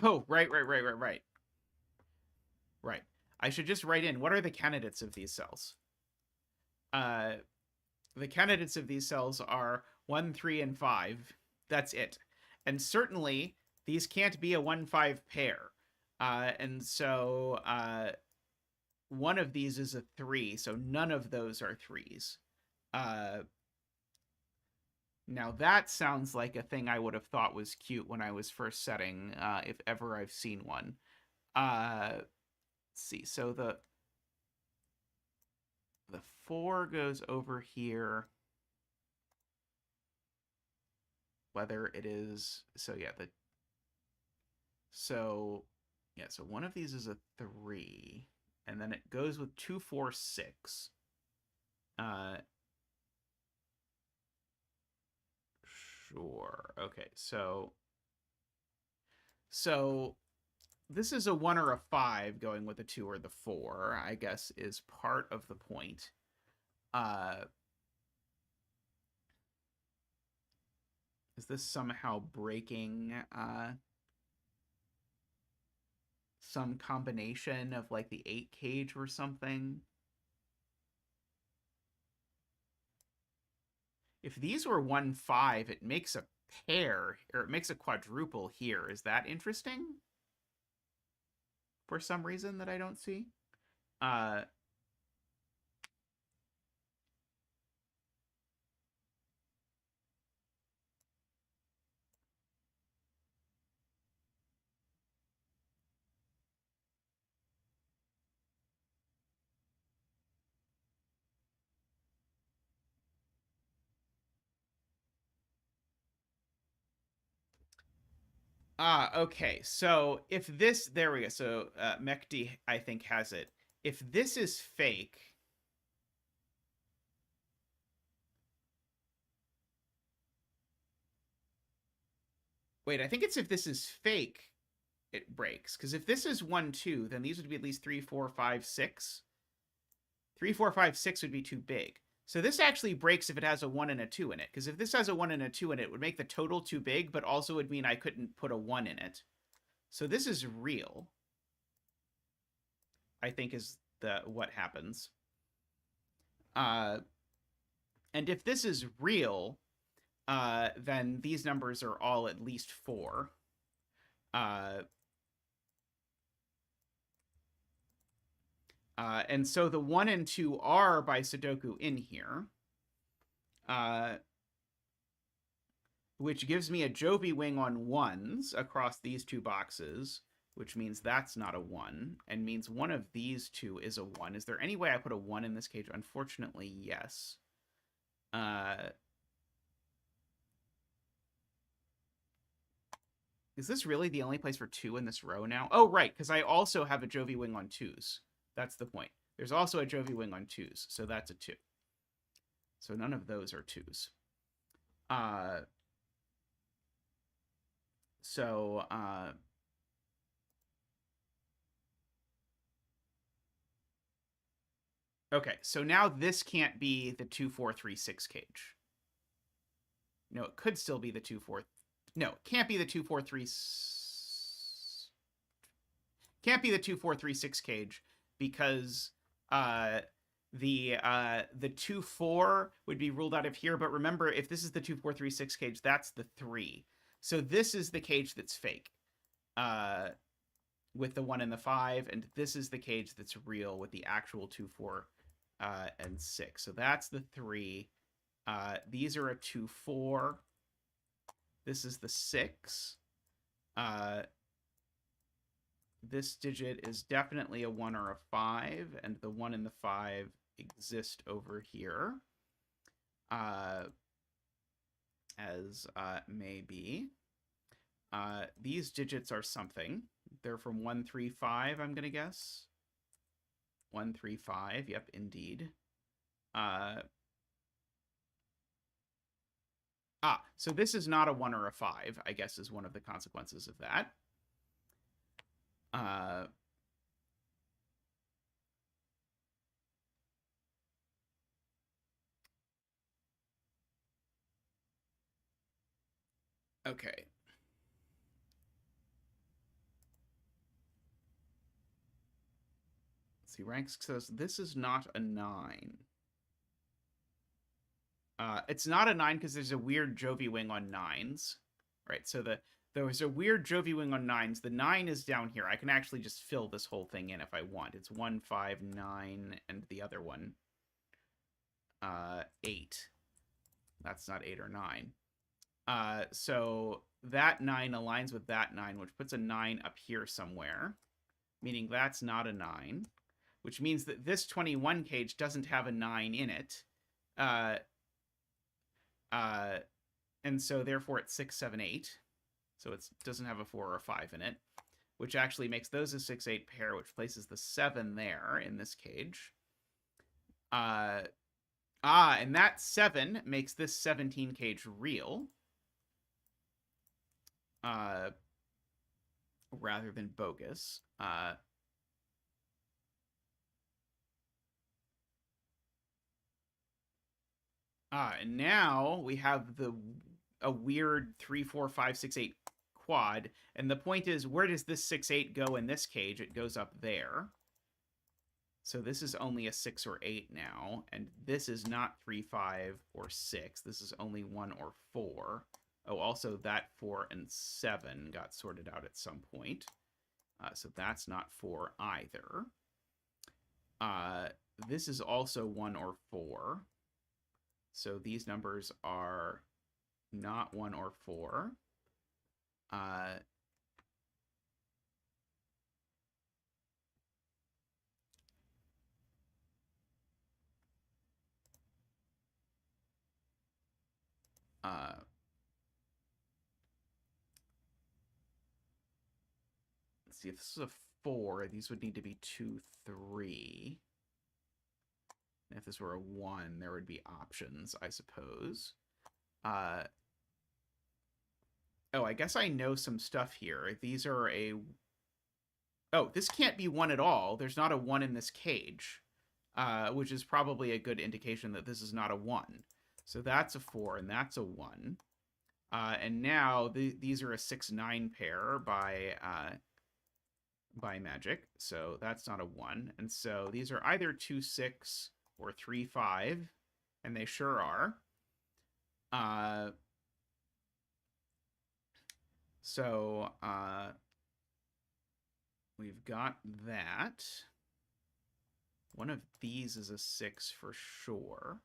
Oh, right. Right. I should just write in, what are the candidates of these cells? The candidates of these cells are 1, 3, and 5. That's it. And certainly these can't be a 1-5 pair. And so one of these is a 3, so none of those are 3s. Now that sounds like a thing I would have thought was cute when I was first setting, if ever I've seen one. Let's see, so the 4 goes over here. Whether it is, so yeah, so one of these is a 3, and then it goes with 2, 4, 6. Sure. Okay, so this is a 1 or a 5 going with a 2 or the 4, I guess, is part of the point. Is this somehow breaking some combination of like the 8 cage or something? If these were 1-5, it makes a pair, or it makes a quadruple here. Is that interesting? For some reason that I don't see? Okay. So if this, there we go. So Mekdi, I think, has it. If this is fake, wait, I think it's if this is fake, it breaks. Because if this is 1, 2, then these would be at least 3, 4, 5, 6. 3, 4, 5, 6 would be too big. So this actually breaks if it has a 1 and a 2 in it. Because if this has a 1 and a 2 in it, it would make the total too big, but also would mean I couldn't put a 1 in it. So this is real, I think, is what happens. And if this is real, then these numbers are all at least 4. And so the 1 and 2 are by Sudoku in here, which gives me a Jovi wing on 1s across these 2 boxes, which means that's not a 1, and means one of these 2 is a 1. Is there any way I put a 1 in this cage? Unfortunately, yes. Is this really the only place for 2 in this row now? Oh, right, because I also have a Jovi wing on 2s. That's the point. There's also a Jovi wing on 2s, so that's a 2. So none of those are 2s. Okay, so now this can't be the 2, 4, 3, 6 cage. No, it could still be the 2, 4. No, it can't be the 2, 4, 3. Can't be the 2, 4, 3, 6 cage because the 2, 4 would be ruled out of here. But remember, if this is the 2, 4, 3, 6 cage, that's the 3. So this is the cage that's fake. With the 1 and the 5, and this is the cage that's real with the actual 2, 4, and 6. So that's the 3. These are a 2, 4. This is the 6. This digit is definitely a 1 or a 5, and the 1 and the 5 exist over here, as may be. These digits are something. They're from 1, 3, 5, I'm going to guess. 1, 3, 5, yep, indeed. So this is not a 1 or a 5, I guess, is one of the consequences of that. Okay. Let's see, Ranks says this is not a 9. It's not a 9 because there's a weird Jovi wing on 9s. Right, so there was a weird Jovi wing on 9s. The 9 is down here. I can actually just fill this whole thing in if I want. It's 1, 5, 9, and the other one, 8. That's not 8 or 9. So that 9 aligns with that 9, which puts a 9 up here somewhere, meaning that's not a 9, which means that this 21 cage doesn't have a 9 in it. And so therefore it's 6, 7, 8. So it doesn't have a 4 or a 5 in it, which actually makes those a 6, 8 pair, which places the 7 there in this cage. And that 7 makes this 17 cage real. Rather than bogus. And now we have a weird 3, 4, 5, 6, 8 quad. And the point is, where does this 6, 8 go in this cage? It goes up there. So this is only a 6 or 8 now. And this is not 3, 5, or 6. This is only 1 or 4. Oh, also that 4 and 7 got sorted out at some point. So that's not 4 either. This is also 1 or 4. So these numbers are not 1 or 4. Let's see, if this is a 4, these would need to be 2, 3. If this were a 1, there would be options, I suppose. Oh, I guess I know some stuff here. These are a... Oh, this can't be 1 at all. There's not a 1 in this cage, which is probably a good indication that this is not a 1. So that's a 4, and that's a 1. And now these are a 6, 9 pair by magic. So that's not a 1. And so these are either 2, 6 or 3, 5. And they sure are. So we've got that. One of these is a 6 for sure.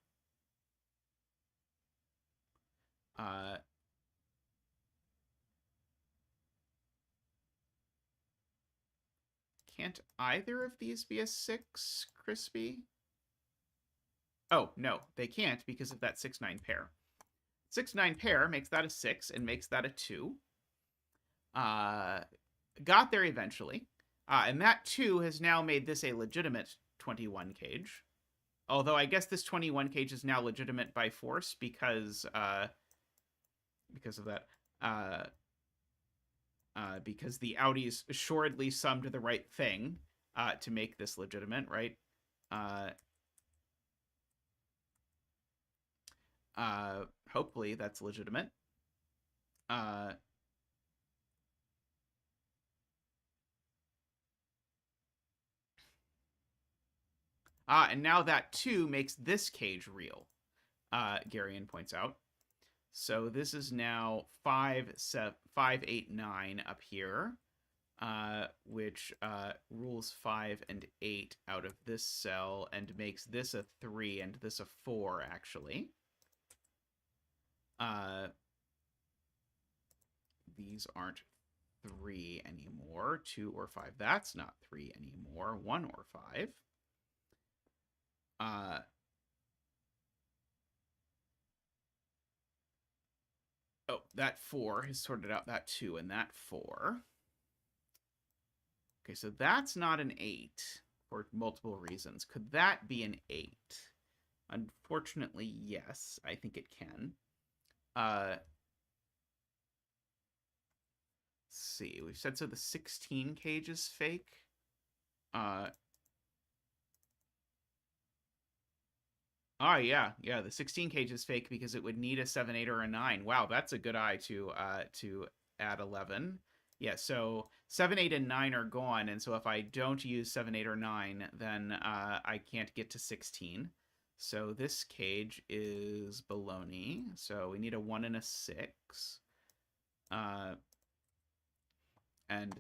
Can't either of these be a 6, Crispy? Oh, no, they can't because of that 6, 9 pair. 6, 9 pair makes that a 6 and makes that a 2. Got there eventually. And that 2 has now made this a legitimate 21 cage. Although I guess this 21 cage is now legitimate by force because of that. Because the Audis assuredly summed the right thing to make this legitimate, right? Hopefully that's legitimate. And now that 2 makes this cage real, Garion points out. So this is now 5, 8, 9 up here, which rules 5 and 8 out of this cell and makes this a 3 and this a 4, actually. These aren't 3 anymore. 2 or 5. That's not 3 anymore. 1 or 5. Oh, that 4 has sorted out that 2 and that 4. Okay, so that's not an 8 for multiple reasons. Could that be an 8? Unfortunately, yes, I think it can. Let's see, we've said so the 16 cage is fake. Oh, yeah, the 16 cage is fake because it would need a 7, 8, or a 9. Wow, that's a good eye to add 11. Yeah, so 7, 8, and 9 are gone, and so if I don't use 7, 8, or 9, then I can't get to 16. So this cage is baloney. So we need a 1 and a 6. And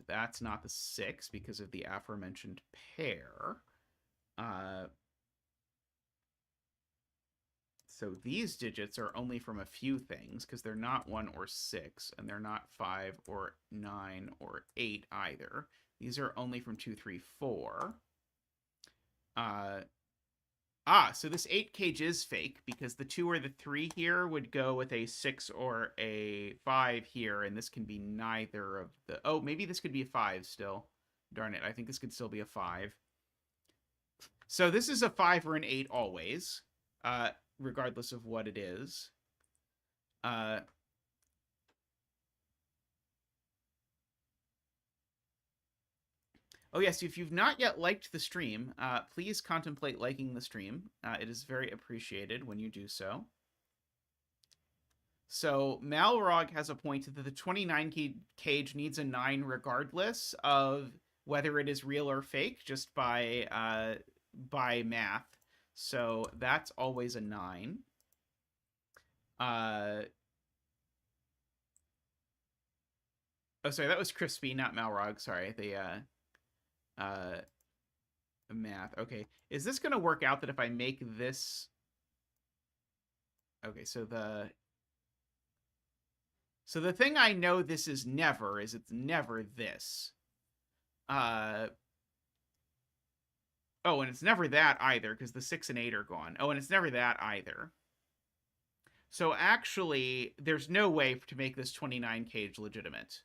that's not the 6 because of the aforementioned pair. So these digits are only from a few things because they're not 1 or 6, and they're not 5 or 9 or 8 either. These are only from 2, 3, 4. So this 8 cage is fake because the 2 or the 3 here would go with a 6 or a 5 here, and this can be neither of the... Oh, maybe this could be a 5 still. Darn it, I think this could still be a 5. So this is a 5 or an 8 always, regardless of what it is. Oh, yes, if you've not yet liked the stream, please contemplate liking the stream. It is very appreciated when you do so. So Malrog has a point that the 29 cage needs a 9 regardless of whether it is real or fake, just by math. So that's always a 9. Oh, sorry, that was Crispy, not Malrog. Sorry, the math. Okay, is this going to work out that if I make this... Okay, so the thing I know this is never is it's never this. Oh, and it's never that either because the 6 and 8 are gone. Oh, and it's never that either. So actually, there's no way to make this 29 cage legitimate.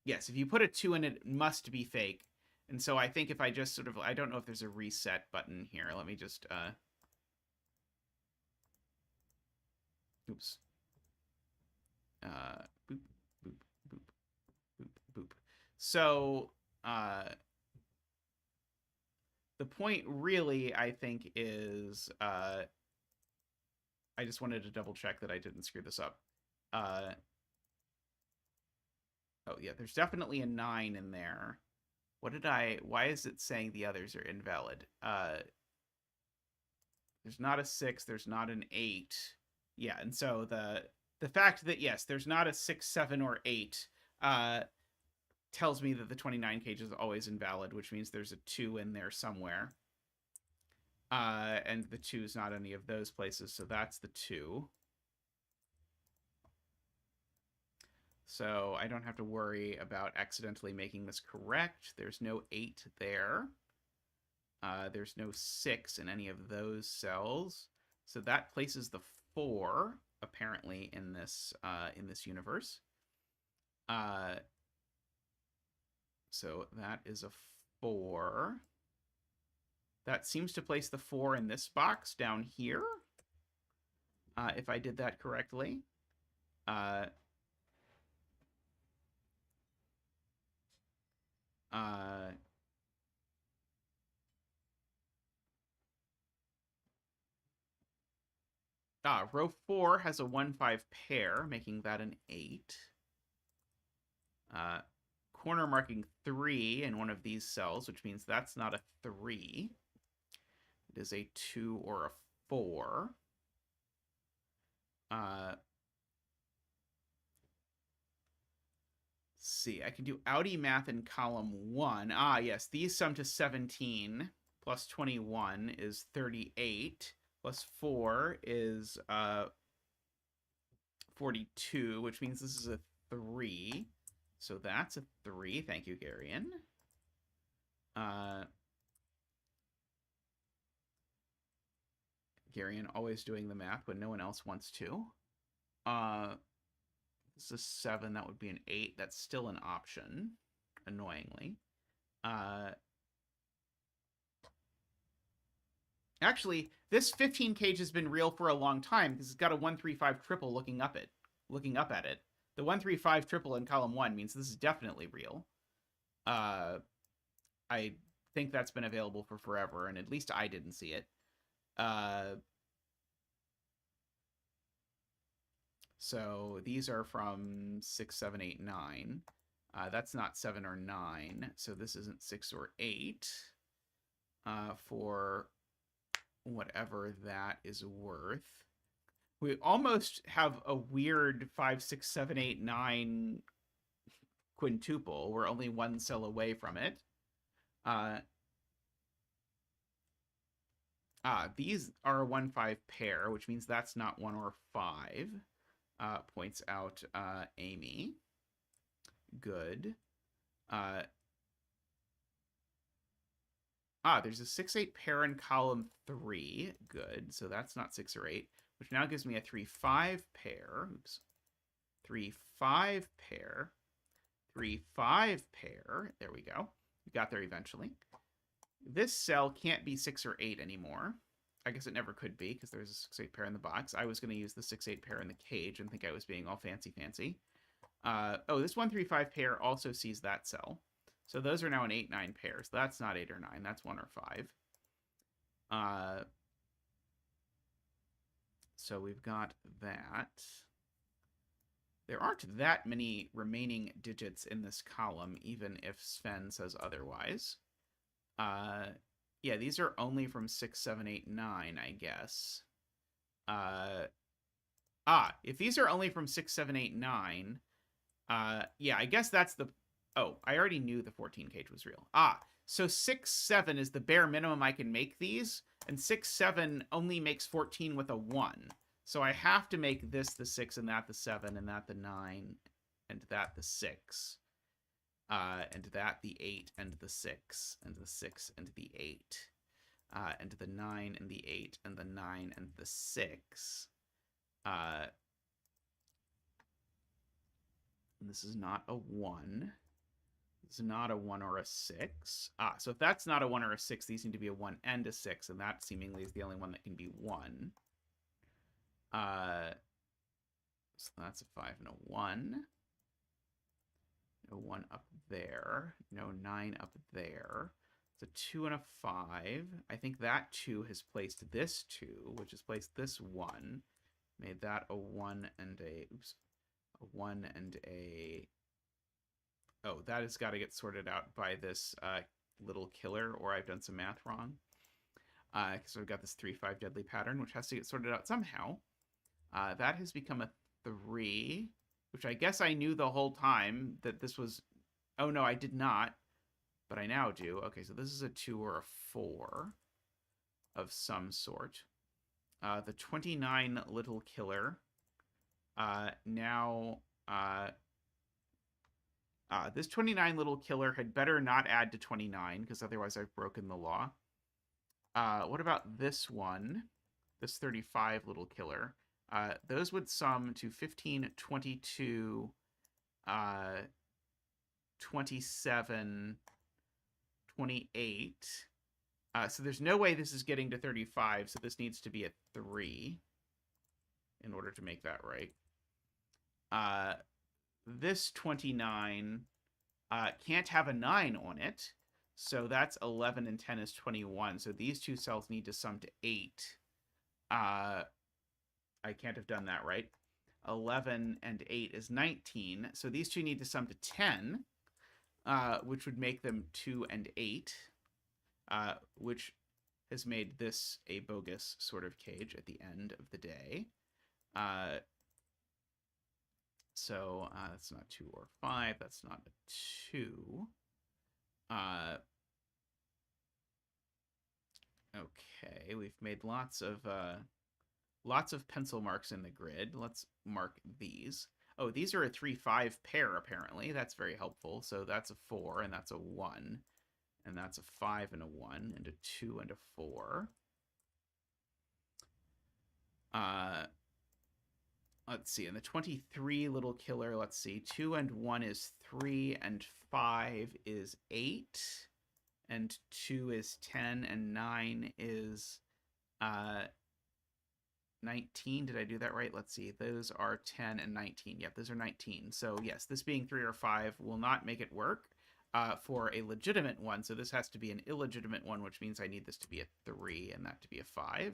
Yes, if you put a 2 in it must be fake. And so I think if I just sort of... I don't know if there's a reset button here. Let me just... Oops. Boop, boop, boop, boop, boop. So, the point really, I think, is... I just wanted to double check that I didn't screw this up. Oh, yeah, there's definitely a 9 in there. What did I... Why is it saying the others are invalid? There's not a 6, there's not an 8. Yeah, and so the fact that, yes, there's not a 6, 7, or 8 tells me that the 29 cage is always invalid, which means there's a 2 in there somewhere. And the 2 is not any of those places, so that's the 2. So I don't have to worry about accidentally making this correct. There's no 8 there. There's no 6 in any of those cells. So that places the 4, apparently, in this universe. So that is a 4. That seems to place the 4 in this box down here, if I did that correctly. Row 4 has a 1-5 pair, making that an 8. Corner marking 3 in one of these cells, which means that's not a 3. It is a 2 or a 4. Let's see, I can do Audi math in column 1. Yes, these sum to 17, plus 21 is 38, plus 4 is 42, which means this is a 3. So that's a 3. Thank you, Garion. Garion always doing the math when no one else wants to. This is a 7. That would be an 8. That's still an option, annoyingly. Actually, this 15 cage has been real for a long time because it's got a 135 triple looking up at it. The 135 triple in column 1 means this is definitely real. I think that's been available for forever, and at least I didn't see it. So these are from 6, 7, 8, 9. That's not 7 or 9, so this isn't 6 or 8. For whatever that is worth. We almost have a weird 5, 6, 7, 8, 9 quintuple. We're only one cell away from it. These are a 1-5 pair, which means that's not 1 or 5, points out Amy. Good. There's a 6-8 pair in column 3. Good. So that's not 6 or 8, which now gives me a 3-5 pair. Oops. 3-5 pair. 3-5 pair. There we go. We got there eventually. This cell can't be 6 or 8 anymore. I guess it never could be because there's a 6-8 pair in the box. I was going to use the 6-8 pair in the cage and think I was being all fancy. This 1-3-5 pair also sees that cell. So those are now an 8-9 pair. So that's not 8 or 9. That's 1 or 5. So we've got that. There aren't that many remaining digits in this column, even if Sven says otherwise. Yeah, these are only from 6, 7, 8, 9, I guess. If these are only from 6, 7, 8, 9, yeah, I guess that's the... Oh, I already knew the 14 cage was real. So 6, 7 is the bare minimum I can make these, and 6, 7 only makes 14 with a 1. So I have to make this the 6, and that the 7, and that the 9, and that the 6. And that the 8, and the 6, and the 6, and the 8. And the 9, and the 8, and the 9, and the 6. And this is not a 1. It's not a 1 or a 6. So if that's not a 1 or a 6, these need to be a 1 and a 6, and that seemingly is the only one that can be 1. So that's a 5 and a 1. No 1 up there. No 9 up there. It's a 2 and a 5. I think that 2 has placed this 2, which has placed this 1. Made that a 1 and a... Oops. A 1 and a... Oh, that has got to get sorted out by this little killer, or I've done some math wrong. So I've got this 3-5 deadly pattern, which has to get sorted out somehow. That has become a 3, which I guess I knew the whole time that this was... Oh, no, I did not, but I now do. Okay, so this is a 2 or a 4 of some sort. The 29 little killer now... this 29 little killer had better not add to 29, because otherwise I've broken the law. What about this one? This 35 little killer. Those would sum to 15, 22, 27, 28. So there's no way this is getting to 35, so this needs to be a 3 in order to make that right. This 29 can't have a 9 on it, so that's 11 and 10 is 21. So these two cells need to sum to 8. I can't have done that right. 11 and 8 is 19. So these two need to sum to 10, which would make them 2 and 8, which has made this a bogus sort of cage at the end of the day. So that's not 2 or 5. That's not a 2. Okay, we've made lots of pencil marks in the grid. Let's mark these. Oh, these are a 3-5 pair, apparently. That's very helpful. So that's a 4, and that's a 1. And that's a 5 and a 1, and a 2 and a 4. Let's see, and the 23 little killer, let's see, 2 and 1 is 3, and 5 is 8, and 2 is 10, and 9 is 19. Did I do that right? Let's see, those are 10 and 19. Yep, those are 19. So yes, this being 3 or 5 will not make it work for a legitimate one, so this has to be an illegitimate one, which means I need this to be a 3 and that to be a 5.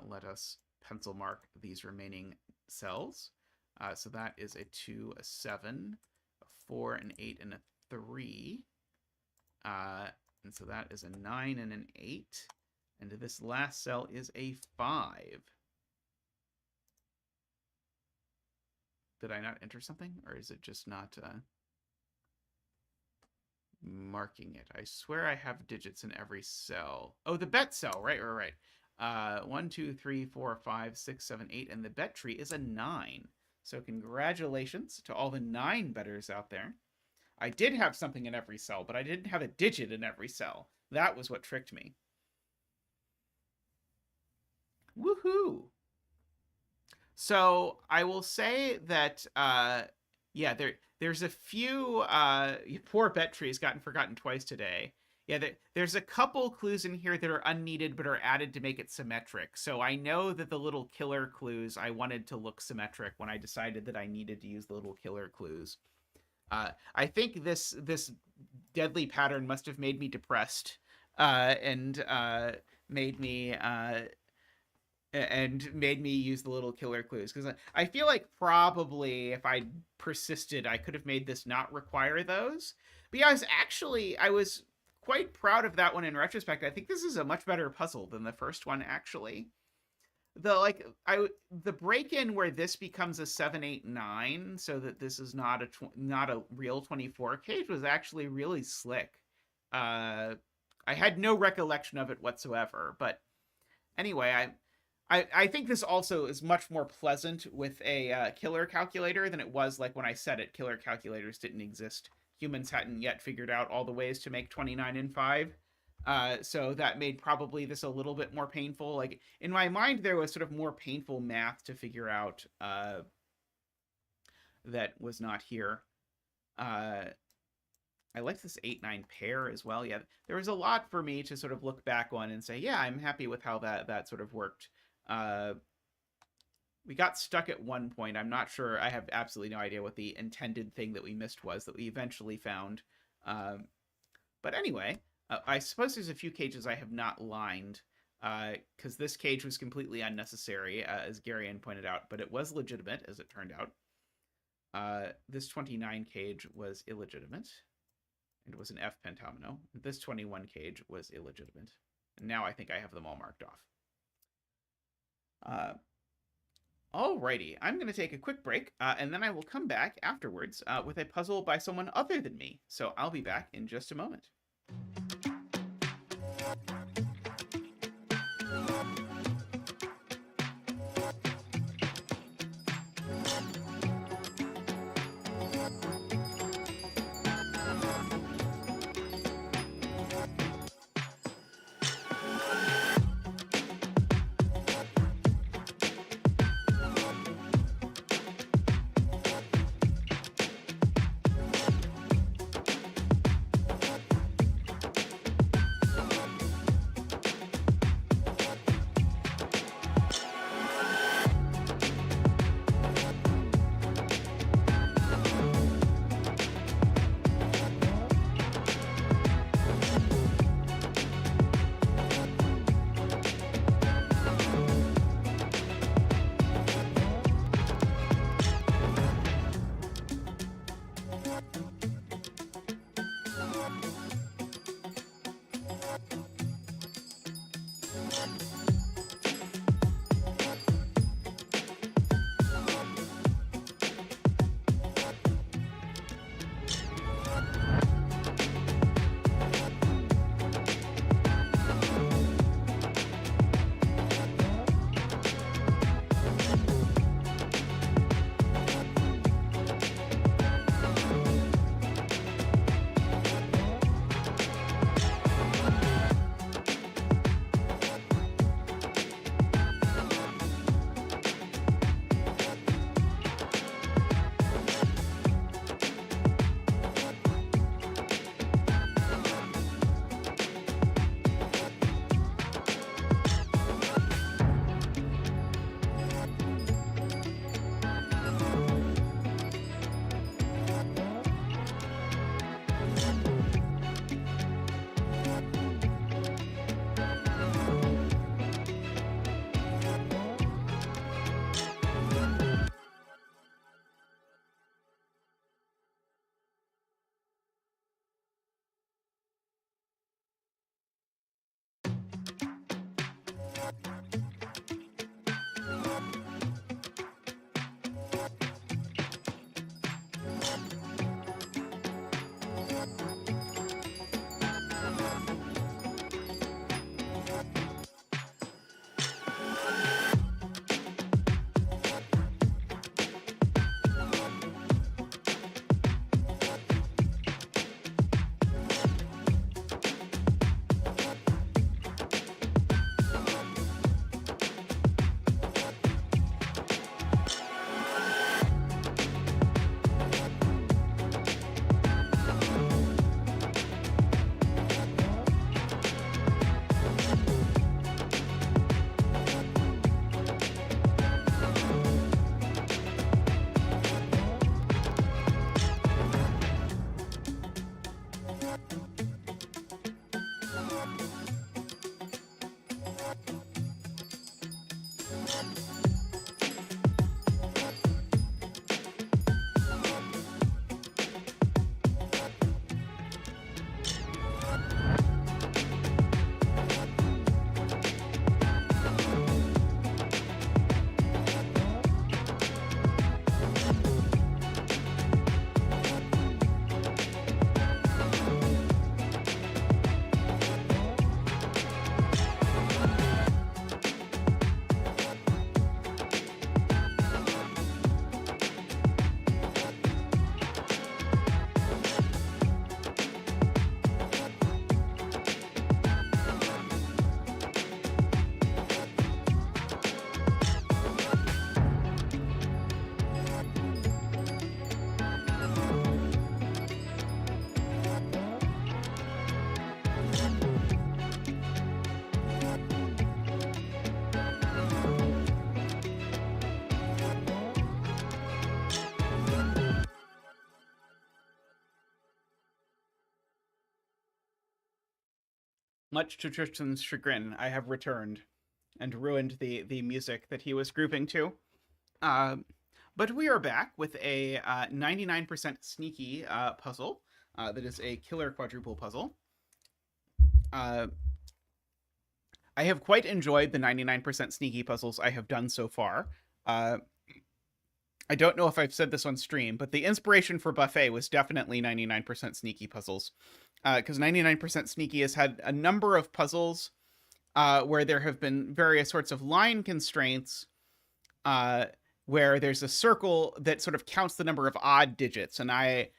Let us pencil mark these remaining cells. So that is a 2, a 7, a 4, an 8, and a 3. And so that is a 9 and an 8. And this last cell is a 5. Did I not enter something? Or is it just not marking it? I swear I have digits in every cell. Oh, the bet cell. Right. 1, 2, 3, 4, 5, 6, 7, 8. And the bet tree is a 9. So congratulations to all the 9 bettors out there. I did have something in every cell, but I didn't have a digit in every cell. That was what tricked me. Woohoo! So I will say that, yeah, there's a few, poor bet tree's gotten forgotten twice today. Yeah, there's a couple clues in here that are unneeded but are added to make it symmetric. So I know that the little killer clues, I wanted to look symmetric when I decided that I needed to use the little killer clues. I think this deadly pattern must have made me depressed, and made me use the little killer clues, because I feel like probably if I persisted, I could have made this not require those. But yeah, I was quite proud of that one in retrospect. I think this is a much better puzzle than the first one, actually. The break-in where this becomes a 7, 8, 9, so that this is not a real 24 cage, was actually really slick. I had no recollection of it whatsoever, but anyway, I think this also is much more pleasant with a killer calculator than it was like when I said it. Killer calculators didn't exist. Humans hadn't yet figured out all the ways to make 29 and 5. So that made probably this a little bit more painful. Like, in my mind, there was sort of more painful math to figure out that was not here. I like this 8-9 pair as well. Yeah, there was a lot for me to sort of look back on and say, yeah, I'm happy with how that sort of worked. We got stuck at one point. I'm not sure. I have absolutely no idea what the intended thing that we missed was that we eventually found. But anyway, I suppose there's a few cages I have not lined, because this cage was completely unnecessary, as Garion pointed out, but it was legitimate, as it turned out. This 29 cage was illegitimate. It was an F pentomino. This 21 cage was illegitimate. And now I think I have them all marked off. Alrighty, I'm going to take a quick break, and then I will come back afterwards with a puzzle by someone other than me. So I'll be back in just a moment. Much to Tristan's chagrin, I have returned and ruined the music that he was grouping to. Uh, but we are back with a 99% sneaky puzzle that is a killer quadruple puzzle. I have quite enjoyed the 99% sneaky puzzles I have done so far. I don't know if I've said this on stream, but the inspiration for Buffet was definitely 99% sneaky puzzles. Because 99% sneaky has had a number of puzzles where there have been various sorts of line constraints where there's a circle that sort of counts the number of odd digits. And I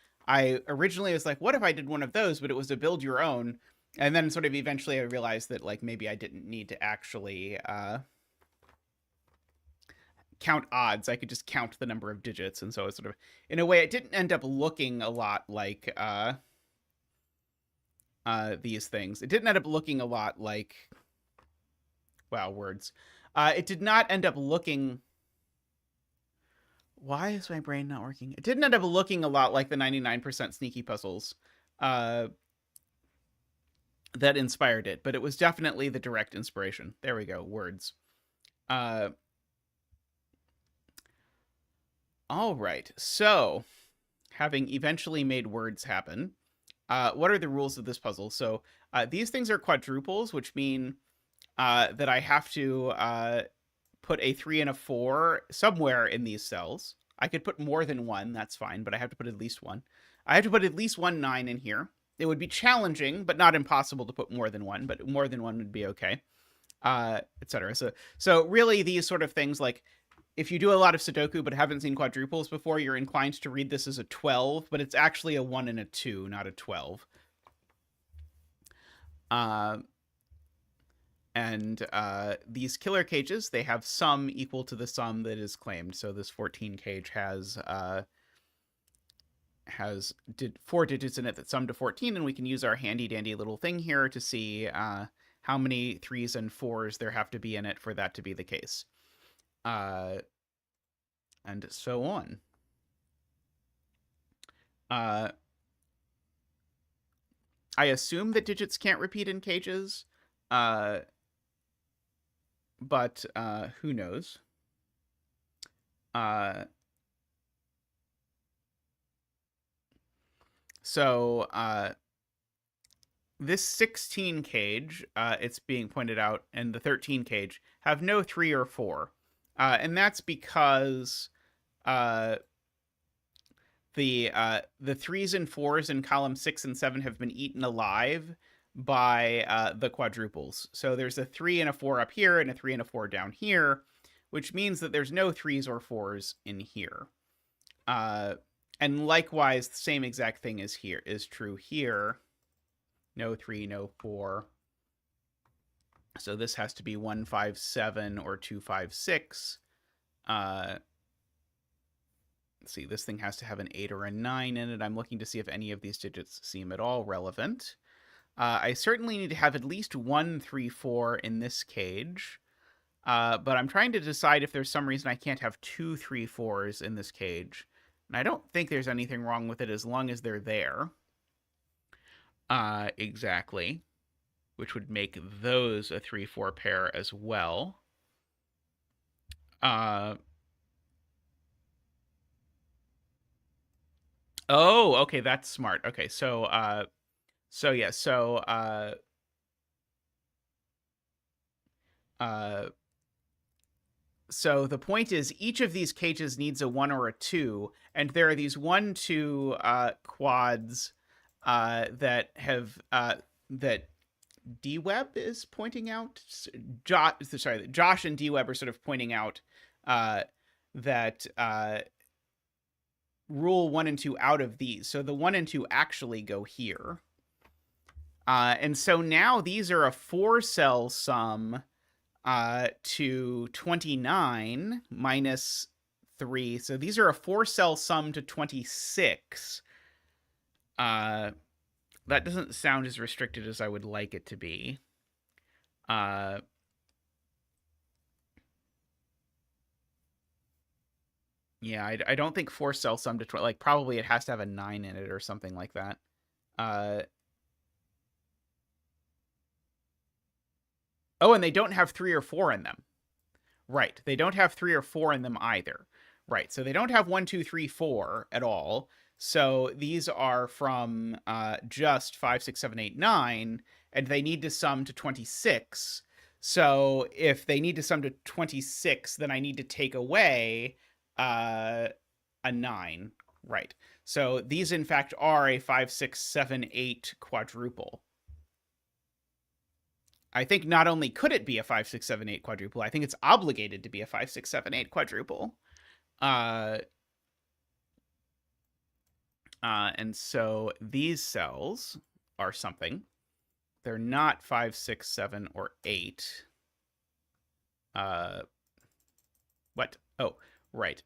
originally was like, what if I did one of those, but it was a build your own. And then sort of eventually I realized that like maybe I didn't need to actually count odds. I could just count the number of digits. And so it's sort of, in a way, it didn't end up looking a lot like these things. It didn't end up looking a lot like, wow, words. It did not end up looking, why is my brain not working? It didn't end up looking a lot like the 99% sneaky puzzles that inspired it, but it was definitely the direct inspiration. There we go, words. All right, so having eventually made words happen, what are the rules of this puzzle? So these things are quadruples, which mean that I have to put a 3 and a 4 somewhere in these cells. I could put more than one, that's fine, but I have to put at least one. I have to put at least one 9 in here. It would be challenging, but not impossible to put more than one, but more than one would be okay, etc. So really these sort of things, like if you do a lot of Sudoku but haven't seen quadruples before, you're inclined to read this as a 12, but it's actually a 1 and a 2, not a 12. And these killer cages, they have sum equal to the sum that is claimed. So this 14 cage has 4 digits in it that sum to 14, and we can use our handy dandy little thing here to see how many 3s and 4s there have to be in it for that to be the case. And so on. I assume that digits can't repeat in cages, but who knows? So this 16 cage, it's being pointed out, and the 13 cage have no 3 or 4. And that's because the 3s and 4s in column 6 and 7 have been eaten alive by the quadruples. So there's a 3 and a 4 up here and a 3 and a 4 down here, which means that there's no 3s or 4s in here. And likewise, the same exact thing is true here. No 3, no 4. So this has to be 157 or 256. Let's see, this thing has to have an 8 or a 9 in it. I'm looking to see if any of these digits seem at all relevant. I certainly need to have at least 1, 3, 4 in this cage. But I'm trying to decide if there's some reason I can't have 2, 3, 4s in this cage. And I don't think there's anything wrong with it as long as they're there. Exactly. Which would make those a 3-4 pair as well. Oh, okay, that's smart. Okay, so the point is each of these cages needs a 1 or a 2, and there are these 1, 2 quads that have that D-Web is pointing out. Josh and D-Web are sort of pointing out that rule 1 and 2 out of these. So the 1 and 2 actually go here. And so now these are a 4-cell sum to 29 minus 3. So these are a 4-cell sum to 26. That doesn't sound as restricted as I would like it to be. Yeah, I don't think 4-cell sum to 20, like probably it has to have a 9 in it or something like that. Oh, and they don't have 3 or 4 in them. Right. They don't have 3 or 4 in them either. Right. So they don't have 1, 2, 3, 4 at all. So these are from just 5, 6, 7, 8, 9, and they need to sum to 26. So if they need to sum to 26, then I need to take away a 9. Right. So these, in fact, are a 5, 6, 7, 8 quadruple. I think not only could it be a 5, 6, 7, 8 quadruple, I think it's obligated to be a 5, 6, 7, 8 quadruple. And so these cells are something. They're not 5, 6, 7, or 8. What? Oh, right.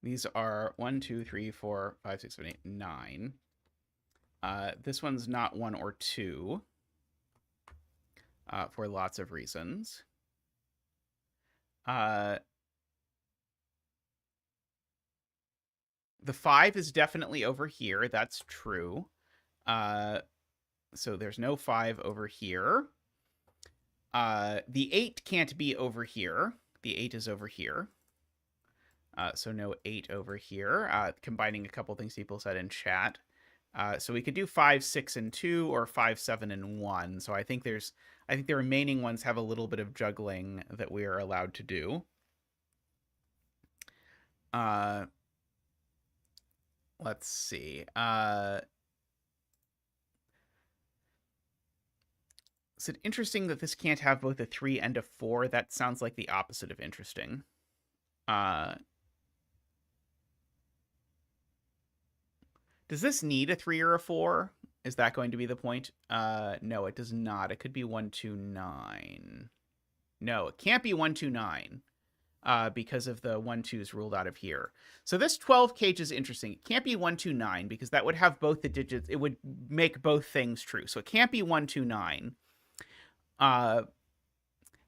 These are 1, 2, 3, 4, 5, 6, 7, 8, 9. This one's not 1 or 2 for lots of reasons. The 5 is definitely over here. That's true. So there's no 5 over here. The 8 can't be over here. The 8 is over here. So no 8 over here. Combining a couple things people said in chat. So we could do 5, 6, and 2, or 5, 7, and 1. So I think the remaining ones have a little bit of juggling that we are allowed to do. Let's see. Is it interesting that this can't have both a 3 and a 4? That sounds like the opposite of interesting. Does this need a 3 or a 4? Is that going to be the point? No, it does not. It could be 1, 2, 9. No, it can't be 1, 2, 9. Because of the 1, 2's ruled out of here. So this 12 cage is interesting. It can't be 1, 2, 9 because that would have both the digits. It would make both things true. So it can't be 1, 2, 9. And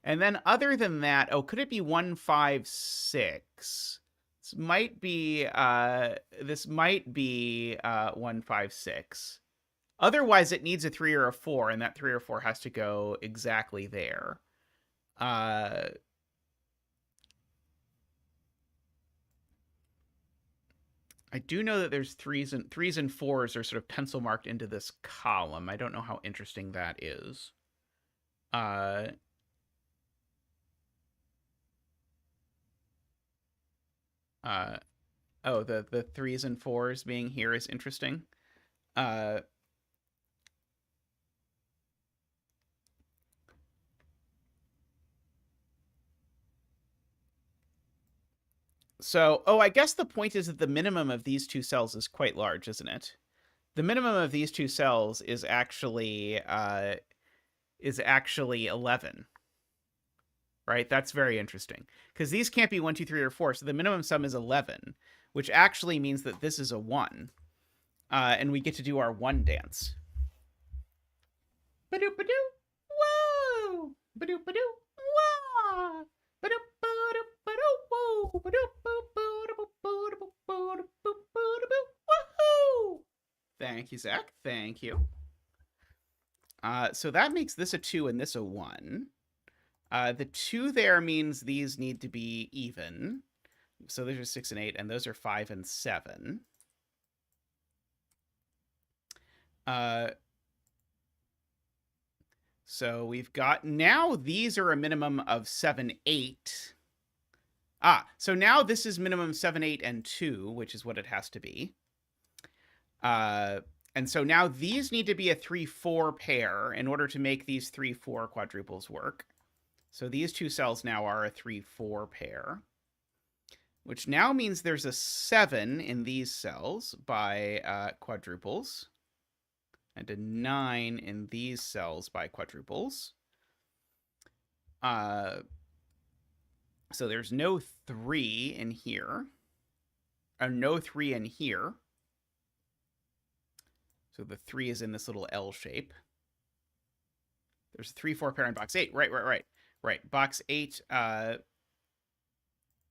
then other than that, oh, could it be 1, 5, 6? This might be 1, 5, 6. Otherwise, it needs a 3 or a 4, and that 3 or 4 has to go exactly there. I do know that there's 3s and 4s are sort of pencil marked into this column. I don't know how interesting that is. Oh, the 3s and 4s being here is interesting. So, oh, I guess the point is that the minimum of these two cells is quite large, isn't it? The minimum of these two cells is actually 11. Right? That's very interesting. Because these can't be 1, 2, 3, or 4, so the minimum sum is 11, which actually means that this is a 1. And we get to do our 1 dance. Ba-doop ba-doo. Whoa! Ba-doop ba-doo. Wah! Ba-doop ba-doop ba-doo. Whoa! Ba-doop ba-doop. Woohoo! Thank you, Zach. Thank you. So that makes this a 2 and this a 1. The 2 there means these need to be even. So those are 6 and 8, and those are 5 and 7. So we've got, now these are a minimum of 7, 8. So now this is minimum 7, 8, and 2, which is what it has to be. And so now these need to be a 3, 4 pair in order to make these 3, 4 quadruples work. So these two cells now are a 3, 4 pair, which now means there's a 7 in these cells by quadruples, and a 9 in these cells by quadruples. So there's no 3 in here, or no 3 in here. So the 3 is in this little L shape. There's a 3, 4 pair in box 8. Right. Box 8.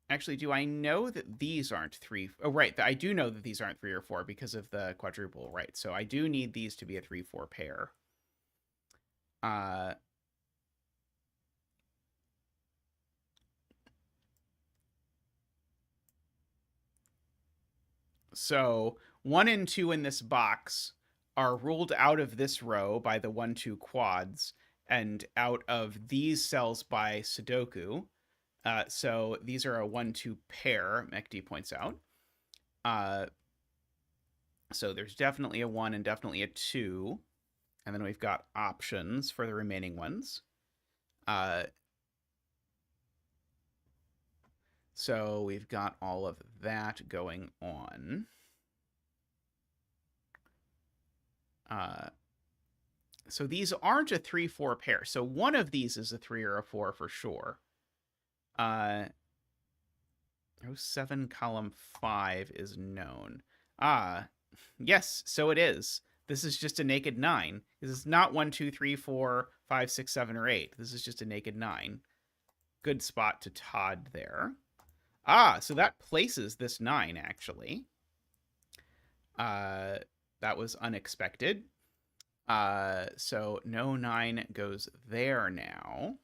Actually, do I know that these aren't 3? Oh, right. I do know that these aren't 3 or 4 because of the quadruple. Right. So I do need these to be a 3, 4 pair. Uh, so 1 and 2 in this box are ruled out of this row by the 1, 2 quads and out of these cells by Sudoku. So these are a 1, 2 pair, MacD points out. So there's definitely a 1 and definitely a 2. And then we've got options for the remaining ones. So we've got all of that going on. So these aren't a 3-4 pair. So one of these is a 3 or a 4 for sure. Row 7, column 5 is known. Yes, so it is. This is just a naked 9. This is not 1, 2, 3, 4, 5, 6, 7, or 8. This is just a naked 9. Good spot to Todd there. So that places this 9, actually. That was unexpected. So no 9 goes there now.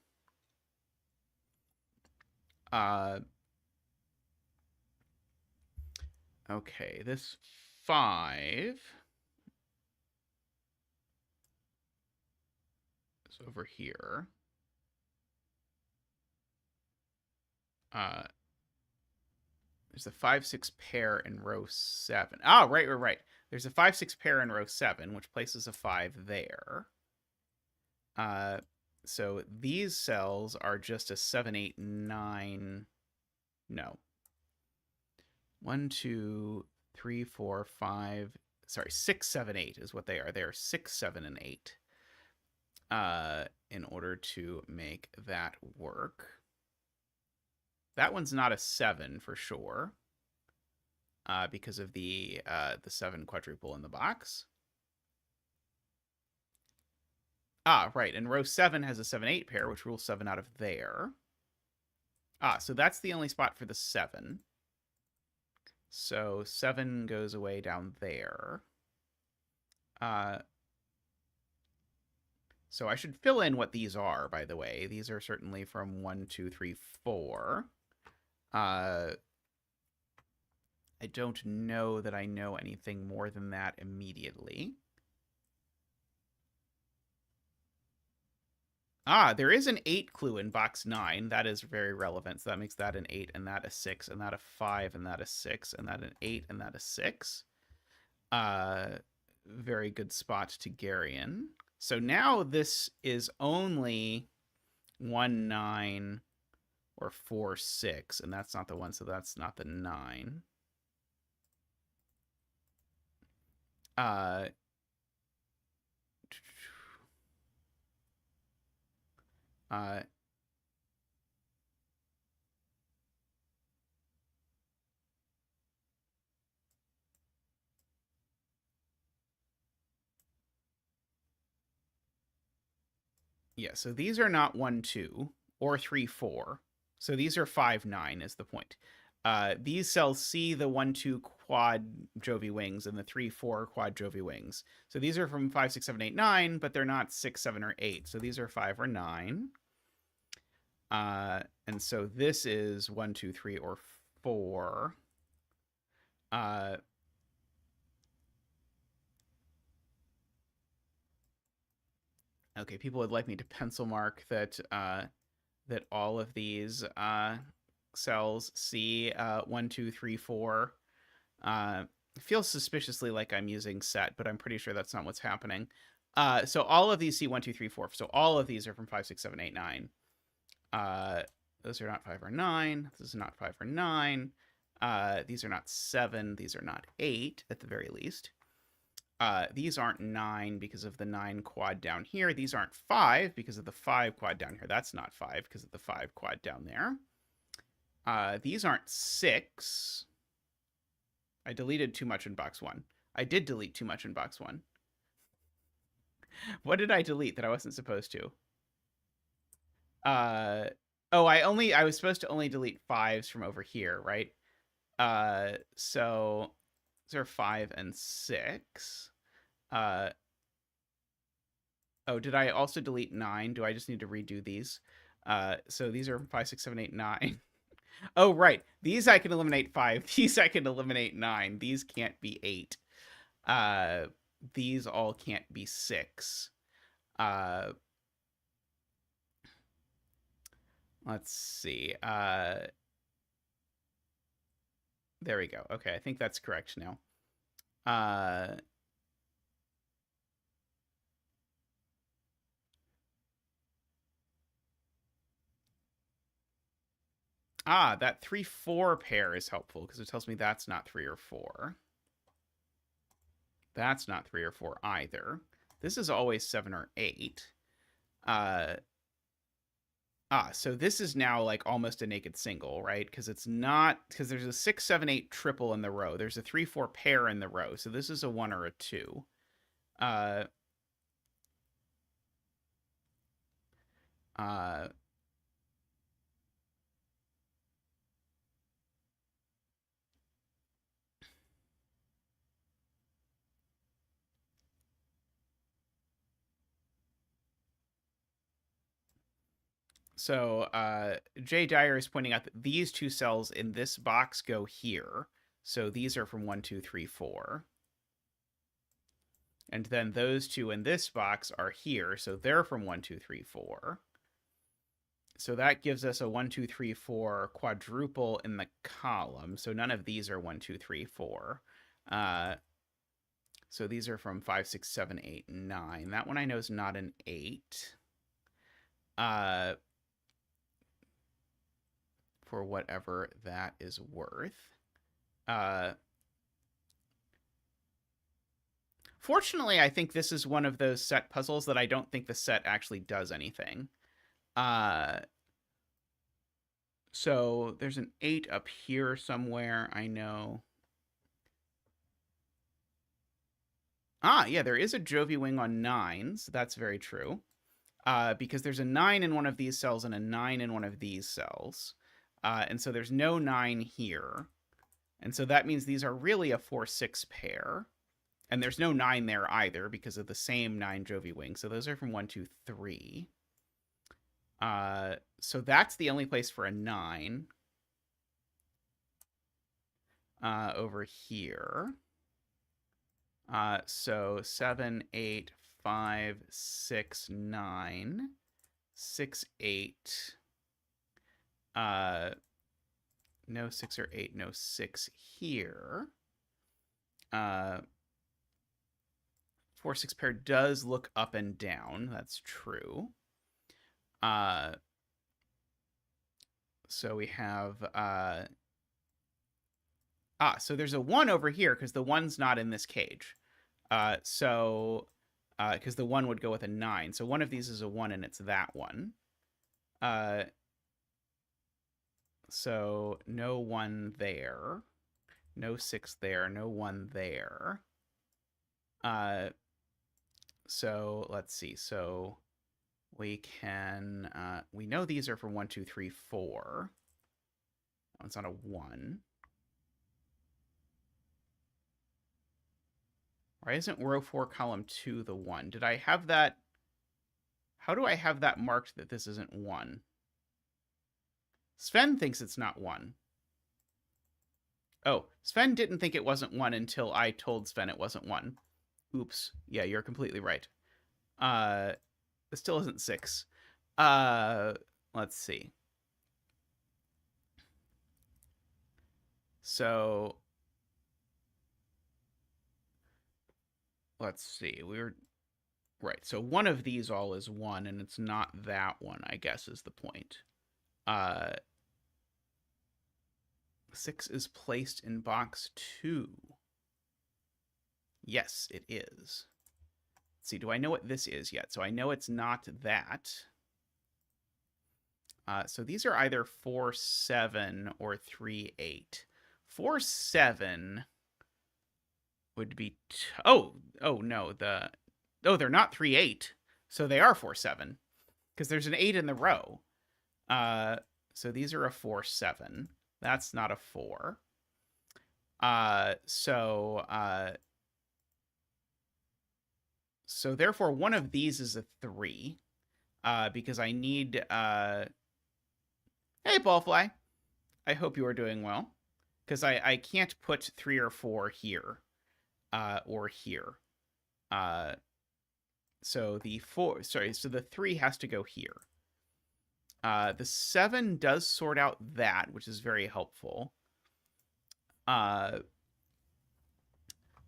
Okay, this 5 is over here. There's a 5, 6 pair in row 7. Oh, right. There's a 5, 6 pair in row 7, which places a 5 there. So these cells are just a 7, 8, 9. No. 1, 2, 3, 4, 5. Sorry, 6, 7, 8 is what they are. They are 6, 7, and 8. In order to make that work. That one's not a 7 for sure. Because of the 7 quadruple in the box. Right. And row 7 has a 7, 8 pair, which rules 7 out of there. So that's the only spot for the 7. So 7 goes away down there. So I should fill in what these are, by the way. These are certainly from 1, 2, 3, 4. I don't know that I know anything more than that immediately. There is an 8 clue in box 9. That is very relevant. So that makes that an 8, and that a 6, and that a 5, and that a 6, and that an 8, and that a 6. Very good spot to Garion. So now this is only 1, 9, or 4, 6, and that's not the 1, so that's not the 9. Yeah, so these are not 1, 2 or 3, 4. So these are 5, 9 is the point. These cells see the 1, 2 quad Jovi wings and the 3, 4 quad Jovi wings. So these are from 5, 6, 7, 8, 9, but they're not 6, 7, or 8. So these are 5 or 9. And so this is 1, 2, 3, or 4. Okay, people would like me to pencil mark that that all of these cells see 1, 2, 3, 4. It feels suspiciously like I'm using set, but I'm pretty sure that's not what's happening. So all of these see 1, 2, 3, 4. So all of these are from 5, 6, 7, 8, 9. Those are not 5 or 9. This is not 5 or 9. These are not 7. These are not 8 at the very least. These aren't 9 because of the 9 quad down here. These aren't 5 because of the 5 quad down here. That's not 5 because of the 5 quad down there. These aren't 6. I deleted too much in box 1. I did delete too much in box 1. What did I delete that I wasn't supposed to? I was supposed to only delete 5s from over here, right? So these are 5 and 6. Oh, did I also delete 9? Do I just need to redo these? So these are 5, 6, 7, 8, 9. Oh, right. These I can eliminate 5. These I can eliminate 9. These can't be 8. These all can't be 6. Let's see. There we go. Okay, I think that's correct now. That 3-4 pair is helpful because it tells me that's not 3 or 4. That's not 3 or 4 either. This is always 7 or 8. So this is now like almost a naked single, right? Because it's not, because there's a 6, 7, 8 triple in the row. There's a 3, 4 pair in the row. So this is a 1 or a 2. So Jay Dyer is pointing out that these two cells in this box go here. So these are from 1, 2, 3, 4. And then those two in this box are here. So they're from 1, 2, 3, 4. So that gives us a 1, 2, 3, 4 quadruple in the column. So none of these are 1, 2, 3, 4. So these are from 5, 6, 7, 8, 9. That one I know is not an 8. For whatever that is worth. Fortunately, I think this is one of those set puzzles that I don't think the set actually does anything. So there's an 8 up here somewhere, I know. Yeah, there is a Jovi wing on 9s. That's very true. Because there's a 9 in one of these cells and a 9 in one of these cells. And so there's no 9 here. And so that means these are really a 4, 6 pair. And there's no 9 there either because of the same 9 Jovi wings. So those are from 1, 2, 3. So that's the only place for a 9. Over here. So 7, 8, 5, 6, 9. 6, 8. No 6 or 8, no 6 here. 4, 6 pair does look up and down. That's true. So we have so there's a 1 over here because the 1's not in this cage. So because the 1 would go with a 9. So one of these is a 1 and it's that one. So no 1 there. No 6 there, no 1 there. So let's see. So we can, we know these are from 1, 2, 3, 4. That one's not a 1. Why isn't row 4, column 2 the 1? Did I have that? How do I have that marked that this isn't 1? Sven thinks it's not 1. Oh, Sven didn't think it wasn't 1 until I told Sven it wasn't 1. Oops. Yeah, you're completely right. It still isn't 6. Let's see. So let's see. We're right. So one of these all is 1, and it's not that one, I guess, is the point. 6 is placed in box 2. Yes, it is. Let's see, do I know what this is yet? So I know it's not that. So these are either 4, 7 or 3, 8. 4, 7 would be... oh, no. They're not 3, 8. So they are 4, 7. Because there's an 8 in the row. So these are a 4, 7. That's not a 4. So So therefore, one of these is a 3, because I need... Hey, Ballfly. I hope you are doing well. Because I can't put 3 or 4 here, or here. So the 4... Sorry, so the 3 has to go here. The 7 does sort out that, which is very helpful.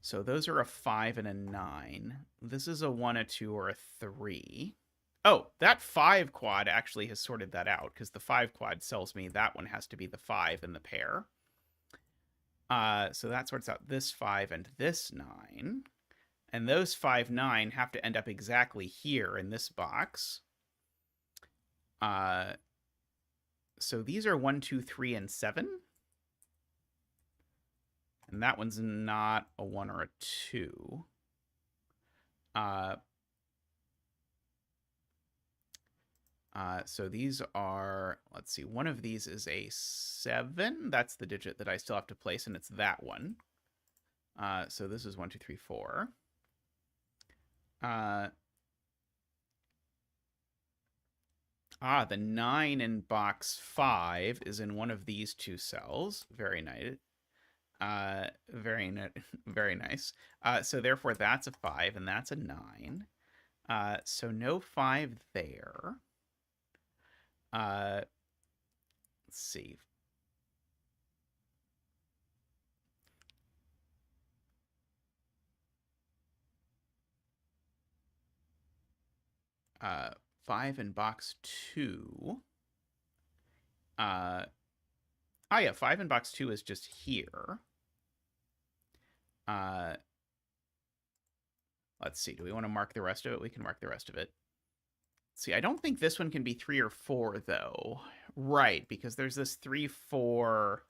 So those are a 5 and a 9. This is a 1, a 2, or a 3. Oh, that 5 quad actually has sorted that out, because the 5 quad tells me that one has to be the 5 in the pair. So that sorts out this 5 and this 9. And those 5, 9 have to end up exactly here in this box. So these are 1, 2, 3, and 7. And that one's not a 1 or a 2. So these are, let's see, one of these is a 7. That's the digit that I still have to place, and it's that one. So this is 1, 2, 3, 4. The 9 in box 5 is in one of these 2 cells. Very nice. Very nice. So therefore that's a 5 and that's a 9. So no 5 there. Let's see. Uh, 5 in box 2. Yeah, 5 in box 2 is just here. Let's see. Do we want to mark the rest of it? We can mark the rest of it. See, I don't think this one can be 3 or 4, though. Right, because there's this 3, 4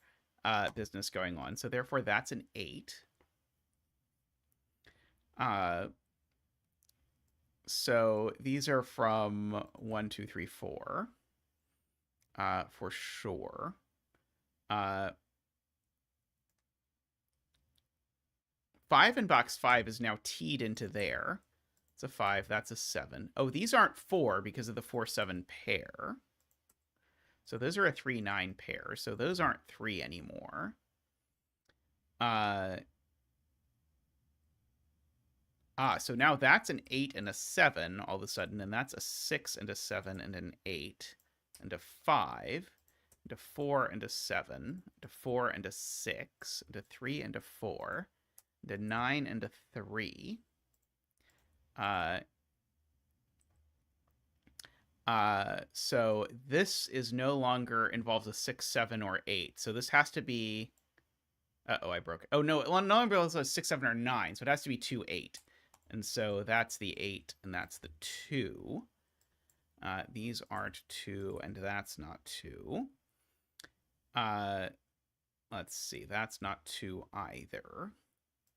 business going on. So therefore, that's an 8. So these are from 1, 2, 3, 4. For sure. 5 in box 5 is now teed into there. It's a 5. That's a 7. Oh, these aren't 4 because of the 4, 7 pair. So those are a 3, 9 pair. So those aren't 3 anymore. So now that's an 8 and a 7 all of a sudden, and that's a 6 and a 7 and an 8 and a 5 and a 4 and a 7 and a 4 and a 6 and a 3 and a 4 and a 9 and a 3. So this is no longer involves a 6, 7, or 8. So this has to be... Uh-oh, I broke it. Oh, no, it no longer involves a 6, 7, or 9. So it has to be 2, 8. And so that's the 8, and that's the 2. These aren't 2, and that's not 2. Let's see, that's not 2 either.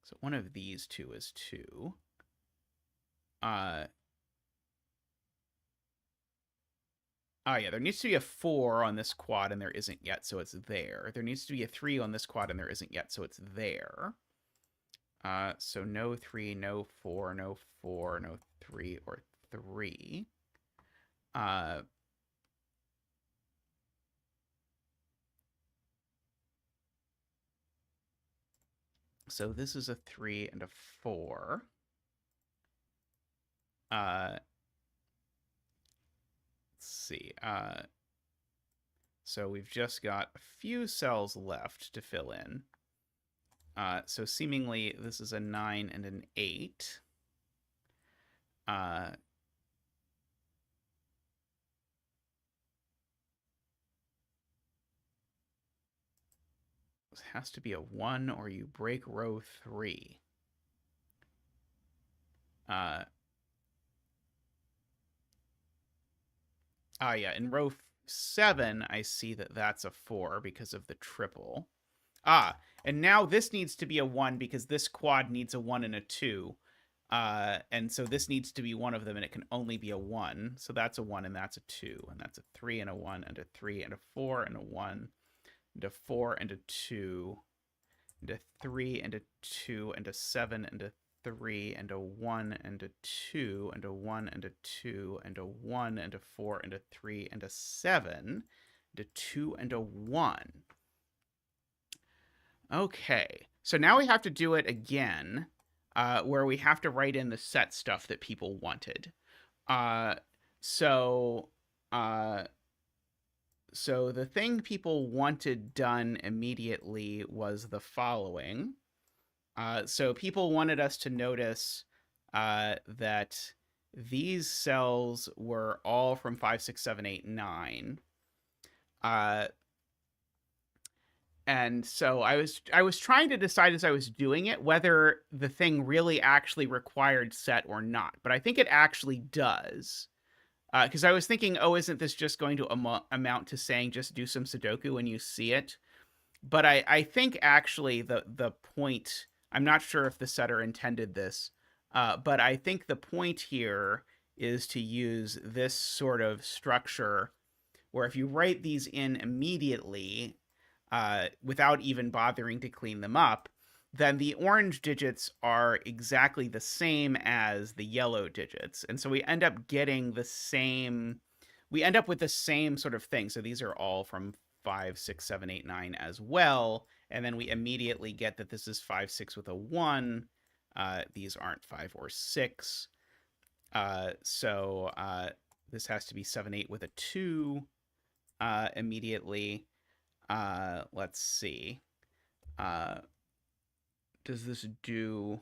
So one of these 2 is 2. Yeah, there needs to be a 4 on this quad, and there isn't yet, so it's there. There needs to be a 3 on this quad, and there isn't yet, so it's there. So no 3, no 4, no 4, no 3, or 3. So this is a 3 and a 4. Let's see. So we've just got a few cells left to fill in. So seemingly this is a 9 and an 8. This has to be a 1 or you break row 3. Yeah, in row 7, I see that that's a 4 because of the triple. And now this needs to be a 1 because this quad needs a 1 and a 2. And so this needs to be one of them, and it can only be a 1. So that's a 1, and that's a 2. And that's a 3 and a 1, and a 3 and a 4 and a 1, and a 4 and a 2, and a 3 and a 2, and a 7 and a 3 and a 1 and a 2 and a 1 and a 2 and a 1 and a 4 and a 3 and a 7 and a 2 and a 1. Okay, so now we have to do it again, where we have to write in the set stuff that people wanted. Uh, so, uh, so the thing people wanted done immediately was the following. So people wanted us to notice that these cells were all from 5, 6, 7, 8, 9. And so I was trying to decide as I was doing it whether the thing really actually required set or not. But I think it actually does. Because I was thinking, oh, isn't this just going to amount to saying just do some Sudoku when you see it? But I think actually the point, I'm not sure if the setter intended this, but I think the point here is to use this sort of structure where if you write these in immediately, without even bothering to clean them up, then the orange digits are exactly the same as the yellow digits. And so we end up getting the same, we end up with the same sort of thing. So these are all from 5, 6, 7, 8, 9 as well. And then we immediately get that this is 5, 6 with a 1. These aren't 5 or 6. So this has to be 7, 8 with a 2 immediately. Let's see. Does this do...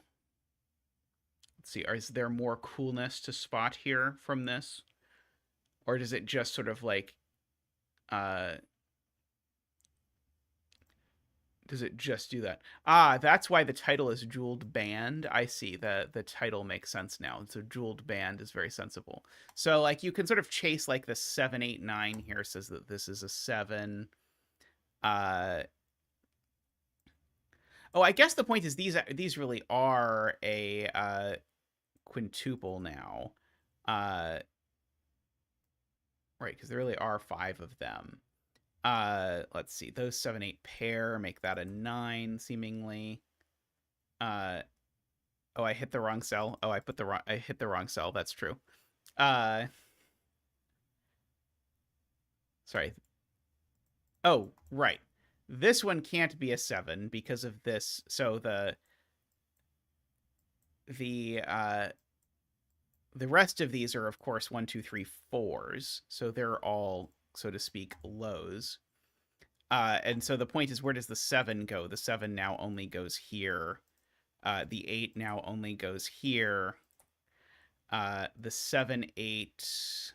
Let's see. Is there more coolness to spot here from this? Or does it just sort of like... does it just do that? That's why the title is Jeweled Band. I see. The title makes sense now. So Jeweled Band is very sensible. So like you can sort of chase like the 7, 8, 9 here says that this is a 7. Oh, I guess the point is these really are a quintuple now. Right, because there really are 5 of them. Let's see. Those 7, 8 pair make that a 9, seemingly. Oh, I hit the wrong cell. Oh, I hit the wrong cell. That's true. Sorry. Oh, right. This one can't be a 7 because of this. So the rest of these are, of course, 1, 2, 3, 4s. So they're all, so to speak, lows. And so the point is, where does the 7 go? The 7 now only goes here. The 8 now only goes here. The 7, 8...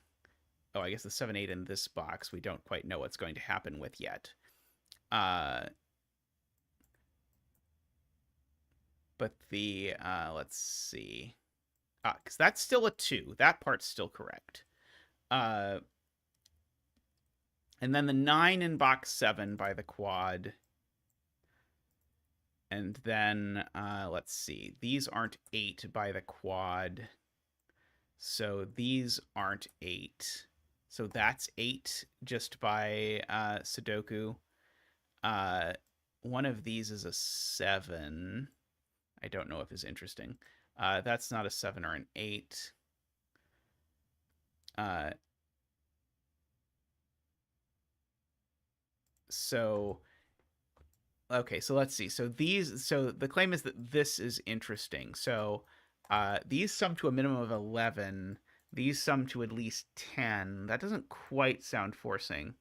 Oh, I guess the 7, 8 in this box, we don't quite know what's going to happen with yet. But the, let's see. Because that's still a 2. That part's still correct. And then the 9 in box 7 by the quad. And then, let's see. These aren't 8 by the quad. So these aren't 8. So that's 8 just by Sudoku. One of these is a 7. I don't know if it's interesting. That's not a 7 or an 8. So, okay, so let's see. So the claim is that this is interesting. So these sum to a minimum of 11. These sum to at least 10. That doesn't quite sound forcing.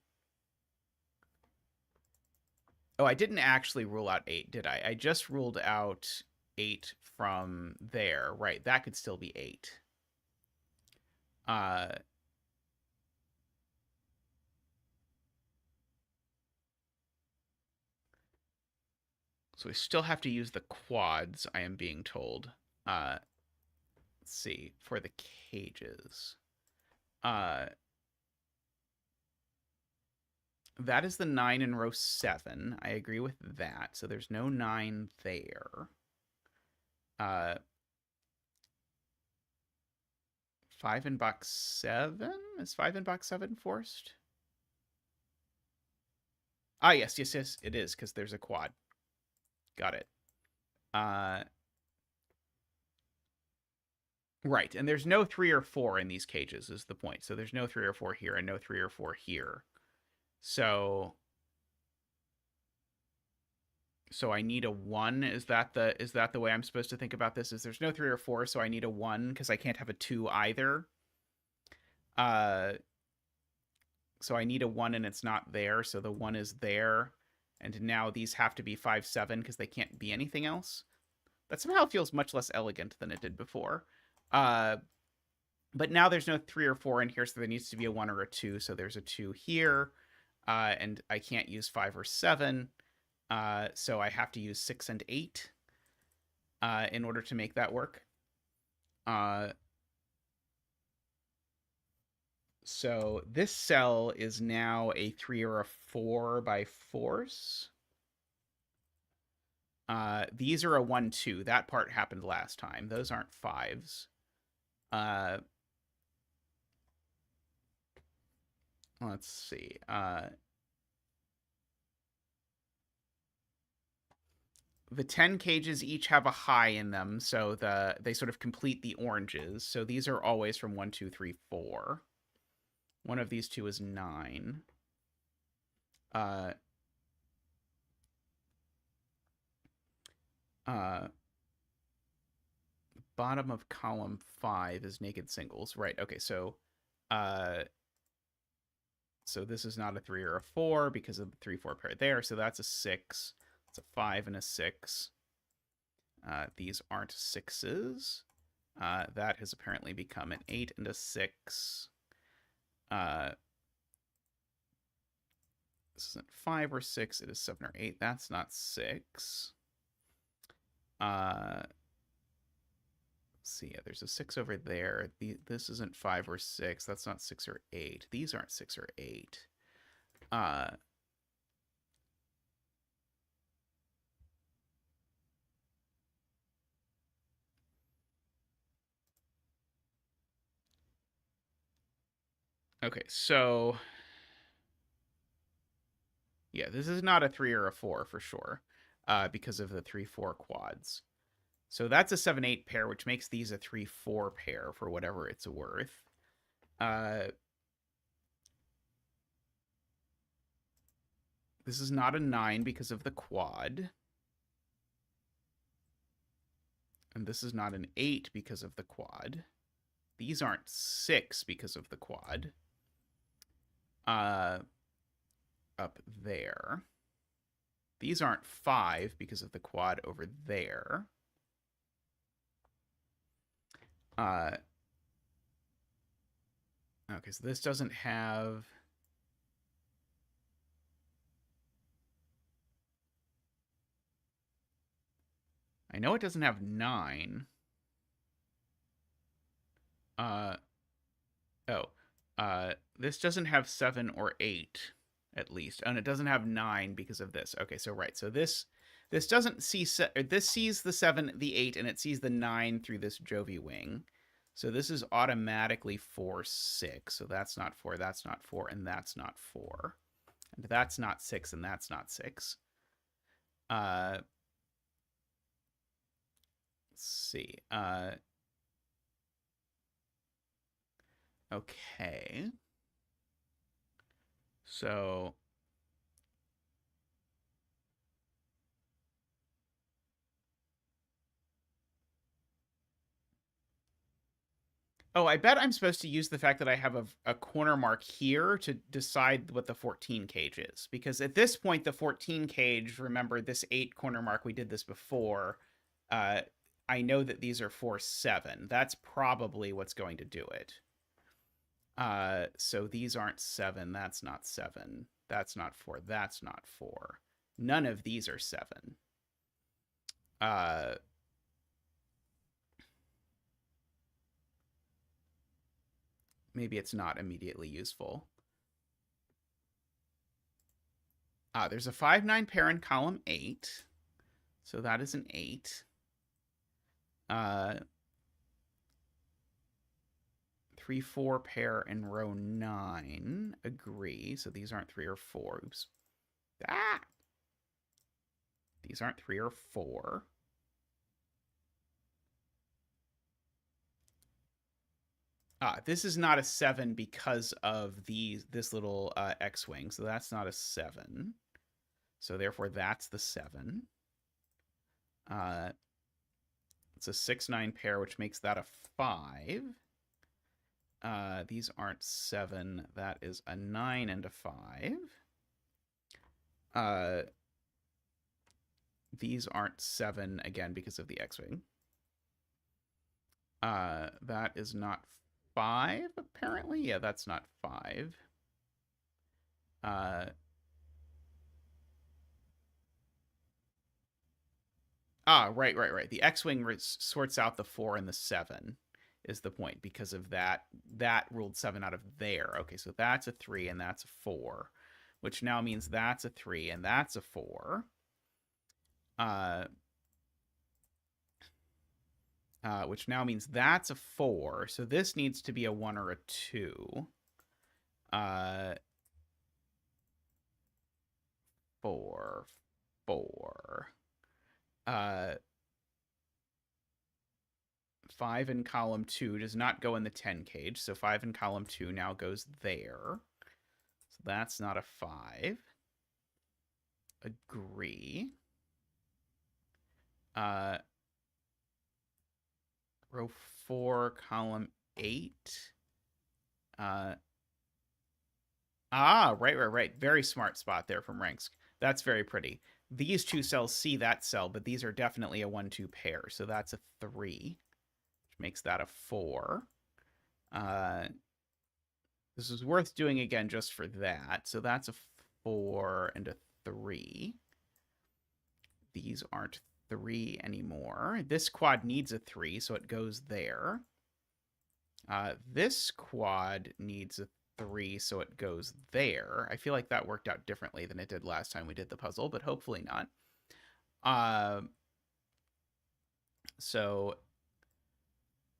Oh, I didn't actually rule out 8, did I? I just ruled out 8 from there. Right, that could still be 8. So we still have to use the quads, I am being told. Let's see, for the cages. That is the 9 in row 7. I agree with that. So there's no 9 there. 5 in box 7? Is 5 in box 7 forced? Yes, it is, because there's a quad. Got it. Right, and there's no 3 or 4 in these cages is the point. So there's no 3 or 4 here and no 3 or 4 here. So I need a 1. Is that the way I'm supposed to think about this? Is there's no 3 or 4, so I need a 1 because I can't have a 2 either. So I need a 1 and it's not there, so the 1 is there. And now these have to be 5, 7 because they can't be anything else. That somehow feels much less elegant than it did before. But now there's no 3 or 4 in here, so there needs to be a 1 or a 2. So there's a 2 here, and I can't use 5 or 7. So I have to use 6 and 8 in order to make that work. So this cell is now a 3 or a 4 by force. These are a 1, 2. That part happened last time. Those aren't 5s. Let's see. The 10 cages each have a high in them, so they sort of complete the oranges. So these are always from 1, 2, 3, 4. One of these two is 9. Bottom of column 5 is naked singles. Right, okay, so this is not a 3 or a 4 because of the 3, 4 pair there, so that's a 6. It's a 5 and a 6. These aren't 6s. That has apparently become an 8 and a 6. This isn't 5 or 6. It is 7 or 8. That's not 6. Let's see. Yeah, there's a 6 over there. This isn't 5 or 6. That's not 6 or 8. These aren't 6 or 8. Okay, so yeah, this is not a 3 or a 4 for sure, because of the 3, 4 quads. So that's a 7, 8 pair, which makes these a 3, 4 pair for whatever it's worth. This is not a 9 because of the quad. And this is not an 8 because of the quad. These aren't 6 because of the quad. Up there. These aren't 5 because of the quad over there. Okay, so this doesn't have... I know it doesn't have 9. This doesn't have 7 or 8, at least. And it doesn't have 9 because of this. Okay, so right. So this doesn't see... This sees the 7, the 8, and it sees the 9 through this Jovi wing. So this is automatically 4, 6. So that's not 4, that's not 4, and that's not 4. And that's not 6, and that's not 6. Let's see. Okay. So oh, I bet I'm supposed to use the fact that I have a corner mark here to decide what the 14 cage is. Because at this point, the 14 cage, remember this 8 corner mark, we did this before. I know that these are 4, 7. That's probably what's going to do it. So these aren't 7. That's not 7. That's not 4. That's not 4. None of these are 7. Maybe it's not immediately useful. There's a 5, 9 pair in column 8. So that is an 8. 3, 4 pair in row 9. Agree. So these aren't 3 or 4. Oops. Ah! These aren't 3 or 4. This is not a 7 because of this little X-wing, so that's not a 7. So therefore, that's the 7. It's a 6-9 pair, which makes that a 5. These aren't 7. That is a 9 and a 5. These aren't 7, again, because of the X-wing. That is not 5, apparently. Yeah, that's not 5. Right. The X-wing sorts out the 4 and the 7 is the point because of that. That ruled 7 out of there. Okay, so that's a 3 and that's a 4, which now means that's a 3 and that's a 4. Which now means that's a 4. So this needs to be a 1 or a 2. 4, 4. 5 in column 2 does not go in the 10 cage, so 5 in column 2 now goes there. So that's not a 5. Agree. Row 4, column 8. Right. Very smart spot there from Ranks. That's very pretty. These two cells see that cell, but these are definitely a 1-2 pair, so that's a 3, which makes that a 4. This is worth doing again just for that. So that's a 4 and a 3. These aren't 3 anymore. This quad needs a 3, so it goes there. This quad needs a 3, so it goes there. I feel like that worked out differently than it did last time we did the puzzle, but hopefully not. So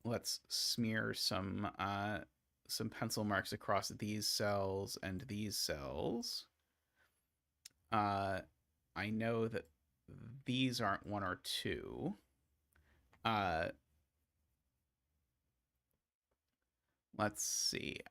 let's smear some pencil marks across these cells and these cells. I know that these aren't 1 or 2. Let's see.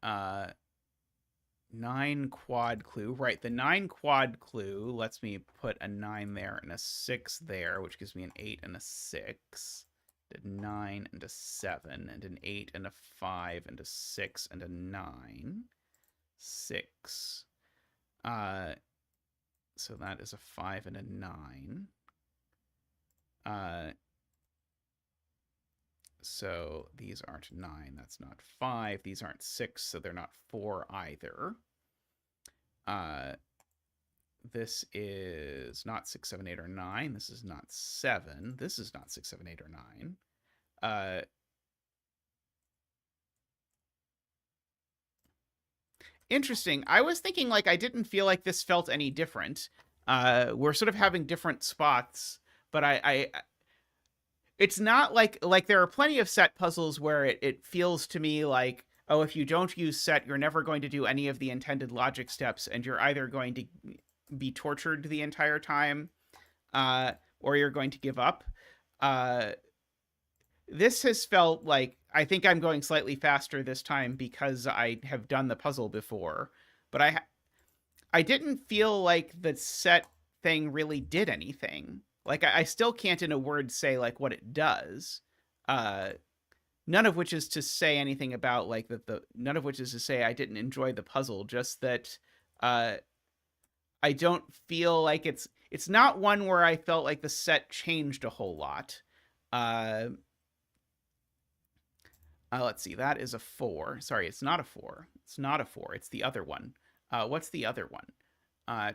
9 quad clue. Right, the 9 quad clue lets me put a 9 there and a 6 there, which gives me an 8 and a 6. A 9 and a 7, and an 8 and a 5, and a 6 and a 9. 6. So that is a 5 and a 9. So these aren't 9. That's not 5. These aren't 6, so they're not 4 either. This is not 6, 7, 8, or 9. This is not 7. This is not 6, 7, 8, or 9. Interesting. I was thinking, like, I didn't feel like this felt any different. We're sort of having different spots, but it's not like there are plenty of set puzzles where it feels to me like, oh, if you don't use set, you're never going to do any of the intended logic steps, and you're either going to be tortured the entire time, or you're going to give up. This has felt like, I think I'm going slightly faster this time because I have done the puzzle before, but I didn't feel like the set thing really did anything. Like, I still can't in a word say, like, what it does. None of which is to say anything about, like, none of which is to say I didn't enjoy the puzzle, just that I don't feel like it's not one where I felt like the set changed a whole lot. Let's see, that is a 4. Sorry, it's not a 4. It's not a 4. It's the other one. What's the other one?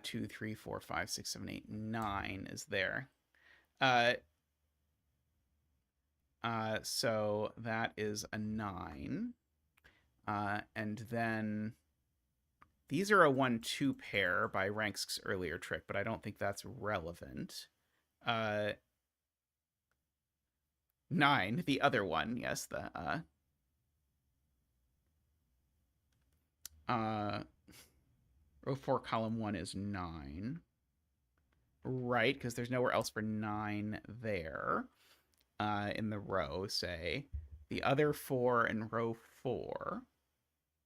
2, 3, 4, 5, 6, 7, 8, 9 is there. So that is a 9. And then these are a 1-2 pair by Rank's earlier trick, but I don't think that's relevant. 9, the other one, yes, row 4, column 1 is 9. Right, because there's nowhere else for 9 there in the row, say. The other 4 in row 4.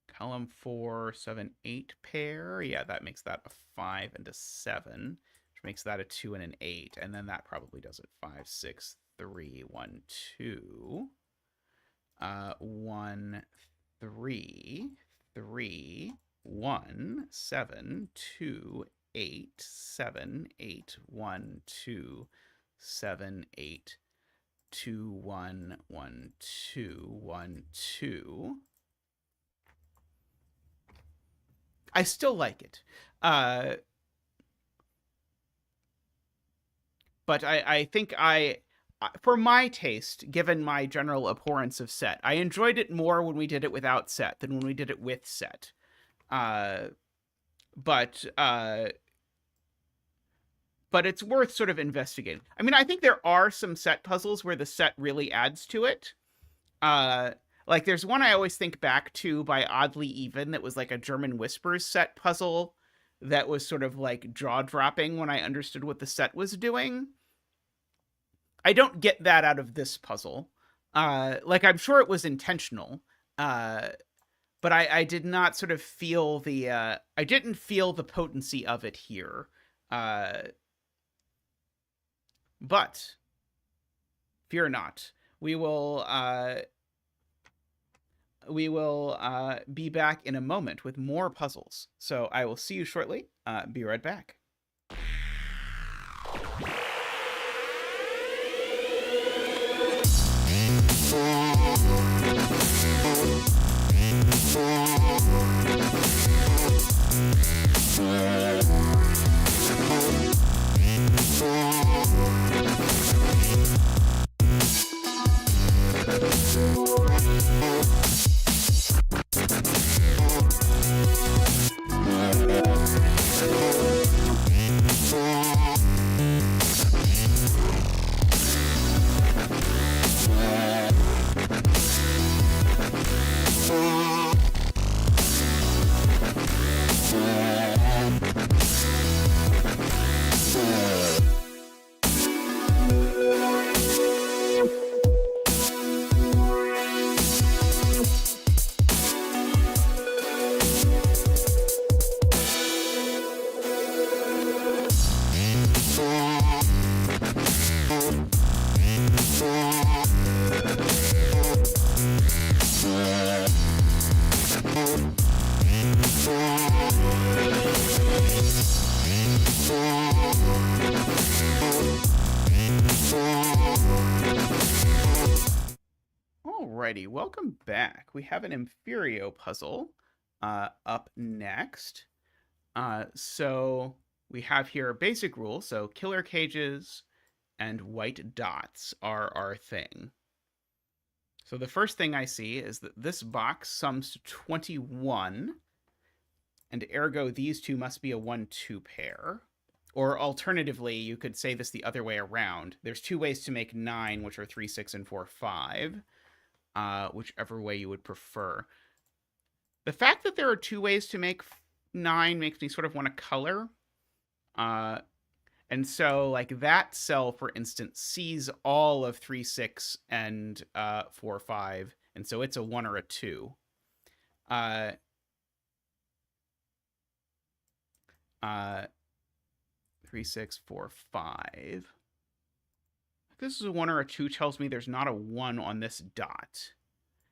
Column 4, 7, 8 pair. Yeah, that makes that a 5 and a 7, which makes that a 2 and an 8. And then that probably does it. 5, 6, 3, 1, 2. 1, 3, 3, 1, 7, 2, 8, 7, 8, 1, 2, 7, 8, 2, 1, 1, 2, 1, 2. I still like it. But I think for my taste, given my general abhorrence of set, I enjoyed it more when we did it without set than when we did it with set. But it's worth sort of investigating. I mean, I think there are some set puzzles where the set really adds to it. Like there's one I always think back to by Oddly Even that was like a German Whispers set puzzle that was sort of like jaw-dropping when I understood what the set was doing. I don't get that out of this puzzle. Like I'm sure it was intentional, but I did not sort of feel the I didn't feel the potency of it here. But fear not, we will be back in a moment with more puzzles. So I will see you shortly. Be right back. Alrighty, welcome back. We have an Emphyrio puzzle up next. So we have here a basic rule. So killer cages and white dots are our thing. So the first thing I see is that this box sums to 21, and ergo these two must be a 1-2 pair. Or alternatively, you could say this the other way around. There's two ways to make 9, which are 3, 6, and 4, 5. Whichever way you would prefer. The fact that there are two ways to make 9 makes me sort of want to color. And so, like, that cell, for instance, sees all of 3, 6, and 4, 5. And so it's a 1 or a 2. 3, 6, 4, 5. This is a 1 or a 2 tells me there's not a 1 on this dot.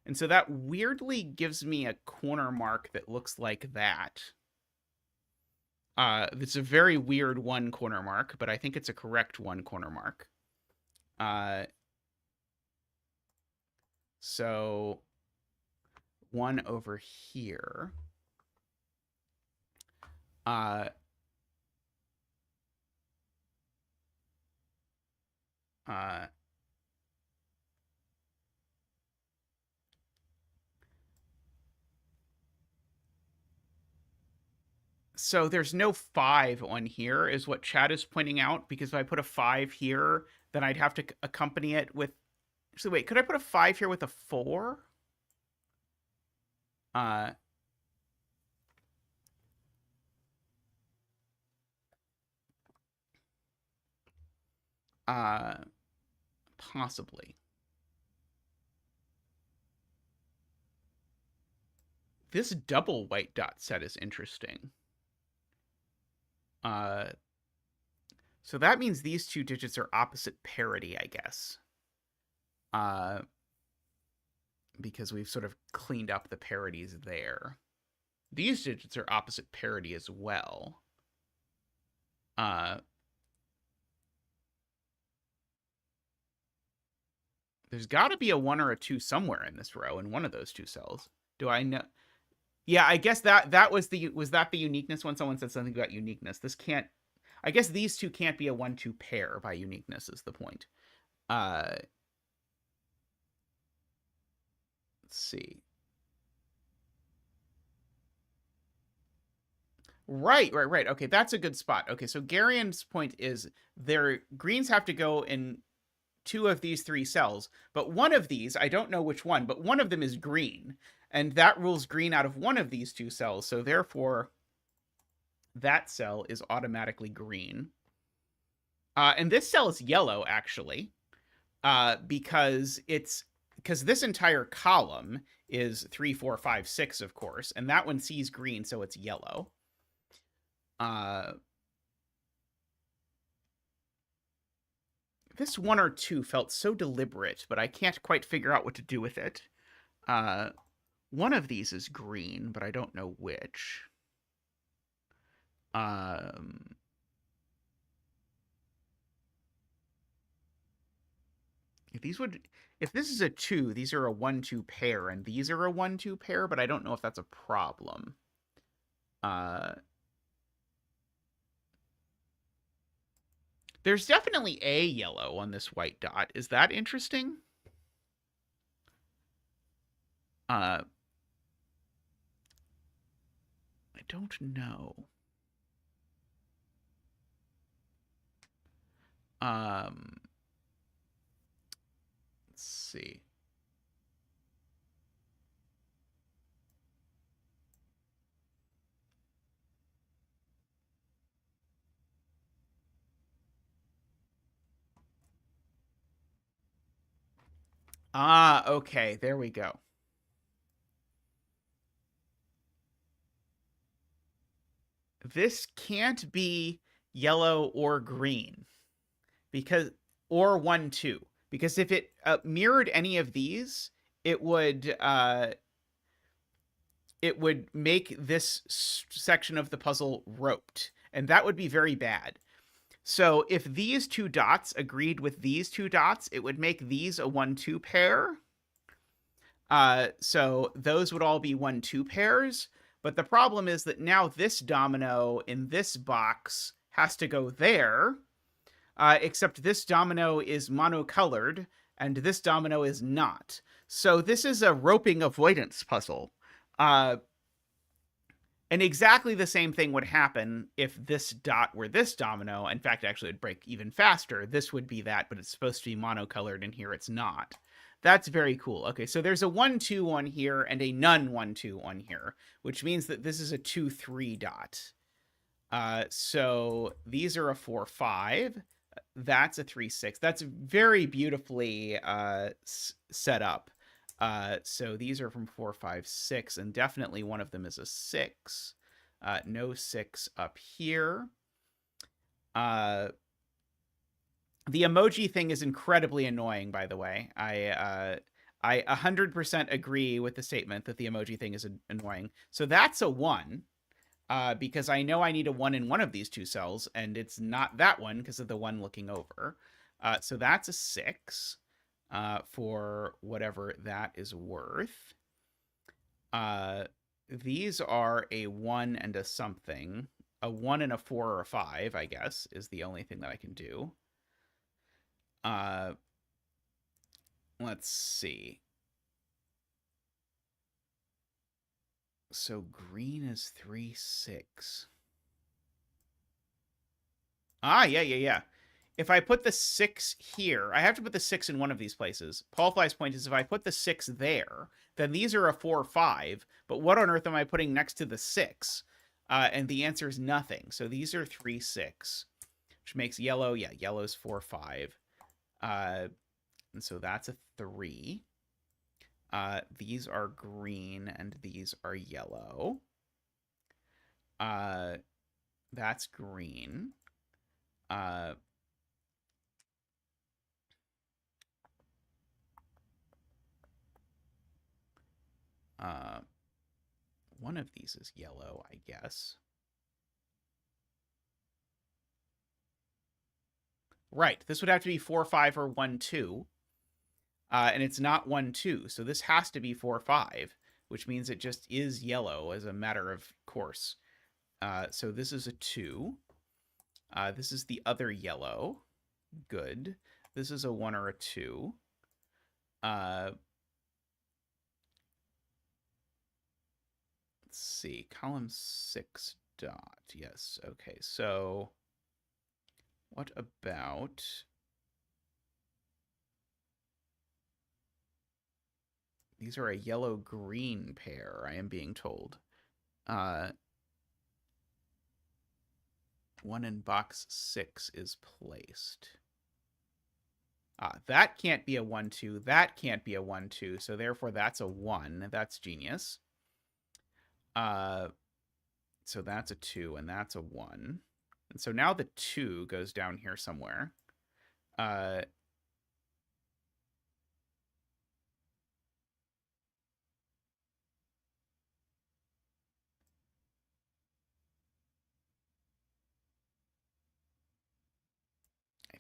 And so that weirdly gives me a corner mark that looks like that. It's a very weird 1 corner mark, but I think it's a correct 1 corner mark. So 1 over here. So there's no 5 on here is what Chad is pointing out, because if I put a 5 here, then I'd have to accompany it with... So wait, could I put a 5 here with a 4? Possibly. This double white dot set is interesting. So that means these two digits are opposite parity, I guess. Because we've sort of cleaned up the parities there. These digits are opposite parity as well. There's got to be a 1 or a 2 somewhere in this row in one of those two cells. Do I know? Yeah, I guess that was the uniqueness when someone said something about uniqueness. This can't. I guess these two can't be a 1-2 pair by uniqueness is the point. Let's see. Right. Okay, that's a good spot. Okay, so Garian's point is their greens have to go in 2 of these 3 cells, but one of these, I don't know which one, but one of them is green, and that rules green out of one of these 2 cells, so therefore that cell is automatically green. And this cell is yellow, actually, because this entire column is 3, 4, 5, 6, of course, and that one sees green, so it's yellow. This 1 or 2 felt so deliberate, but I can't quite figure out what to do with it. One of these is green, but I don't know which. If this is a 2, these are a 1-2 pair, and these are a 1-2 pair, but I don't know if that's a problem. There's definitely a yellow on this white dot. Is that interesting? I don't know. Let's see. Okay, there we go. This can't be yellow or green or 1-2, because if it mirrored any of these, it would make this section of the puzzle roped, and that would be very bad. So if these 2 dots agreed with these 2 dots, it would make these a 1-2 pair. So those would all be 1-2 pairs. But the problem is that now this domino in this box has to go there, except this domino is monocolored, and this domino is not. So this is a roping avoidance puzzle. And exactly the same thing would happen if this dot were this domino. In fact, actually, it'd break even faster. This would be that, but it's supposed to be monocolored, and here it's not. That's very cool. Okay, so there's a 1-2 on here and a none 1-2 on here, which means that this is a 2-3 dot. So these are a 4-5. That's a 3-6. That's very beautifully set up. So these are from 4, 5, 6, and definitely one of them is a 6. No 6 up here. The emoji thing is incredibly annoying, by the way. I 100% agree with the statement that the emoji thing is annoying. So that's a 1, because I know I need a 1 in one of these 2 cells, and it's not that one because of the one looking over. So that's a 6. For whatever that is worth. These are a 1 and a something. A 1 and a 4 or a 5, I guess, is the only thing that I can do. Let's see. So green is 3, 6. Yeah. If I put the 6 here, I have to put the 6 in one of these places. Paul Fly's point is if I put the 6 there, then these are a 4, 5. But what on earth am I putting next to the 6? And the answer is nothing. So these are 3, 6, which makes yellow. Yeah, yellow's 4, 5. And so that's a 3. These are green and these are yellow. That's green. One of these is yellow, I guess. Right. This would have to be 4, 5, or 1, 2. And it's not 1, 2. So this has to be 4, 5, which means it just is yellow as a matter of course. So this is a 2. This is the other yellow. Good. This is a 1 or a 2. Let's see. Column 6 dot. Yes. Okay. So what about... These are a yellow-green pair, I am being told. 1 in box 6 is placed. That can't be a 1, 2. That can't be a 1, 2. So therefore, that's a 1. That's genius. So that's a 2, and that's a 1. And so now the 2 goes down here somewhere. I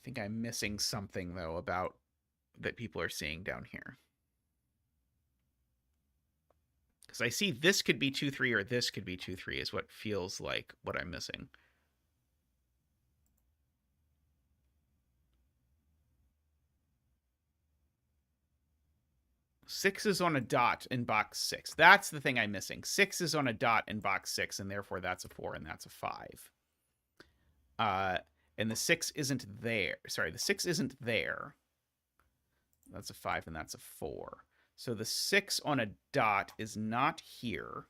think I'm missing something, though, about that people are seeing down here. Because I see this could be 2, 3, or this could be 2, 3 is what feels like what I'm missing. Six is on a dot in box 6. That's the thing I'm missing. 6 is on a dot in box 6, and therefore that's a 4, and that's a 5. And the 6 isn't there. Sorry, the 6 isn't there. That's a 5, and that's a 4. So the 6 on a dot is not here.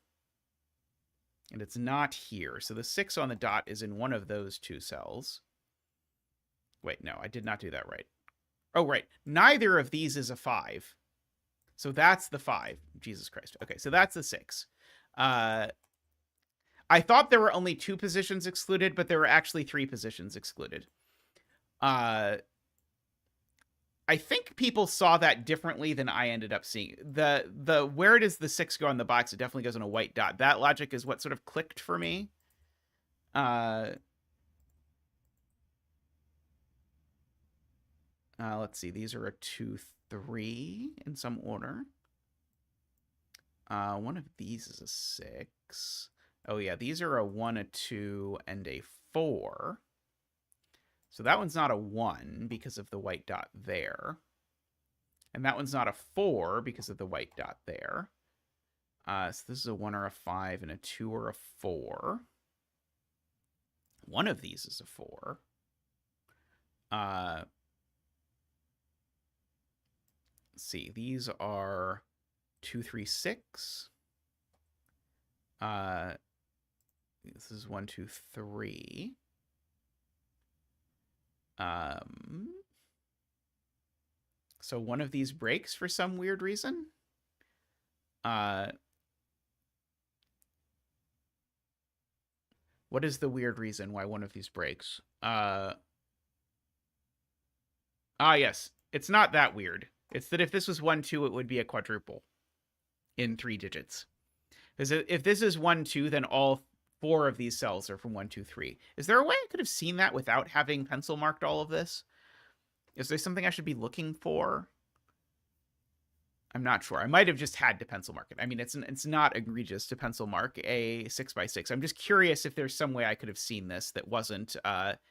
And it's not here. So the 6 on the dot is in one of those two cells. Wait, no, I did not do that right. Oh, right. Neither of these is a 5. So that's the 5. Jesus Christ. Okay, so that's the 6. I thought there were only 2 positions excluded, but there were actually 3 positions excluded. I think people saw that differently than I ended up seeing. The where does the 6 go on the box? It definitely goes on a white dot. That logic is what sort of clicked for me. Let's see. These are a 2, 3 in some order. One of these is a 6. Oh, yeah. These are a 1, a 2, and a 4. So that one's not a 1 because of the white dot there. And that one's not a 4 because of the white dot there. So this is a 1 or a 5 and a 2 or a 4. One of these is a 4. Let's see. These are 2, 3, 6. This is 1, 2, 3. So one of these breaks for some weird reason. What is the weird reason why one of these breaks? Yes. It's not that weird. It's that if this was 1, 2, it would be a quadruple in 3 digits. Because if this is 1, 2, then all 4 of these cells are from 1, 2, 3. Is there a way I could have seen that without having pencil marked all of this? Is there something I should be looking for? I'm not sure. I might have just had to pencil mark it. I mean, it's not egregious to pencil mark a 6x6. I'm just curious if there's some way I could have seen this that wasn't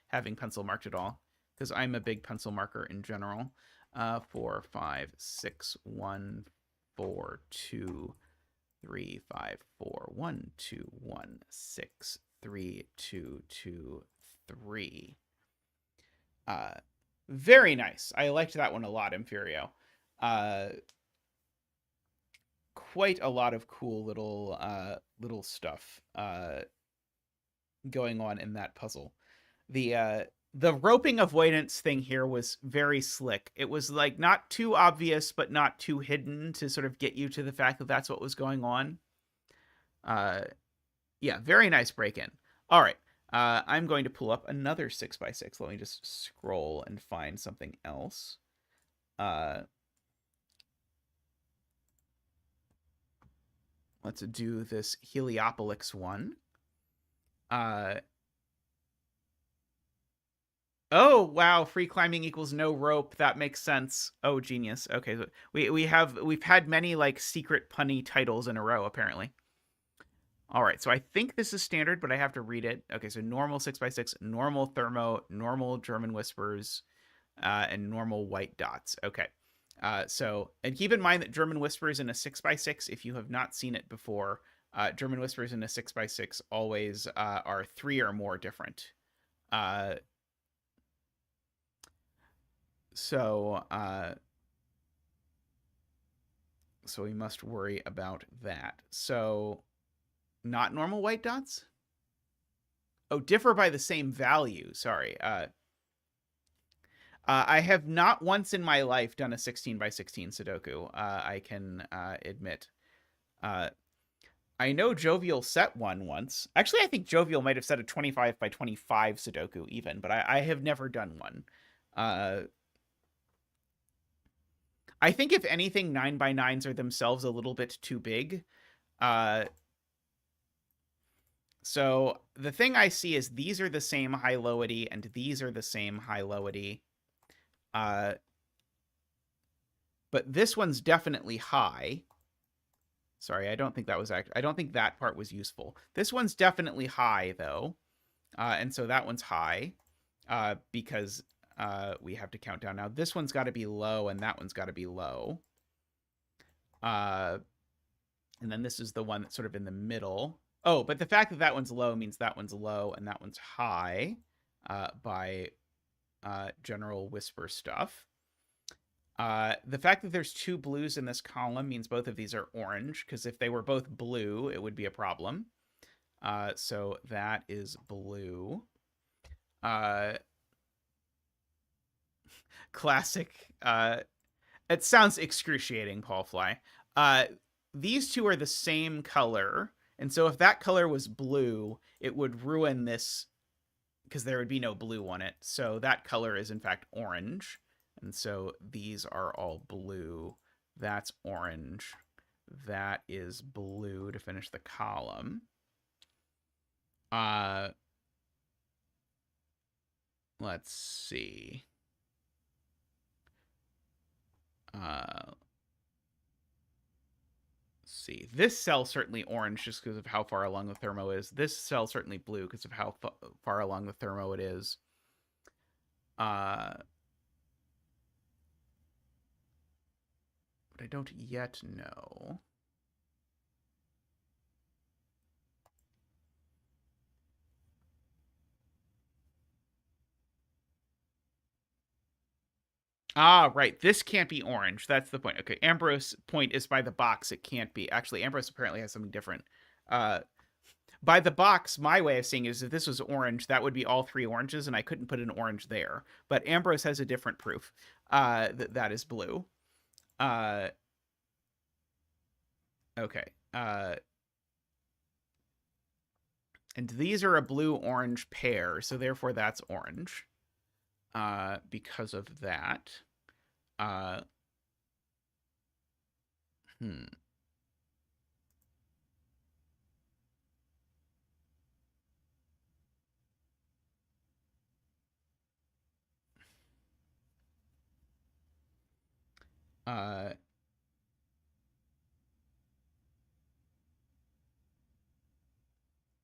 having pencil marked at all. Because I'm a big pencil marker in general. 4, 5, 6, 1, 4, 2, 3, 5, 4, 1, 2, 1, 6, 3, 2, 2, 3. Very nice. I liked that one a lot, Emphyrio. Quite a lot of cool little stuff going on in that puzzle. The The roping avoidance thing here was very slick. It was like not too obvious, but not too hidden to sort of get you to the fact that that's what was going on. Yeah, very nice break in. All right. I'm going to pull up another 6x6. Let me just scroll and find something else. Let's do this heliopolix one. Oh, wow, free climbing equals no rope. That makes sense. Oh, genius. Okay, so we've had many like secret punny titles in a row apparently. All right, so I think this is standard, but I have to read it. Okay, so normal 6x6, normal thermo, normal German whispers, and normal white dots. Okay. And keep in mind that German whispers in a 6x6, if you have not seen it before, German whispers in a 6x6 always are 3 or more different. So we must worry about that. So not normal white dots? Oh, differ by the same value. Sorry. I have not once in my life done a 16 by 16 Sudoku. I can admit. I know Jovial set one once. Actually, I think Jovial might have set a 25 by 25 Sudoku even, but I have never done one. I think if anything, 9 by 9s are themselves a little bit too big. So the thing I see is these are the same high-lowity and these are the same high-lowity. But this one's definitely high. Sorry, I don't think that was I don't think that part was useful. This one's definitely high though. And so that one's high because we have to count down. Now this one's got to be low and that one's got to be low. And then this is the one that's sort of in the middle. Oh, but the fact that that one's low means that one's low and that one's high by general whisper stuff. The fact that there's 2 blues in this column means both of these are orange, because if they were both blue, it would be a problem. So that is blue. Classic. It sounds excruciating, Paul Fly. These two are the same color, and so if that color was blue, it would ruin this, because there would be no blue on it. So that color is in fact orange. And so these are all blue. That's orange. That is blue to finish the column. Let's see. See. This cell certainly orange just because of how far along the thermo is. This cell certainly blue because of how far along the thermo it is. But I don't yet know. Ah, right. This can't be orange. That's the point. Okay, Ambrose point is by the box. It can't be. Actually, Ambrose apparently has something different. By the box, my way of seeing it is if this was orange, that would be all 3 oranges, and I couldn't put an orange there. But Ambrose has a different proof that is blue. Okay. And these are a blue-orange pair, so therefore that's orange. Because of that.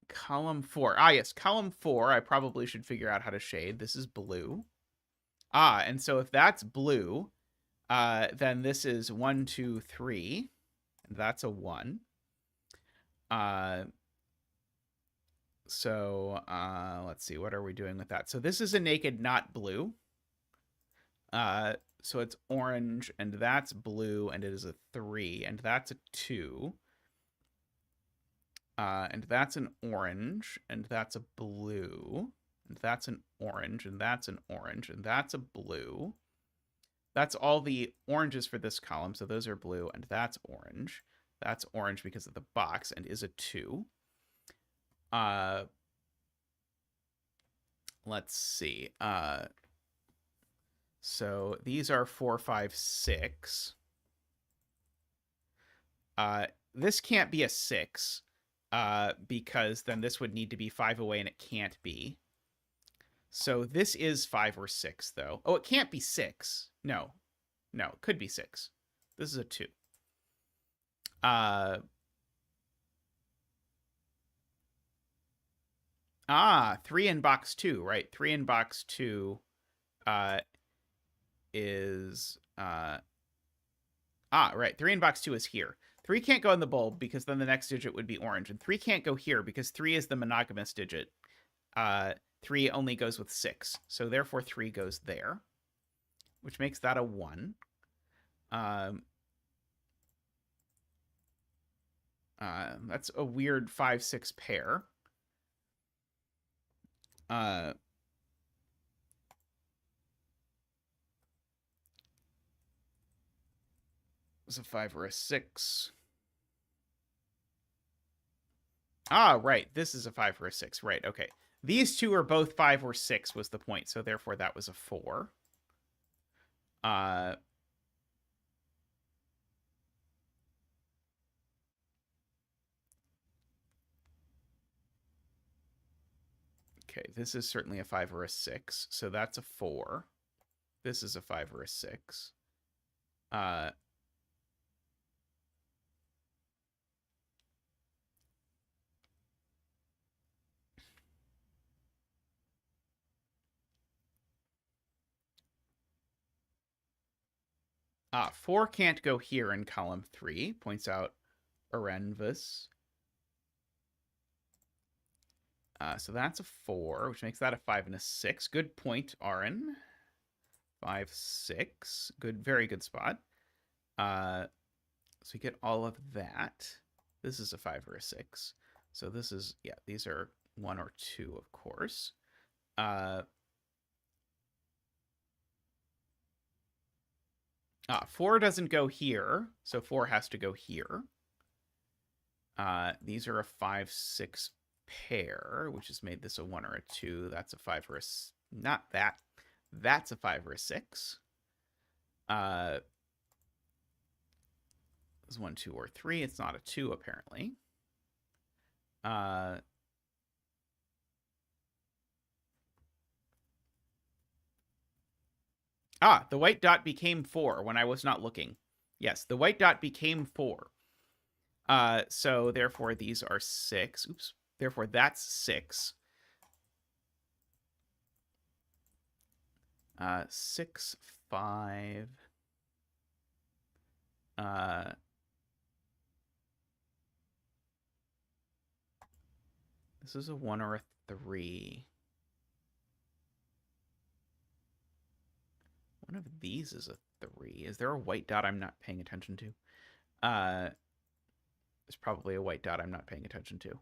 Column 4. Ah, yes, column 4. I probably should figure out how to shade. This is blue. Ah, and so if that's blue, then this is 1, 2, 3. And that's a 1. So let's see. What are we doing with that? So this is a naked, not blue. So it's orange, and that's blue, and it is a 3, and that's a 2. And that's an orange, and that's a blue. and that's an orange, and that's an orange, and that's a blue. That's all the oranges for this column, so those are blue, and that's orange. That's orange because of the box, and is a 2. Let's see. So these are 4, 5, 6. This can't be a 6, because then this would need to be 5 away, and it can't be. So this is 5 or 6, though. Oh, it can't be 6. No. No, it could be 6. This is a 2. 3 in box 2, right? 3 in box 2 is... right. 3 in box 2 is here. 3 can't go in the bulb because then the next digit would be orange. And 3 can't go here because 3 is the monogamous digit. 3 only goes with 6. So therefore 3 goes there, which makes that a 1. That's a weird 5, 6 pair. Was a 5 or a 6. Right. This is a 5 or a 6. Right. Okay. These two are both 5 or 6 was the point. So therefore that was a 4. Okay, this is certainly a 5 or a 6. So that's a 4. This is a 5 or a 6. 4 can't go here in column 3, points out Orenvus. So that's a 4, which makes that a 5 and a 6. Good point, Aren. 5, 6. Good, very good spot. So we get all of that. This is a 5 or a 6. So this is, yeah, these are 1 or 2, of course. 4 doesn't go here, so 4 has to go here. These are a 5, 6 pair, which has made this a 1 or a 2. That's a 5 or a... Not that. That's a 5 or a 6. It's 1, 2, or 3. It's not a 2, apparently. The white dot became 4 when I was not looking. Yes, the white dot became 4. So therefore these are 6. Oops. Therefore that's 6. 6, 5. This is a 1 or a 3. One of these is a 3. Is there a white dot I'm not paying attention to? There's probably a white dot I'm not paying attention to.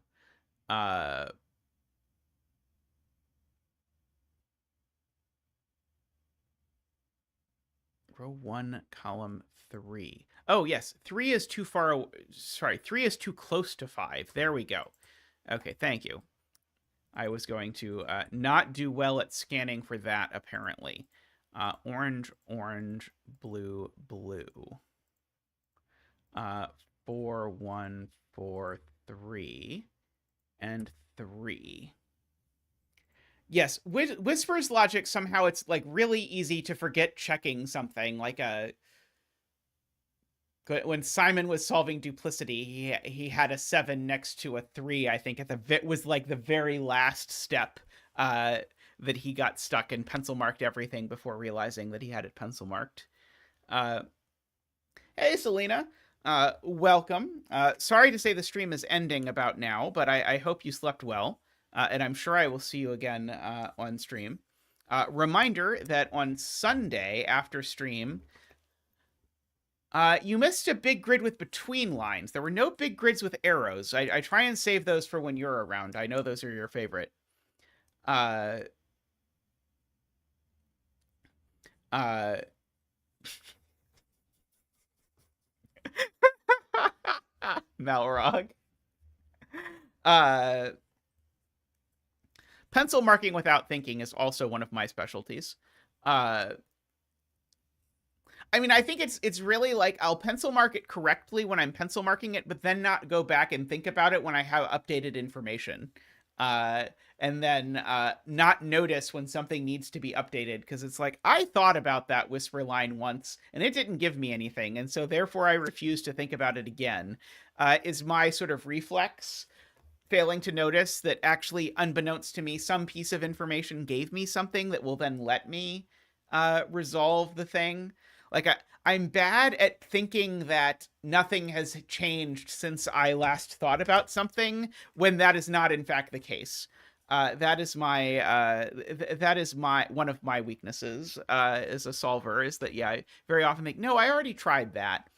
Row 1, column 3. Oh, yes. 3 is too far. Sorry, 3 is too close to 5. There we go. Okay, thank you. I was going to not do well at scanning for that, apparently. Orange, orange, blue, blue. 4, 1, 4, 3, and 3. Yes, Whisper's logic, somehow it's like really easy to forget checking something. Like when Simon was solving duplicity, he had a 7 next to a 3, I think, was like the very last step that he got stuck and pencil marked everything before realizing that he had it pencil marked. Hey, Selena. Welcome. Sorry to say the stream is ending about now, but I hope you slept well. And I'm sure I will see you again on stream. Reminder that on Sunday after stream, you missed a big grid with between lines. There were no big grids with arrows. I try and save those for when you're around. I know those are your favorite. Uh, uh, Malrog. Uh, Pencil marking without thinking is also one of my specialties. Uh, I mean, I think it's really like I'll pencil mark it correctly when I'm pencil marking it, but then not go back and think about it when I have updated information. Uh, and then not notice when something needs to be updated because it's like I thought about that whisper line once and it didn't give me anything, and so therefore I refuse to think about it again. Is my sort of reflex failing to notice that actually, unbeknownst to me, some piece of information gave me something that will then let me resolve the thing. Like I'm bad at thinking that nothing has changed since I last thought about something when that is not in fact the case. That is my that is my one of my weaknesses as a solver, is that I very often think, no, I already tried that.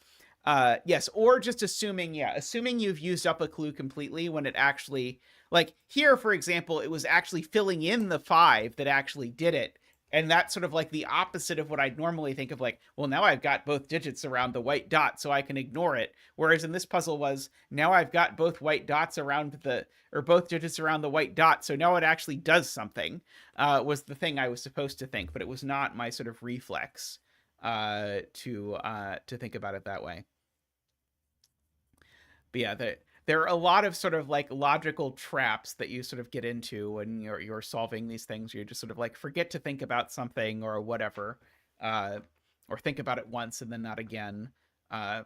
Yes, or just assuming you've used up a clue completely when it actually, like here, for example, it was actually filling in the 5 that actually did it. And that's sort of like the opposite of what I'd normally think of, like, well, now I've got both digits around the white dot, so I can ignore it. Whereas in this puzzle was, now I've got both white dots around or both digits around the white dot, so now it actually does something, was the thing I was supposed to think, but it was not my sort of reflex to think about it that way. But yeah, there are a lot of sort of like logical traps that you sort of get into when you're solving these things. You just sort of like forget to think about something or whatever, uh, or think about it once and then not again. Uh,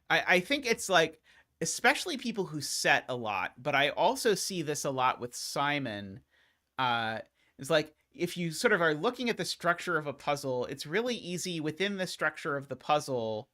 I think it's like, especially people who set a lot, but I also see this a lot with Simon. It's like, if you sort of are looking at the structure of a puzzle, it's really easy within the structure of the puzzle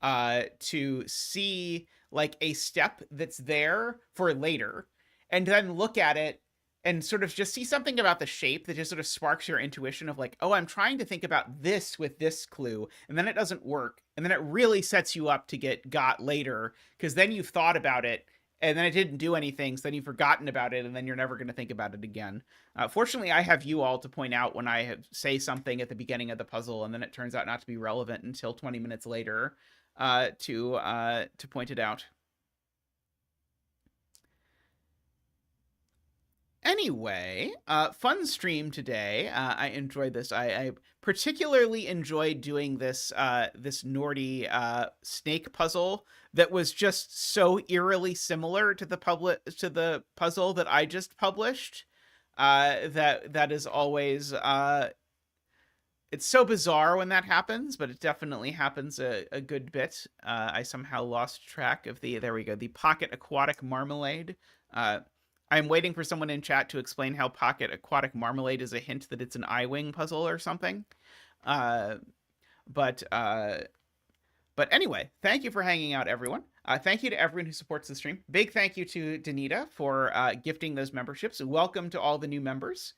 to see like a step that's there for later, and then look at it and sort of just see something about the shape that just sort of sparks your intuition of like, oh, I'm trying to think about this with this clue, and then it doesn't work, and then it really sets you up to get got later because then you've thought about it and then it didn't do anything, so then you've forgotten about it and then you're never going to think about it again. Fortunately, I have you all to point out when I say something at the beginning of the puzzle and then it turns out not to be relevant until 20 minutes later, to point it out. Anyway, fun stream today. I enjoyed this. I particularly enjoyed doing this Nordy snake puzzle that was just so eerily similar to the puzzle that I just published. That is always it's so bizarre when that happens, but it definitely happens a good bit. I somehow lost track of there we go, the Pocket Aquatic Marmalade. I'm waiting for someone in chat to explain how Pocket Aquatic Marmalade is a hint that it's an I-Wing puzzle or something. Uh, but anyway, thank you for hanging out, everyone. Thank you to everyone who supports the stream. Big thank you to Danita for gifting those memberships. Welcome to all the new members.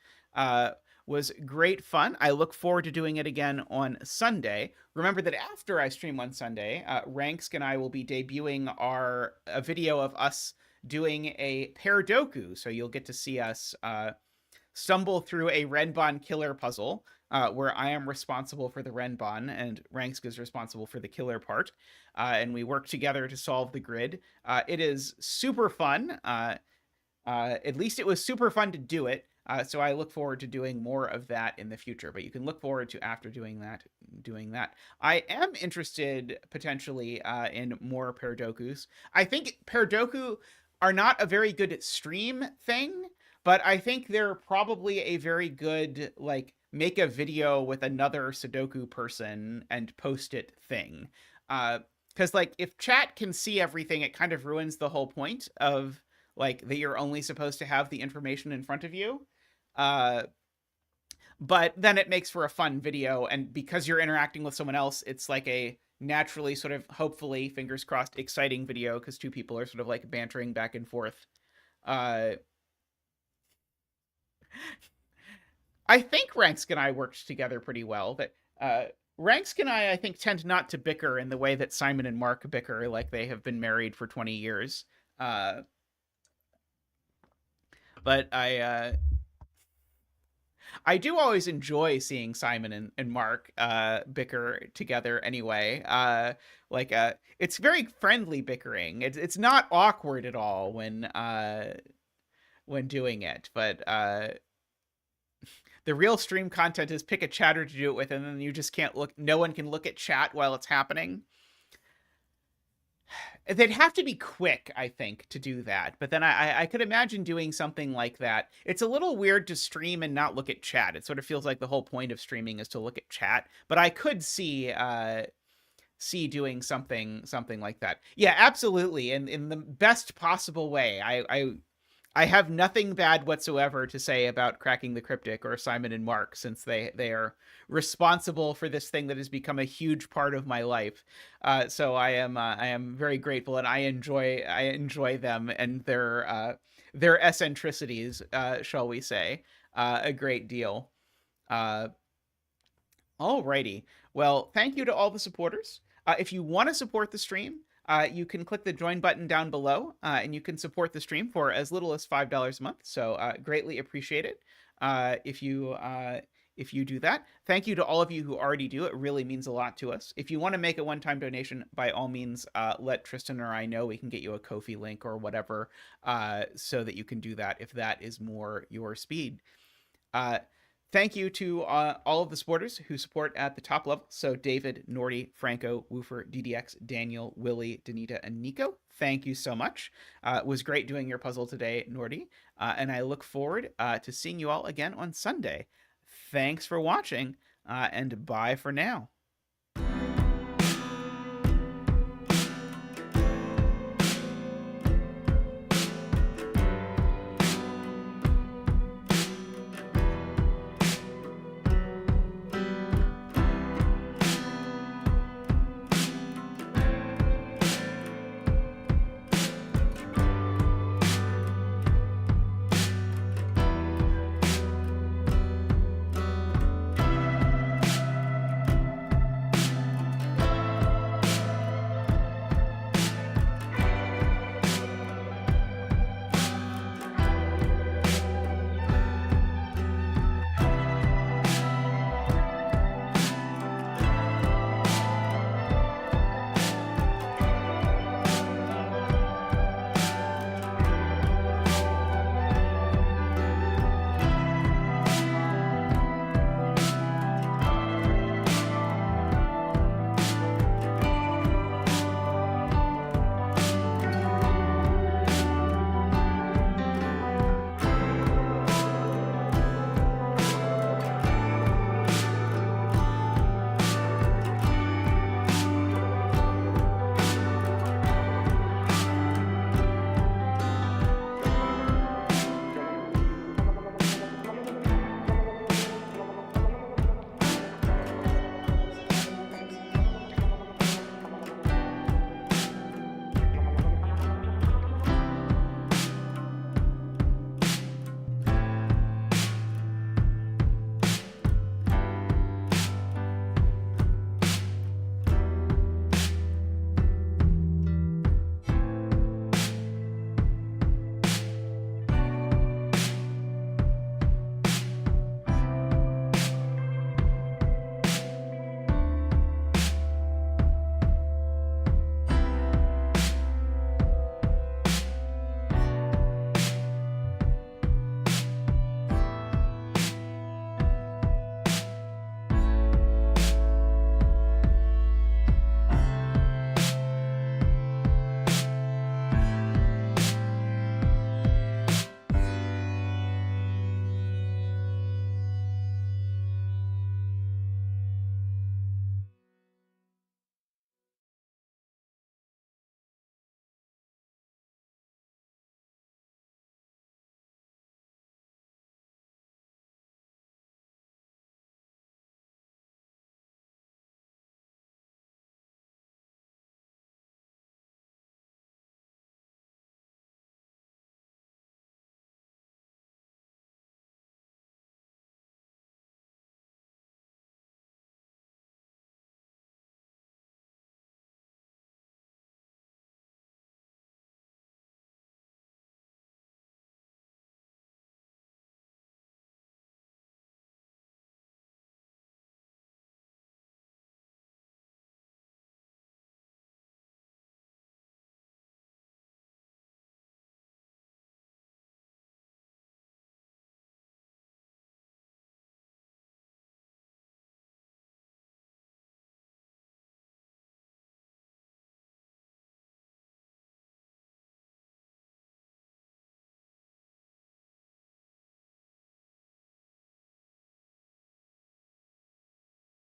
Was great fun. I look forward to doing it again on Sunday. Remember that after I stream on Sunday, Ranks and I will be debuting a video of us doing a Paradoku. So you'll get to see us stumble through a Renbon killer puzzle, where I am responsible for the Renbon and Ranks is responsible for the killer part. And we work together to solve the grid. It is super fun. At least it was super fun to do it. So I look forward to doing more of that in the future, but you can look forward to after doing that. I am interested potentially in more Paradokus. I think Paradoku are not a very good stream thing, but I think they're probably a very good, like, make a video with another Sudoku person and post it thing. Because like, if chat can see everything, it kind of ruins the whole point of like that you're only supposed to have the information in front of you. But then it makes for a fun video, and because you're interacting with someone else, it's like a naturally sort of, hopefully, fingers crossed, exciting video because two people are sort of like bantering back and forth. I think Ranks and I worked together pretty well, but Ranks and I think, tend not to bicker in the way that Simon and Mark bicker, like they have been married for 20 years. But I do always enjoy seeing Simon and Mark bicker together anyway. It's very friendly bickering. It's not awkward at all when doing it, but the real stream content is pick a chatter to do it with, and then you just can't look. No one can look at chat while it's happening. They'd have to be quick, I think, to do that. But then I could imagine doing something like that. It's a little weird to stream and not look at chat. It sort of feels like the whole point of streaming is to look at chat. But I could see doing something like that. Yeah, absolutely. And in the best possible way. I have nothing bad whatsoever to say about Cracking the Cryptic or Simon and Mark, since they are responsible for this thing that has become a huge part of my life. So I am very grateful, and I enjoy them and their eccentricities, shall we say, a great deal. Alrighty. Well, thank you to all the supporters. If you want to support the stream, you can click the join button down below, and you can support the stream for as little as $5 a month. So greatly appreciate it if you do that. Thank you to all of you who already do. It really means a lot to us. If you want to make a one-time donation, by all means, let Tristan or I know. We can get you a Ko-fi link or whatever, so that you can do that if that is more your speed. Thank you to all of the supporters who support at the top level. So David, Nordy, Franco, Woofer, DDX, Daniel, Willie, Danita, and Nico. Thank you so much. It was great doing your puzzle today, Nordy. And I look forward to seeing you all again on Sunday. Thanks for watching, and bye for now.